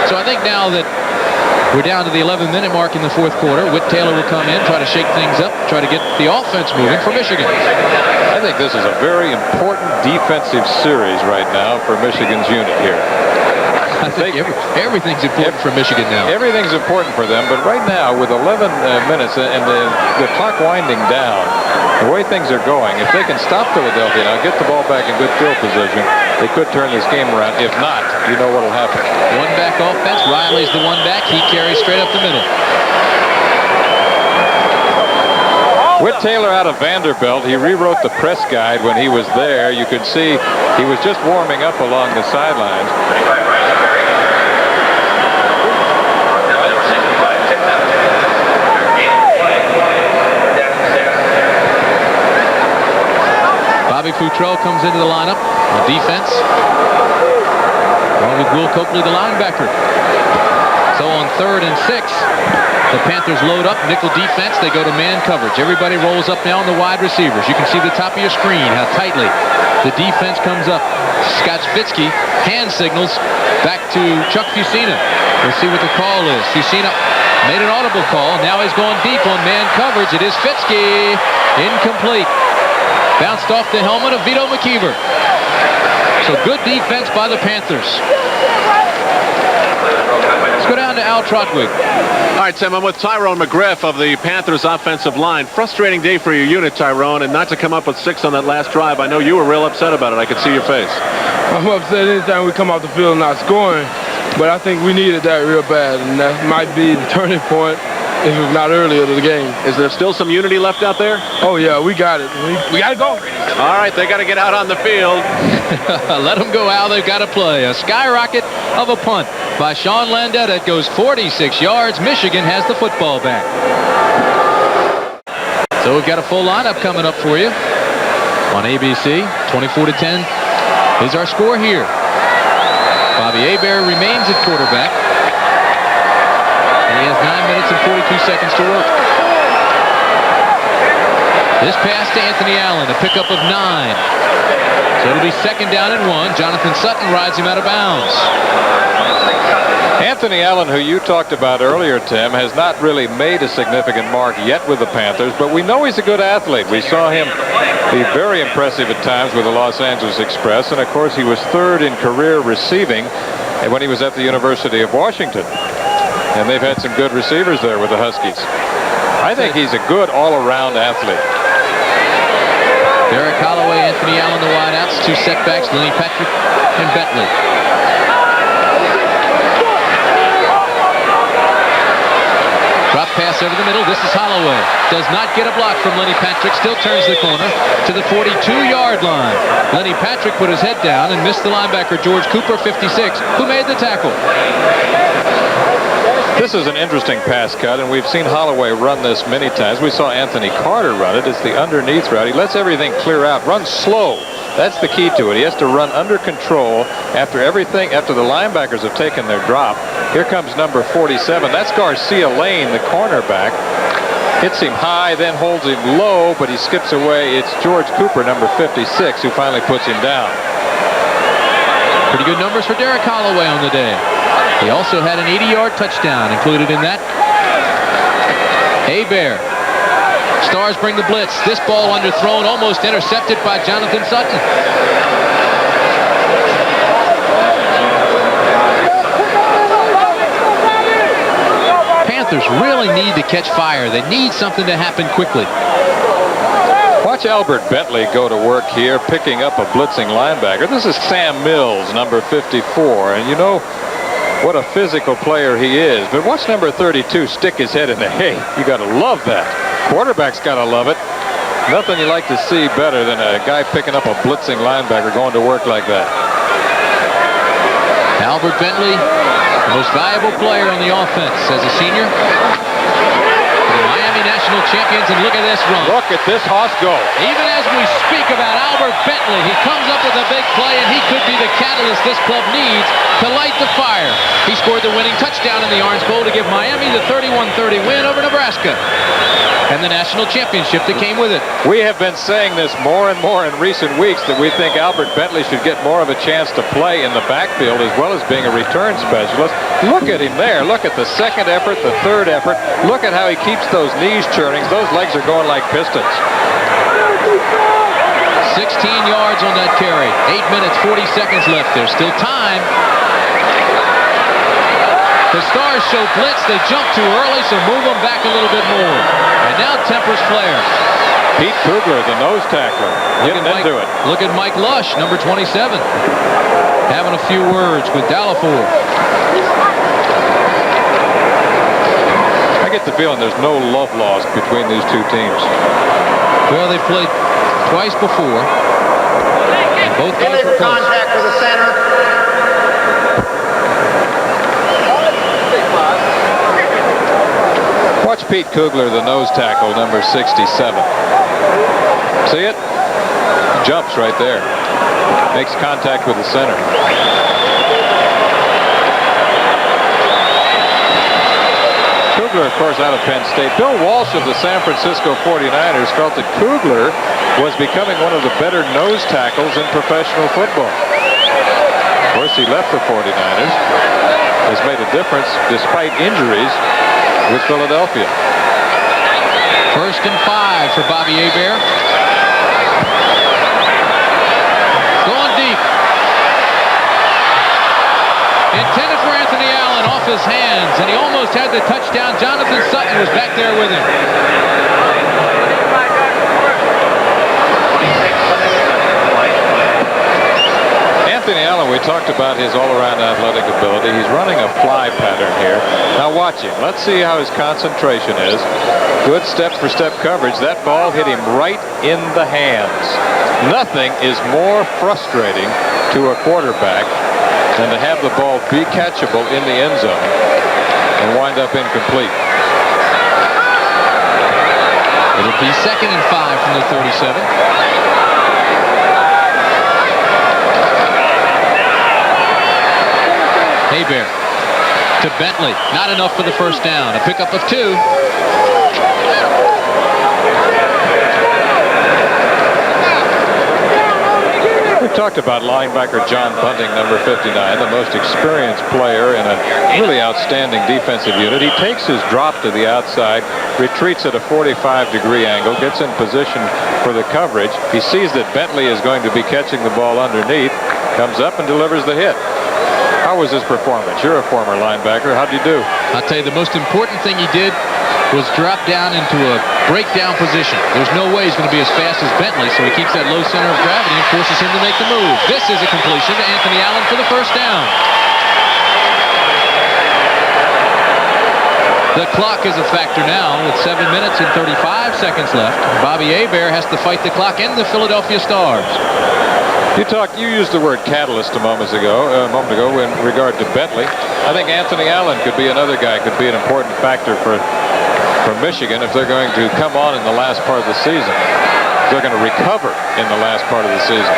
B: So I think now that we're down to the 11-minute mark in the fourth quarter, Whit Taylor will come in, try to shake things up, try to get the offense moving for Michigan.
C: I think this is a very important defensive series right now for Michigan's unit here.
B: I think everything's important for Michigan now.
C: Everything's important for them, but right now with 11 minutes and the clock winding down, the way things are going, if they can stop Philadelphia now, get the ball back in good field position, they could turn this game around. If not, you know what will happen.
B: One back offense. Riley's the one back. He carries straight up the middle.
C: Whit Taylor out of Vanderbilt. He rewrote the press guide when he was there. You could see he was just warming up along the sidelines.
B: Bobby Futrell comes into the lineup on defense, along with Will Coakley, the linebacker. So on 3rd and 6, the Panthers load up, nickel defense. They go to man coverage. Everybody rolls up now on the wide receivers. You can see the top of your screen, how tightly the defense comes up. Scott Spitzky hand signals back to Chuck Fusina. We'll see what the call is. Fusina made an audible call. Now he's going deep on man coverage. It is Fitzky. Incomplete. Bounced off the helmet of Vito McKeever. So good defense by the Panthers. Let's go down to Al Trotwig.
E: All right, Tim, I'm with Tyrone McGriff of the Panthers offensive line. Frustrating day for your unit, Tyrone, and not to come up with 6 on that last drive. I know you were real upset about it. I could see your face.
H: I'm upset anytime we come off the field not scoring, but I think we needed that real bad, and that might be the turning point. If it's not earlier to the game.
E: Is there still some unity left out there?
H: Oh, yeah, we got it. We got to go.
E: All right, they got to get out on the field.
B: Let them go out. They've got to play. A skyrocket of a punt by Sean Landeta. It goes 46 yards. Michigan has the football back. So we've got a full lineup coming up for you on ABC. 24-10 is our score here. Bobby Hebert remains at quarterback. He has 9 minutes and 42 seconds to work. This pass to Anthony Allen, a pickup of 9. So it'll be 2nd down and 1. Jonathan Sutton rides him out of bounds.
C: Anthony Allen, who you talked about earlier, Tim, has not really made a significant mark yet with the Panthers, but we know he's a good athlete. We saw him be very impressive at times with the Los Angeles Express, and of course he was 3rd in career receiving when he was at the University of Washington. And they've had some good receivers there with the Huskies. I think he's a good all-around athlete.
B: Derek Holloway, Anthony Allen, the wideouts. 2 setbacks, Lenny Patrick and Bentley. Drop pass over the middle. This is Holloway. Does not get a block from Lenny Patrick. Still turns the corner to the 42-yard line. Lenny Patrick put his head down and missed the linebacker, George Cooper, 56, who made the tackle.
C: This is an interesting pass cut, and we've seen Holloway run this many times. We saw Anthony Carter run it. It's the underneath route. He lets everything clear out. Runs slow. That's the key to it. He has to run under control after the linebackers have taken their drop. Here comes number 47. That's Garcia Lane, the cornerback. Hits him high, then holds him low, but he skips away. It's George Cooper, number 56, who finally puts him down.
B: Pretty good numbers for Derek Holloway on the day. He also had an 80-yard touchdown included in that. Hebert. Stars bring the blitz. This ball underthrown, almost intercepted by Jonathan Sutton. Panthers really need to catch fire. They need something to happen quickly.
C: Watch Albert Bentley go to work here, picking up a blitzing linebacker. This is Sam Mills, number 54, and you know what a physical player he is. But watch number 32 stick his head in the hay. You got to love that. Quarterback's got to love it. Nothing you like to see better than a guy picking up a blitzing linebacker going to work like that.
B: Albert Bentley, the most valuable player on the offense as a senior. The Miami National champions, and look at this run.
C: Look at this hoss go.
B: Even as we speak about Albert Bentley, he comes up with a big play, and he could be the catalyst this club needs to light the fire. He scored the winning touchdown in the Orange Bowl to give Miami the 31-30 win over Nebraska and the national championship that came with it.
C: We have been saying this more and more in recent weeks that we think Albert Bentley should get more of a chance to play in the backfield as well as being a return specialist. Look at him there. Look at the second effort, the third effort. Look at how he keeps those knees churning. Those legs are going like pistons.
B: 16 yards on that carry. 8 minutes, 40 seconds left. There's still time. The Stars show blitz. They jump too early, so move them back a little bit more. And now tempers flare.
C: Pete Kugler, the nose tackler, getting into it.
B: Look at Mike Lush, number 27, having a few words with Dallafour.
C: I get the feeling there's no love lost between these two teams.
B: Well, they've played twice before, and both guys were close.
D: Contact with the center.
C: Watch Pete Kugler, the nose tackle, number 67. See it? Jumps right there. Makes contact with the center. Kugler, of course, out of Penn State. Bill Walsh of the San Francisco 49ers felt that Kugler was becoming one of the better nose tackles in professional football. Of course, he left the 49ers. Has made a difference despite injuries with Philadelphia.
B: 1st and 5 for Bobby Hebert. Going deep. Intended for Anthony Allen, off his hands, and he almost had the touchdown. Jonathan Sutton was back there with him.
C: Anthony Allen, we talked about his all-around athletic ability. He's running a fly pattern here. Now watch him. Let's see how his concentration is. Good step-for-step coverage. That ball hit him right in the hands. Nothing is more frustrating to a quarterback than to have the ball be catchable in the end zone and wind up incomplete.
B: It'll be 2nd and 5 from the 37. Hebert to Bentley. Not enough for the first down. A pickup of 2.
C: We've talked about linebacker John Bunting, number 59, the most experienced player in a really outstanding defensive unit. He takes his drop to the outside, retreats at a 45-degree angle, gets in position for the coverage. He sees that Bentley is going to be catching the ball underneath, comes up and delivers the hit. How was his performance? You're a former linebacker. How'd you do?
B: I'll tell you, the most important thing he did was drop down into a breakdown position. There's no way he's going to be as fast as Bentley, so he keeps that low center of gravity and forces him to make the move. This is a completion to Anthony Allen for the first down. The clock is a factor now with 7 minutes and 35 seconds left. Bobby Hebert has to fight the clock and the Philadelphia Stars.
C: You used the word catalyst a moment ago in regard to Bentley. I think Anthony Allen could be another guy, could be an important factor for Michigan if they're going to come on in the last part of the season. They're going to recover in the last part of the season.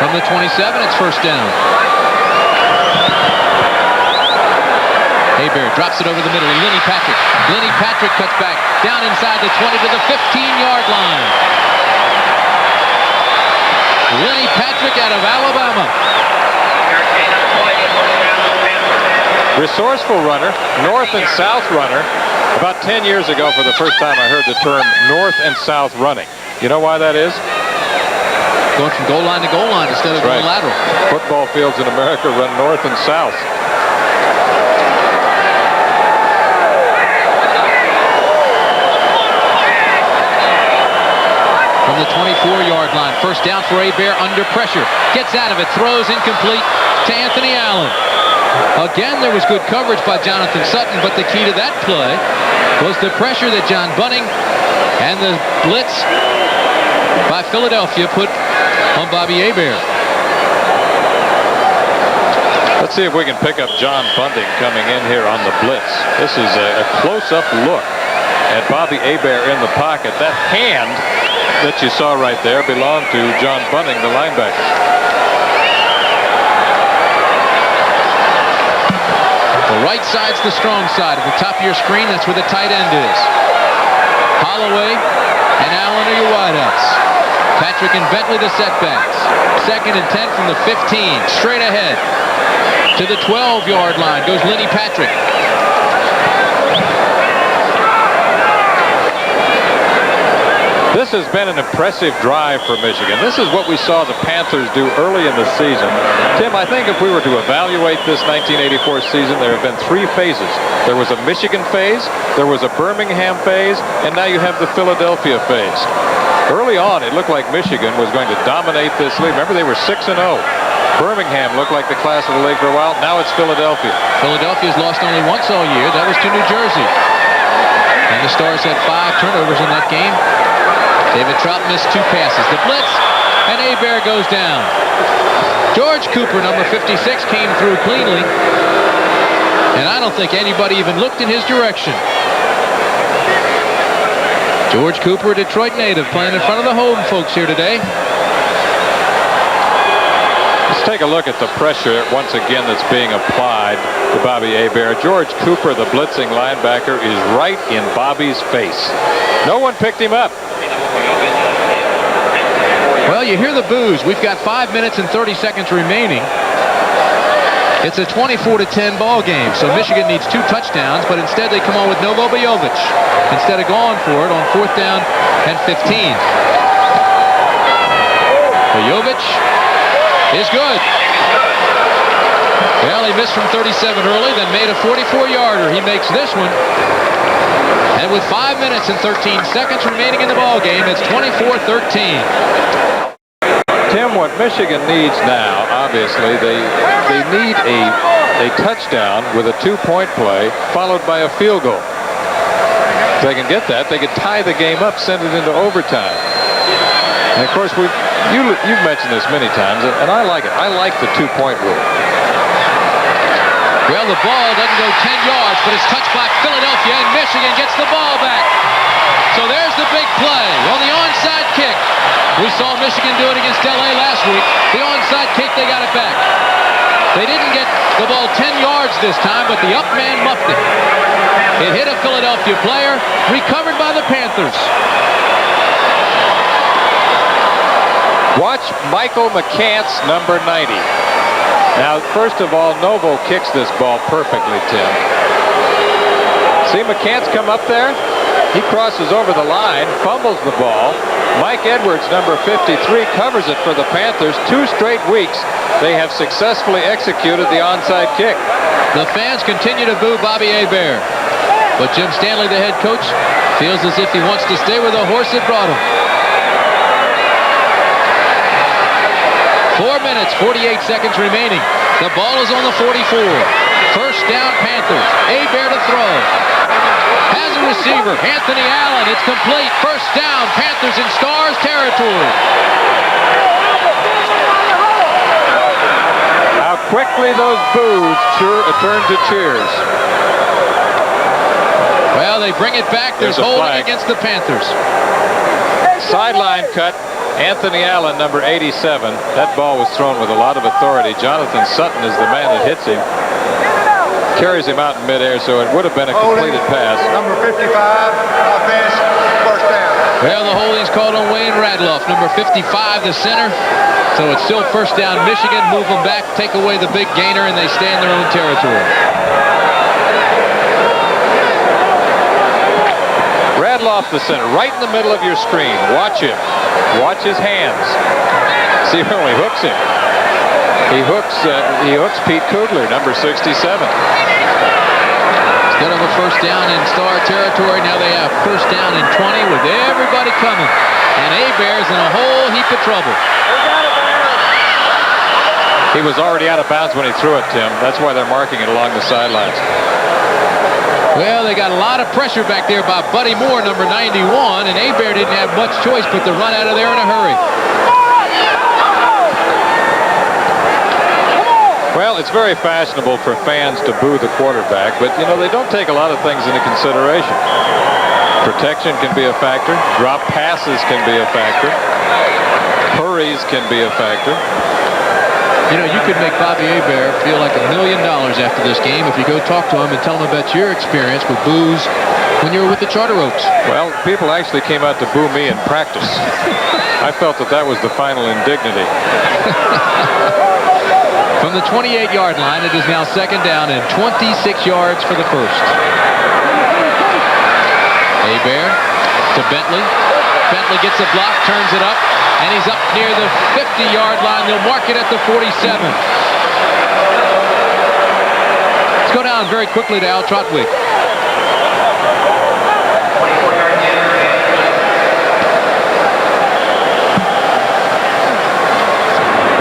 B: From the 27, it's first down. Hebert drops it over the middle. Lenny Patrick. Lenny Patrick cuts back down inside the 20 to the 15-yard line. Lenny Patrick out of Alabama.
C: Resourceful runner, north and south runner. About 10 years ago, for the first time, I heard the term north and south running. You know why that is?
B: Going from goal line to goal line instead of going lateral.
C: Football fields in America run north and south.
B: From the 24-yard line. First down for Hebert under pressure. Gets out of it. Throws incomplete to Anthony Allen. Again, there was good coverage by Jonathan Sutton, but the key to that play was the pressure that John Bunting and the blitz by Philadelphia put on Bobby Hebert.
C: Let's see if we can pick up John Bunting coming in here on the blitz. This is a close-up look at Bobby Hebert in the pocket. That hand that you saw right there belonged to John Bunting, the linebacker.
B: The right side's the strong side. At the top of your screen, that's where the tight end is. Holloway and Allen are your wideouts. Patrick and Bentley the setbacks. 2nd and 10 from the 15. Straight ahead. To the 12-yard line goes Lenny Patrick.
C: This has been an impressive drive for Michigan. This is what we saw the Panthers do early in the season. Tim, I think if we were to evaluate this 1984 season, there have been 3 phases. There was a Michigan phase, there was a Birmingham phase, and now you have the Philadelphia phase. Early on, it looked like Michigan was going to dominate this league. Remember, they were 6-0. Birmingham looked like the class of the league for a while. Now it's Philadelphia.
B: Philadelphia's lost only once all year. That was to New Jersey. And the Stars had 5 turnovers in that game. David Trout missed 2 passes. The blitz, and Hebert goes down. George Cooper, number 56, came through cleanly. And I don't think anybody even looked in his direction. George Cooper, a Detroit native, playing in front of the home folks here today.
C: Let's take a look at the pressure once again that's being applied to Bobby Hebert. George Cooper, the blitzing linebacker, is right in Bobby's face. No one picked him up.
B: Well, you hear the boos. We've got 5 minutes and 30 seconds remaining. It's a 24-10 ball game, so Michigan needs 2 touchdowns, but instead they come on with Novo Bojovic instead of going for it on 4th down and 15. Bojovic is good. Well, he missed from 37 early, then made a 44-yarder. He makes this one. And with 5 minutes and 13 seconds remaining in the ball game, it's 24-13.
C: Tim, what Michigan needs now, obviously, they need a touchdown with a 2-point play followed by a field goal. If they can get that, they could tie the game up, send it into overtime. And of course, you've mentioned this many times, and I like it. I like the 2-point rule.
B: Well, the ball doesn't go 10 yards, but it's touched by Philadelphia, and Michigan gets the ball back. So there's the big play on the onside kick. We saw Michigan do it against LA last week. The onside kick, they got it back. They didn't get the ball 10 yards this time, but the up man muffed it. It hit a Philadelphia player, recovered by the Panthers.
C: Watch Michael McCants, number 90. Now, first of all, Novo kicks this ball perfectly, Tim. See McCants come up there? He crosses over the line, fumbles the ball. Mike Edwards, number 53, covers it for the Panthers. 2 straight weeks, they have successfully executed the onside kick.
B: The fans continue to boo Bobby Hebert. But Jim Stanley, the head coach, feels as if he wants to stay with the horse that brought him. 4 minutes, 48 seconds remaining. The ball is on the 44. First down, Panthers. Hebert to throw. Has a receiver, Anthony Allen. It's complete. First down, Panthers in Stars territory.
C: How quickly those boos turn to cheers.
B: Well, they bring it back. There's holding against the Panthers.
C: Sideline cut. Anthony Allen, number 87. That ball was thrown with a lot of authority. Jonathan Sutton is the man that hits him. Carries him out in midair, so it would have been a completed pass.
D: Number 55, offense, first down.
B: Well, the holding's called on Wayne Radloff, number 55, the center. So it's still first down, Michigan. Move them back, take away the big gainer, and they stay in their own territory.
C: Radloff, the center, right in the middle of your screen. Watch him. Watch his hands. See how he hooks him. He hooks Pete Kugler, number 67.
B: Instead of a first down in Star territory, now they have first down and 20 with everybody coming. And Hebert's in a whole heap of trouble.
C: He was already out of bounds when he threw it, Tim. That's why they're marking it along the sidelines.
B: Well, they got a lot of pressure back there by Buddy Moore, number 91, and Hebert didn't have much choice but to run out of there in a hurry.
C: Well, it's very fashionable for fans to boo the quarterback, but, you know, they don't take a lot of things into consideration. Protection can be a factor. Drop passes can be a factor. Hurries can be a factor.
B: You know, you could make Bobby Hebert feel like $1 million after this game if you go talk to him and tell him about your experience with boos when you were with the Charter Oaks.
C: Well, people actually came out to boo me in practice. I felt that was the final indignity.
B: From the 28-yard line, it is now second down and 26 yards for the first. Hebert to Bentley. Bentley gets a block, turns it up, and he's up near the 50-yard line. They'll mark it at the 47. Let's go down very quickly to Al Trotwig.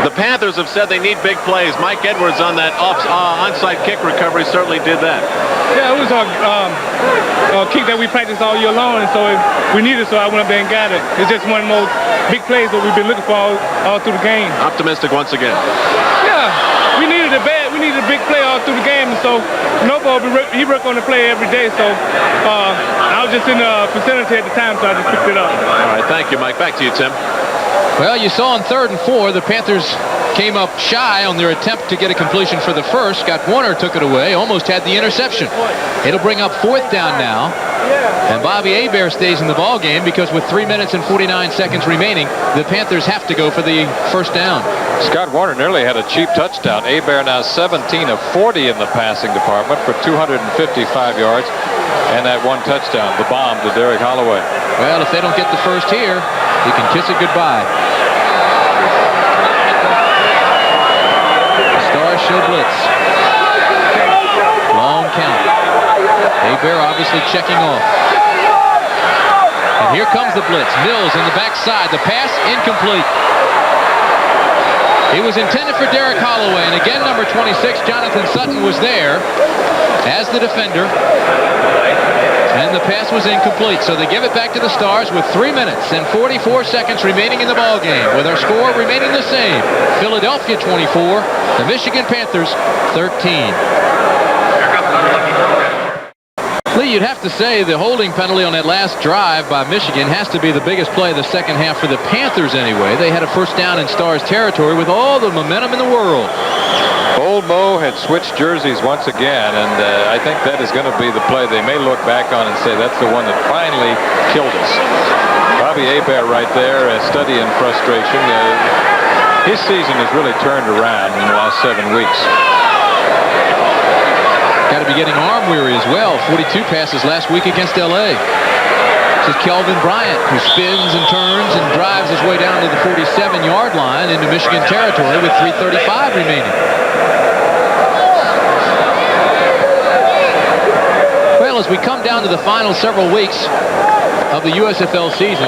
E: The Panthers have said they need big plays. Mike Edwards on that onside kick recovery certainly did that.
H: Yeah, it was a kick that we practiced all year long, and so we needed it, so I went up there and got it. It's just one of those big plays that we've been looking for all through the game.
E: Optimistic once again.
H: Yeah, we needed it bad. We needed a big play all through the game, and so Novo, he worked on the play every day, so I was just in the vicinity at the time, so I just picked it up.
E: All right, thank you, Mike. Back to you, Tim.
B: Well, you saw on 3rd and 4, the Panthers came up shy on their attempt to get a completion for the first. Scott Warner took it away, almost had the interception. It'll bring up 4th down now. And Bobby Hebert stays in the ball game because with 3 minutes and 49 seconds remaining, the Panthers have to go for the first down.
C: Scott Warner nearly had a cheap touchdown. Hebert now 17 of 40 in the passing department for 255 yards. And that one touchdown, the bomb to Derek Holloway.
B: Well, if they don't get the first here, you can kiss it goodbye. The Stars show blitz. Long count. Hebert obviously checking off. And here comes the blitz. Mills on the backside. The pass incomplete. It was intended for Derek Holloway, and again, number 26, Jonathan Sutton, was there as the defender, and the pass was incomplete. So they give it back to the Stars with 3 minutes and 44 seconds remaining in the ball game, with our score remaining the same. Philadelphia 24, the Michigan Panthers 13. Lee, you'd have to say the holding penalty on that last drive by Michigan has to be the biggest play of the second half for the Panthers anyway. They had a first down in Stars territory with all the momentum in the world.
C: Old Mo had switched jerseys once again, and I think that is going to be the play they may look back on and say that's the one that finally killed us. Bobby Hebert right there, a study in frustration. His season has really turned around in the last 7 weeks.
B: Got to be getting arm weary as well. 42 passes last week against L.A. This is Kelvin Bryant, who spins and turns and drives his way down to the 47-yard line into Michigan territory with 3:35 remaining. Well, as we come down to the final several weeks of the USFL season,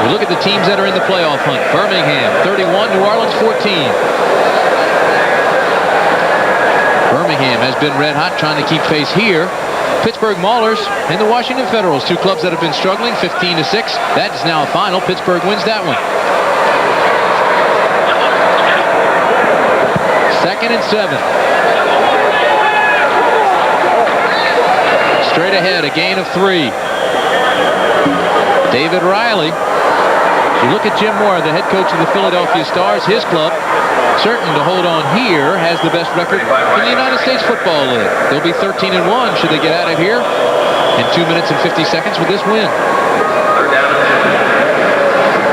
B: we look at the teams that are in the playoff hunt. Birmingham, 31, New Orleans, 14. Birmingham has been red hot trying to keep pace here. Pittsburgh Maulers and the Washington Federals, two clubs that have been struggling, 15-6. That is now a final. Pittsburgh wins that one. 2nd and 7. Straight ahead, a gain of 3. David Riley. You look at Jim Moore, the head coach of the Philadelphia Stars, his club, certain to hold on here, has the best record in the United States Football League. They'll be 13-1 should they get out of here in 2 minutes and 50 seconds with this win.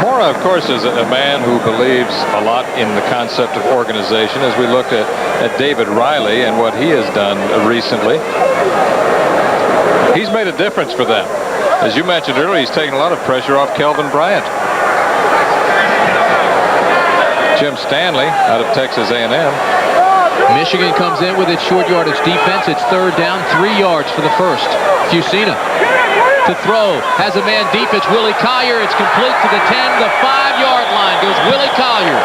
C: Moore, of course, is a man who believes a lot in the concept of organization. As we look at David Riley and what he has done recently, he's made a difference for them. As you mentioned earlier, he's taken a lot of pressure off Kelvin Bryant. Jim Stanley out of Texas A&M.
B: Michigan comes in with its short yardage defense. It's 3rd down, 3 yards for the first. Fusina to throw, has a man deep. It's Willie Collier. It's complete to the 10, the 5-yard line goes Willie Collier.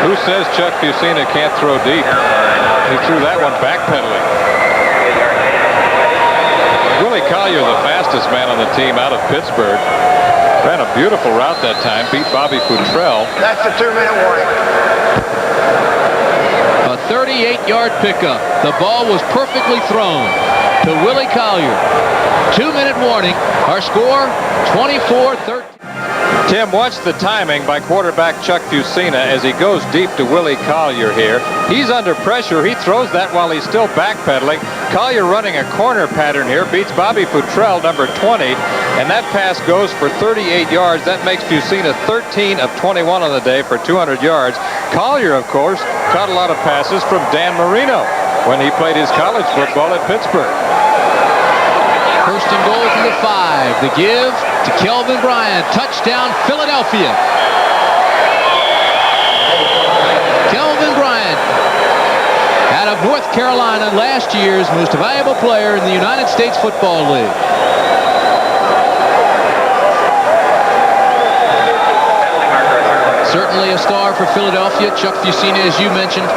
C: Who says Chuck Fusina can't throw deep? He threw that one backpedaling. Willie Collier, the fastest man on the team out of Pittsburgh, ran a beautiful route that time, beat Bobby Futrell.
D: That's the 2-minute warning.
B: A 38-yard pickup. The ball was perfectly thrown to Willie Collier. 2-minute warning. Our score, 24-13.
C: Tim, watch the timing by quarterback Chuck Fusina as he goes deep to Willie Collier here. He's under pressure. He throws that while he's still backpedaling. Collier running a corner pattern here, beats Bobby Futrell, number 20, and that pass goes for 38 yards. That makes Fusina 13 of 21 on the day for 200 yards. Collier, of course, caught a lot of passes from Dan Marino when he played his college football at Pittsburgh.
B: First and goal from the 5. The give to Kelvin Bryant. Touchdown, Philadelphia. Kelvin Bryant, out of North Carolina, last year's most valuable player in the United States Football League. Certainly a star for Philadelphia. Chuck Fusina, as you mentioned,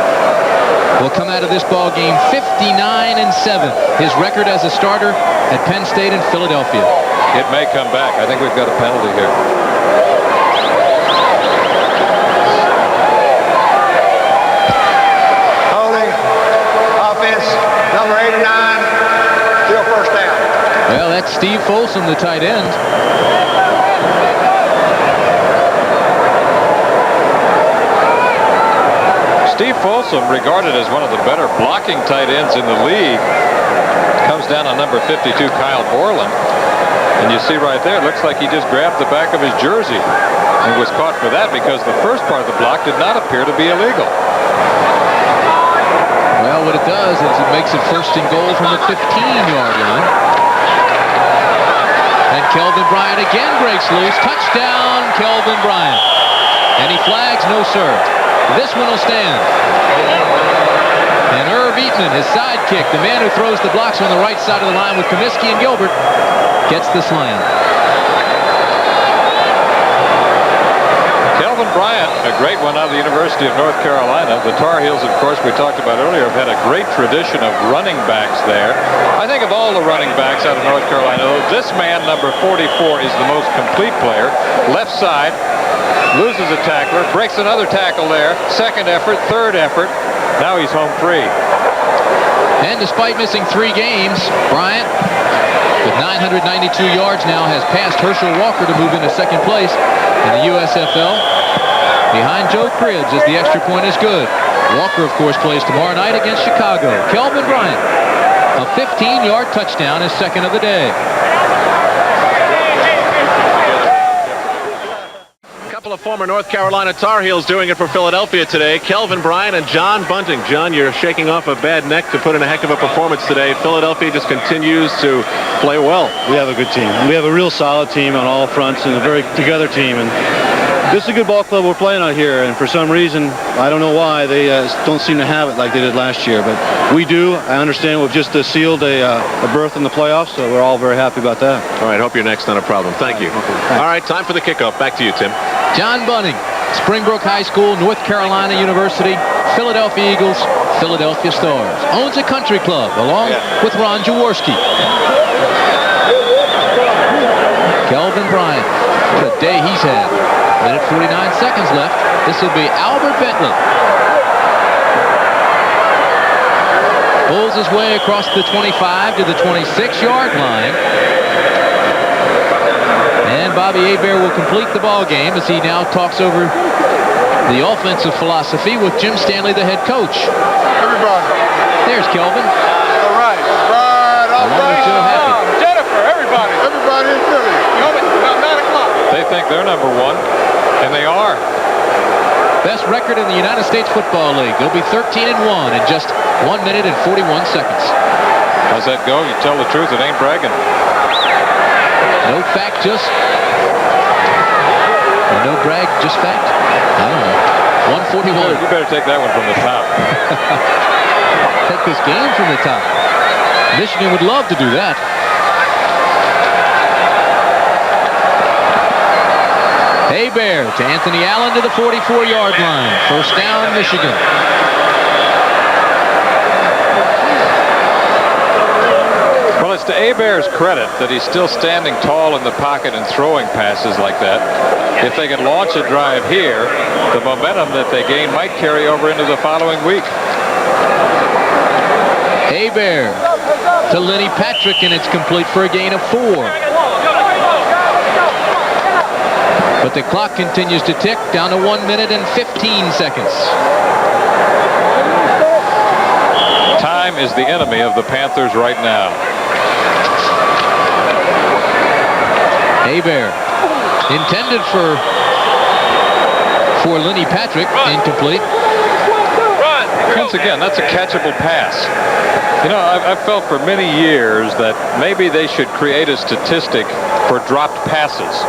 B: will come out of this ball game 59-7. His record as a starter at Penn State and Philadelphia.
C: It may come back. I think we've got a penalty here.
D: Holding, offense, number 89, still first down.
B: Well, that's Steve Folsom, the tight end.
C: Steve Folsom, regarded as one of the better blocking tight ends in the league, comes down on number 52, Kyle Borland. And you see right there, it looks like he just grabbed the back of his jersey and was caught for that because the first part of the block did not appear to be illegal.
B: Well, what it does is it makes it first and goal from the 15-yard line. And Kelvin Bryant again breaks loose. Touchdown, Kelvin Bryant. Any flags? No, sir. This one will stand. And Irv Eatman, his sidekick, the man who throws the blocks on the right side of the line with Comiskey and Gilbert, gets the slam.
C: Kelvin Bryant, a great one out of the University of North Carolina. The Tar Heels, of course, we talked about earlier, have had a great tradition of running backs there. I think of all the running backs out of North Carolina, this man, number 44, is the most complete player. Left side, loses a tackler, breaks another tackle there, second effort, third effort. Now he's home free.
B: And despite missing 3 games, Bryant, with 992 yards now, has passed Herschel Walker to move into second place in the USFL. Behind Joe Cribbs, as the extra point is good. Walker, of course, plays tomorrow night against Chicago. Kelvin Bryant, a 15-yard touchdown, his second of the day.
E: Couple of former North Carolina Tar Heels doing it for Philadelphia today. Kelvin Bryant and John Bunting. John, you're shaking off a bad neck to put in a heck of a performance today. Philadelphia just continues to play well.
O: We have a good team. We have a real solid team on all fronts and a very together team. And this is a good ball club we're playing out here. And for some reason, I don't know why, they don't seem to have it like they did last year. But we do. I understand we've just sealed a berth in the playoffs, so we're all very happy about that.
E: All right, hope your neck's not a problem. Thank you. All right, time for the kickoff. Back to you, Tim.
B: John Bunting, Springbrook High School, North Carolina University, Philadelphia Eagles, Philadelphia Stars. Owns a country club along with Ron Jaworski. Kelvin Bryant, what a day he's had. Minute 49 seconds left. This will be Albert Bentley. Pulls his way across the 25 to the 26-yard line. And Bobby Hebert will complete the ball game as he now talks over the offensive philosophy with Jim Stanley, the head coach.
F: Everybody.
B: There's Kelvin.
F: All right. All right.
B: Joe Happy.
F: Jennifer, everybody. Everybody in Philly. You home at about 9 o'clock.
C: They think they're number 1, and they are.
B: Best record in the United States Football League. They'll be 13-1 in just 1 minute and 41 seconds.
C: How's that go? You tell the truth, it ain't bragging.
B: No fact, just... No brag, just fact? I don't know. 141.
C: You better take that one from the top.
B: Take this game from the top. Michigan would love to do that. Hebert to Anthony Allen to the 44-yard line. First down, Michigan.
C: Well, it's to Hebert's credit that he's still standing tall in the pocket and throwing passes like that. If they can launch a drive here, the momentum that they gain might carry over into the following week.
B: Hebert to Lenny Patrick, and it's complete for a gain of 4. But the clock continues to tick down to 1 minute and 15 seconds.
C: Time is the enemy of the Panthers right now.
B: Hebert, intended for Lenny Patrick, incomplete.
C: Once again, that's a catchable pass. You know, I've felt for many years that maybe they should create a statistic for dropped passes.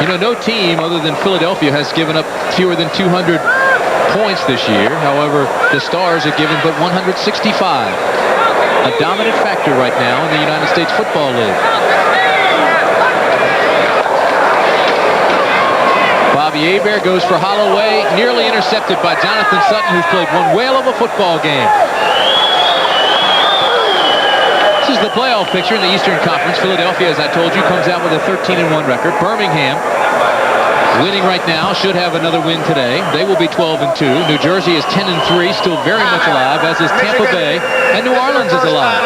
B: You know, no team other than Philadelphia has given up fewer than 200 points this year. However, the Stars have given but 165. A dominant factor right now in the United States Football League. Bobby Hebert goes for Holloway, nearly intercepted by Jonathan Sutton, who's played one whale of a football game. This is the playoff picture in the Eastern Conference. Philadelphia, as I told you, comes out with a 13-1 record. Birmingham, winning right now, should have another win today. They will be 12-2. New Jersey is 10-3, still very much alive, as is Tampa Bay, and New Orleans is alive.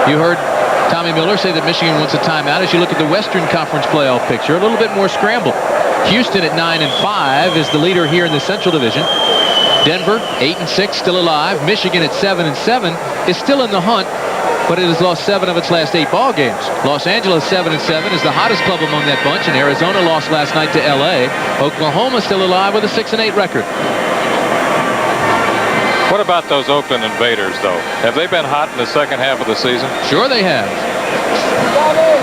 B: You heard Tommy Miller say that Michigan wants a timeout. As you look at the Western Conference playoff picture, a little bit more scrambled. Houston at 9-5 is the leader here in the Central Division. Denver, 8-6, still alive. Michigan at 7-7 is still in the hunt, but it has lost 7 of its last 8 ball games. Los Angeles 7-7 is the hottest club among that bunch, and Arizona lost last night to LA. Oklahoma still alive with a 6-8 record.
C: What about those Oakland Invaders, though? Have they been hot in the second half of the season?
B: Sure they have.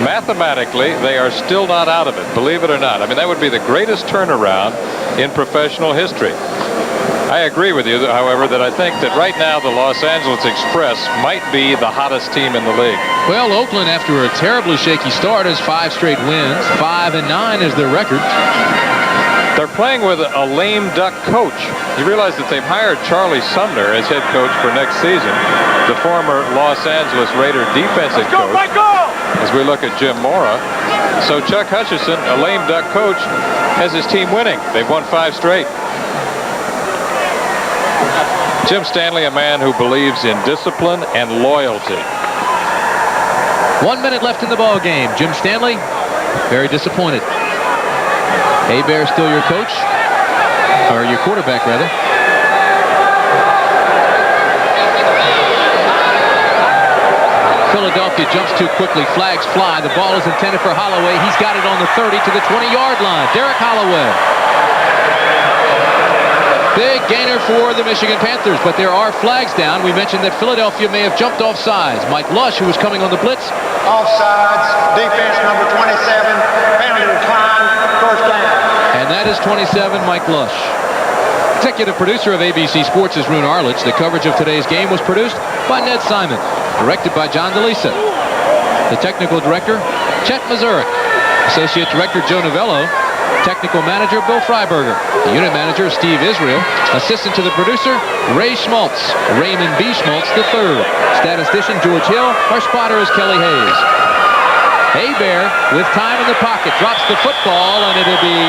C: Mathematically, they are still not out of it, believe it or not. I mean, that would be the greatest turnaround in professional history. I agree with you, however, that I think that right now the Los Angeles Express might be the hottest team in the league.
B: Well, Oakland, after a terribly shaky start, has 5 straight wins. 5-9 is their record.
C: They're playing with a lame duck coach. You realize that they've hired Charlie Sumner as head coach for next season, the former Los Angeles Raider defensive coach, as we look at Jim Mora. So Chuck Hutchison, a lame duck coach, has his team winning. They've won 5 straight. Jim Stanley, a man who believes in discipline and loyalty.
B: 1 minute left in the ball game. Jim Stanley, very disappointed. Hebert still your coach, or your quarterback, rather. Philadelphia jumps too quickly. Flags fly. The ball is intended for Holloway. He's got it on the 30 to the 20-yard line. Derek Holloway. Big gainer for the Michigan Panthers, but there are flags down. We mentioned that Philadelphia may have jumped off sides. Mike Lush, who was coming on the blitz.
D: Offsides, defense number 27, penalty decline, first down.
B: And that is 27, Mike Lush. Executive producer of ABC Sports is Rune Arledge. The coverage of today's game was produced by Ned Simon, directed by John DeLisa. The technical director, Chet Mazurik. Associate director, Joe Novello. Technical manager, Bill Freiberger. The unit manager, Steve Israel. Assistant to the producer, Ray Schmaltz. Raymond B. Schmaltz III. Statistician, George Hill. Our spotter is Kelly Hayes. Hebert, with time in the pocket, drops the football, and it'll be,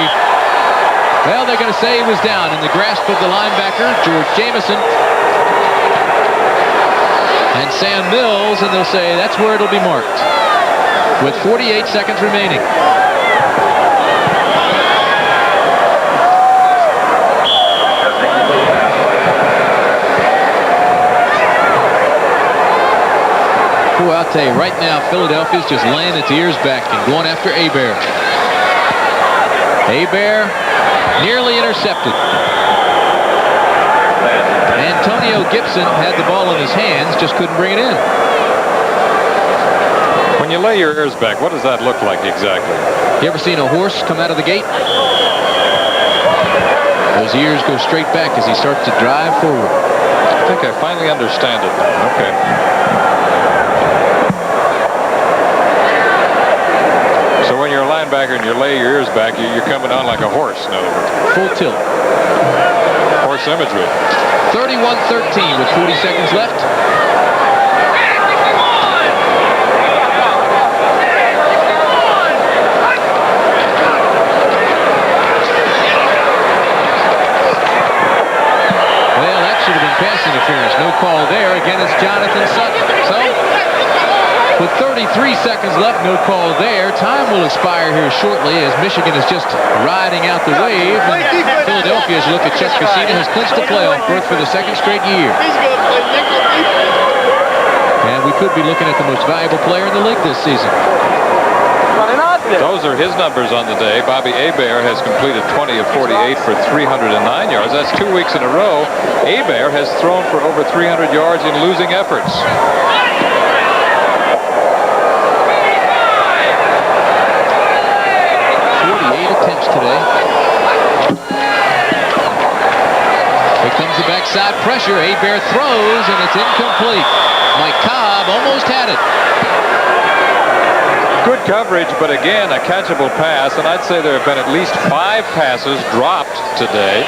B: well, they're going to say he was down in the grasp of the linebacker, George Jamison. And Sam Mills, and they'll say that's where it'll be marked. With 48 seconds remaining. Boy, I'll tell you, right now, Philadelphia's just laying its ears back and going after Hebert. Hebert nearly intercepted. Antonio Gibson had the ball in his hands, just couldn't bring it in.
C: When you lay your ears back, what does that look like exactly?
B: You ever seen a horse come out of the gate? Those ears go straight back as he starts to drive forward.
C: I think I finally understand it now. Okay. So when you're a linebacker and you lay your ears back, you're coming on like a horse, in other words.
B: Full tilt.
C: Horse imagery.
B: 31-13 with 40 seconds left. call there. Again, it's Jonathan Sutton. So, with 33 seconds left, no call there. Time will expire here shortly as Michigan is just riding out the wave. And Philadelphia, as you look at Chuck Casino, has clinched the playoff berth for the second straight year. And we could be looking at the most valuable player in the league this season.
C: Those are his numbers on the day. Bobby Hebert has completed 20 of 48 for 309 yards. That's 2 weeks in a row. Hebert has thrown for over 300 yards in losing efforts.
B: 48 attempts today. Here comes the backside pressure. Hebert throws, and it's incomplete. Mike Cobb almost had it.
C: Good coverage, but again, a catchable pass, and I'd say there have been at least 5 passes dropped today.